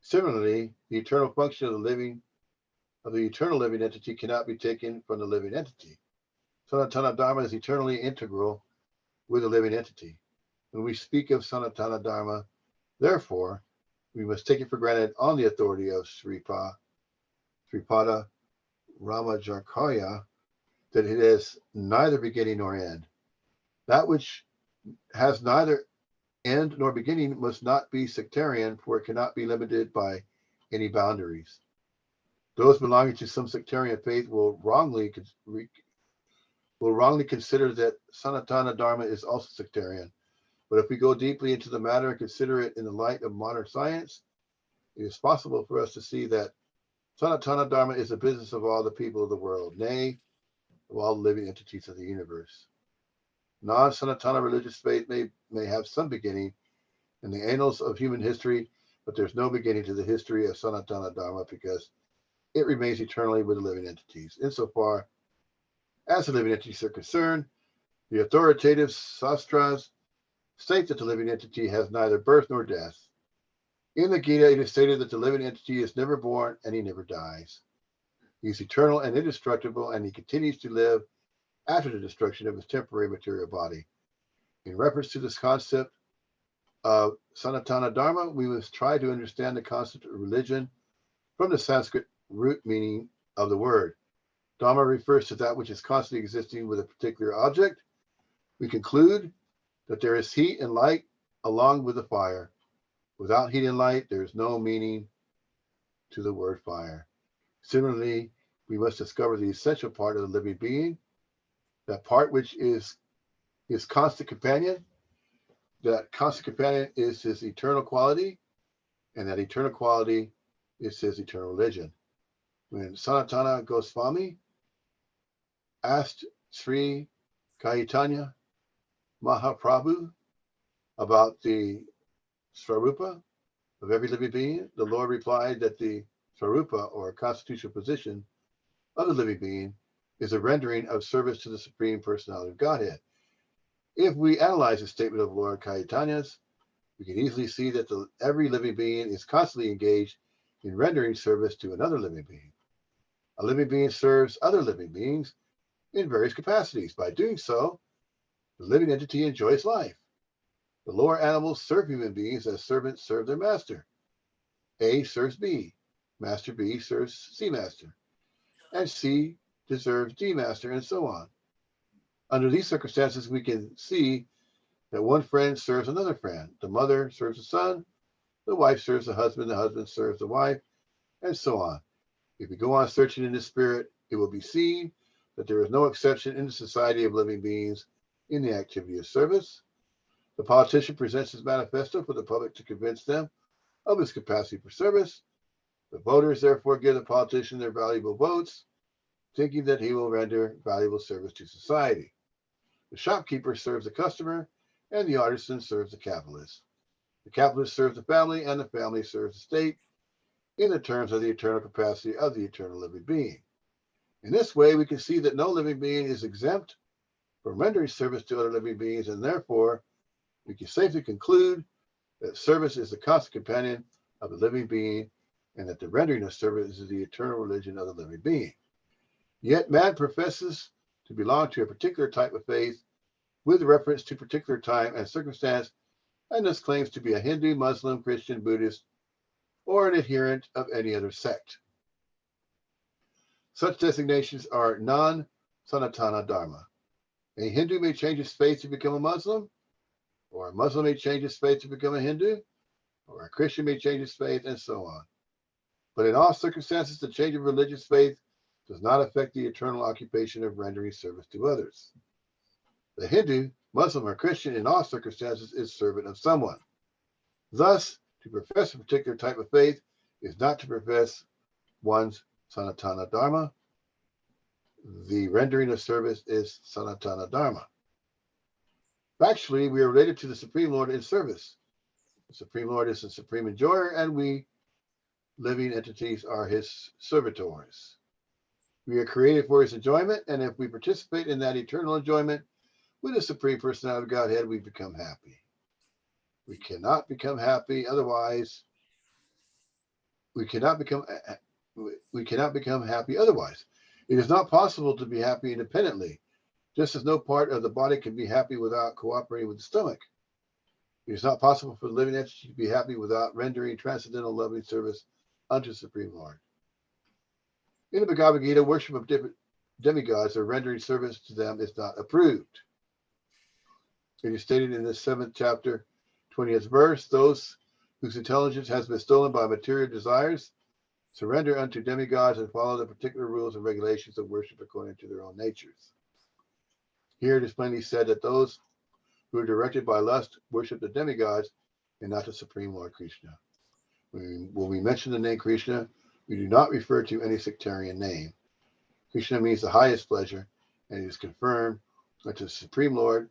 Similarly, the eternal function of the eternal living entity cannot be taken from the living entity. Sanatana Dharma is eternally integral with the living entity. When we speak of Sanatana Dharma, therefore, we must take it for granted on the authority of Sripada Ramajarkarya that it has neither beginning nor end. That which has neither end nor beginning must not be sectarian, for it cannot be limited by any boundaries. Those belonging to some sectarian faith will wrongly consider that Sanatana Dharma is also sectarian. But if we go deeply into the matter and consider it in the light of modern science, it is possible for us to see that Sanatana Dharma is the business of all the people of the world, nay, of all the living entities of the universe. Non-Sanatana religious faith may have some beginning in the annals of human history, but there's no beginning to the history of Sanatana Dharma because it remains eternally with the living entities. Insofar as the living entities are concerned, the authoritative sastras state that the living entity has neither birth nor death. In the Gita, it is stated that the living entity is never born and he never dies. He is eternal and indestructible, and he continues to live after the destruction of his temporary material body. In reference to this concept of Sanatana Dharma, we must try to understand the concept of religion from the Sanskrit root meaning of the word. Dharma refers to that which is constantly existing with a particular object. We conclude that there is heat and light along with the fire. Without heat and light, there is no meaning to the word fire. Similarly, we must discover the essential part of the living being, that part which is his constant companion. That constant companion is his eternal quality, and that eternal quality is his eternal religion. When Sanatana Goswami asked Sri Chaitanya Mahaprabhu about the Swarupa of every living being, the Lord replied that the Swarupa, or constitutional position of the living being, is a rendering of service to the Supreme Personality of Godhead. If we analyze the statement of Lord Caitanya's, we can easily see that every living being is constantly engaged in rendering service to another living being. A living being serves other living beings in various capacities. By doing so, the living entity enjoys life. The lower animals serve human beings as servants serve their master. A serves B, Master B serves C Master, and C deserves D Master, and so on. Under these circumstances, we can see that one friend serves another friend. The mother serves the son, the wife serves the husband serves the wife, and so on. If we go on searching in this spirit, it will be seen that there is no exception in the society of living beings in the activity of service. The politician presents his manifesto for the public to convince them of his capacity for service. The voters therefore give the politician their valuable votes, thinking that he will render valuable service to society. The shopkeeper serves the customer, and the artisan serves the capitalist. The capitalist serves the family, and the family serves the state in the terms of the eternal capacity of the eternal living being. In this way, we can see that no living being is exempt from rendering service to other living beings, and therefore we can safely conclude that service is the constant companion of the living being, and that the rendering of service is the eternal religion of the living being. Yet man professes to belong to a particular type of faith with reference to particular time and circumstance, and thus claims to be a Hindu, Muslim, Christian, Buddhist, or an adherent of any other sect. Such designations are non-Sanatana Dharma. A Hindu may change his faith to become a Muslim, or a Muslim may change his faith to become a Hindu, or a Christian may change his faith, and so on. But in all circumstances, the change of religious faith does not affect the eternal occupation of rendering service to others. The Hindu, Muslim, or Christian in all circumstances is servant of someone. Thus, to profess a particular type of faith is not to profess one's Sanatana Dharma. The rendering of service is Sanatana Dharma. Factually, we are related to the Supreme Lord in service. The Supreme Lord is the supreme enjoyer, and we, living entities, are his servitors. We are created for his enjoyment, and if we participate in that eternal enjoyment with the Supreme Personality of Godhead, we become happy. We cannot become happy otherwise. We cannot become happy otherwise. It is not possible to be happy independently, just as no part of the body can be happy without cooperating with the stomach. It is not possible for the living entity to be happy without rendering transcendental loving service unto the Supreme Lord. In the Bhagavad Gita, worship of demigods or rendering service to them is not approved. It is stated in this 7th chapter, 20th verse, those whose intelligence has been stolen by material desires surrender unto demigods and follow the particular rules and regulations of worship according to their own natures. Here it is plainly said that those who are directed by lust worship the demigods and not the Supreme Lord Krishna. When we mention the name Krishna, we do not refer to any sectarian name. Krishna means the highest pleasure, and it is confirmed that the Supreme Lord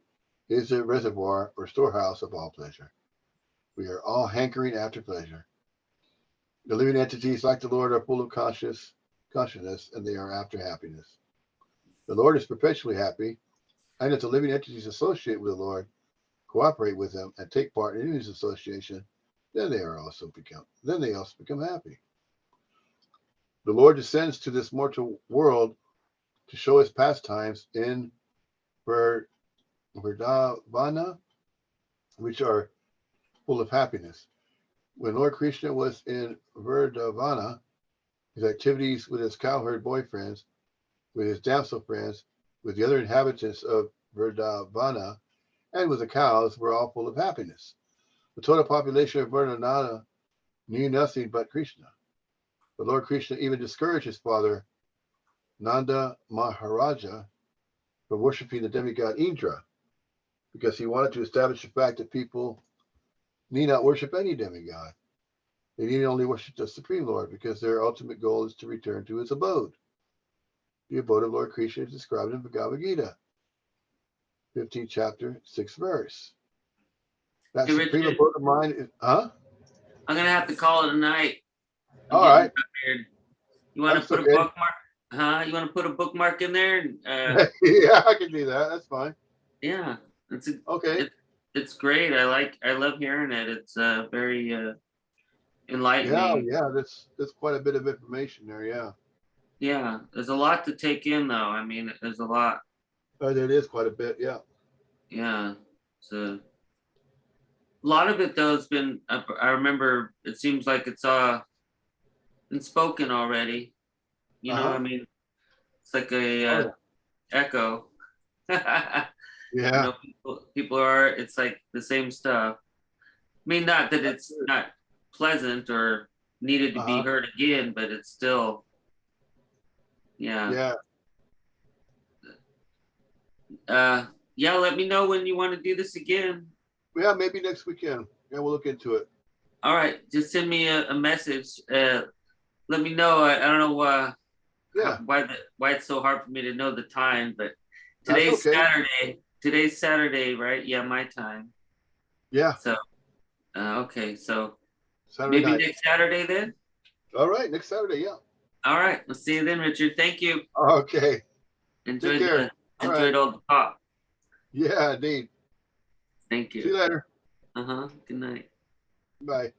is the reservoir or storehouse of all pleasure. We are all hankering after pleasure. The living entities, like the Lord, are full of consciousness, and they are after happiness. The Lord is perpetually happy, and if the living entities associate with the Lord, cooperate with him, and take part in his association, then they also become happy. The Lord descends to this mortal world to show his pastimes in Vrindavan, which are full of happiness. When Lord Krishna was in Vrindavan, his activities with his cowherd boyfriends, with his damsel friends, with the other inhabitants of Vrindavan, and with the cows were all full of happiness. The total population of Vrindavan knew nothing but Krishna. But Lord Krishna even discouraged his father, Nanda Maharaja, from worshiping the demigod Indra, because he wanted to establish the fact that people need not worship any demigod. They need only worship the Supreme Lord, because their ultimate goal is to return to his abode. The abode of Lord Krishna is described in Bhagavad Gita, 15th chapter, 6th verse. That Hey, supreme Richard, abode of mine is, I'm gonna have to call it a night. I'm all getting right. tired. You want to That's put okay. a bookmark? Huh? You want to put a bookmark in there? Yeah, I can do that. That's fine. Yeah, Okay. it's great. I love hearing it. It's very Yeah, enlightening. yeah. That's quite a bit of information there. Yeah. Yeah, there's a lot to take in, though. I mean, there's a lot. There is quite a bit. Yeah. Yeah, so a lot of it though has been. I remember it seems like it's been spoken already. You know, Uh-huh. I mean, it's like a Oh, echo. You yeah. know, people are. It's like the same stuff. I mean, not that That's it's good. not pleasant or needed to be Uh-huh. heard again, but it's still, yeah. Yeah. Yeah, let me know when you want to do this again. Yeah, maybe next weekend. Yeah, we'll look into it. All right, just send me a message. Let me know. I don't know Yeah, why it's so hard for me to know the time, but that's today's okay. Saturday. Today's Saturday, right? Yeah, my time. Yeah. So Okay, so Saturday maybe night. next Saturday then? All right, next Saturday. Yeah. All right, we'll see you then, Richard. Thank you. Okay. Enjoyed care. All enjoyed right. all the pop. Yeah, indeed. Thank See you you. later. Uh-huh. Good night. Bye.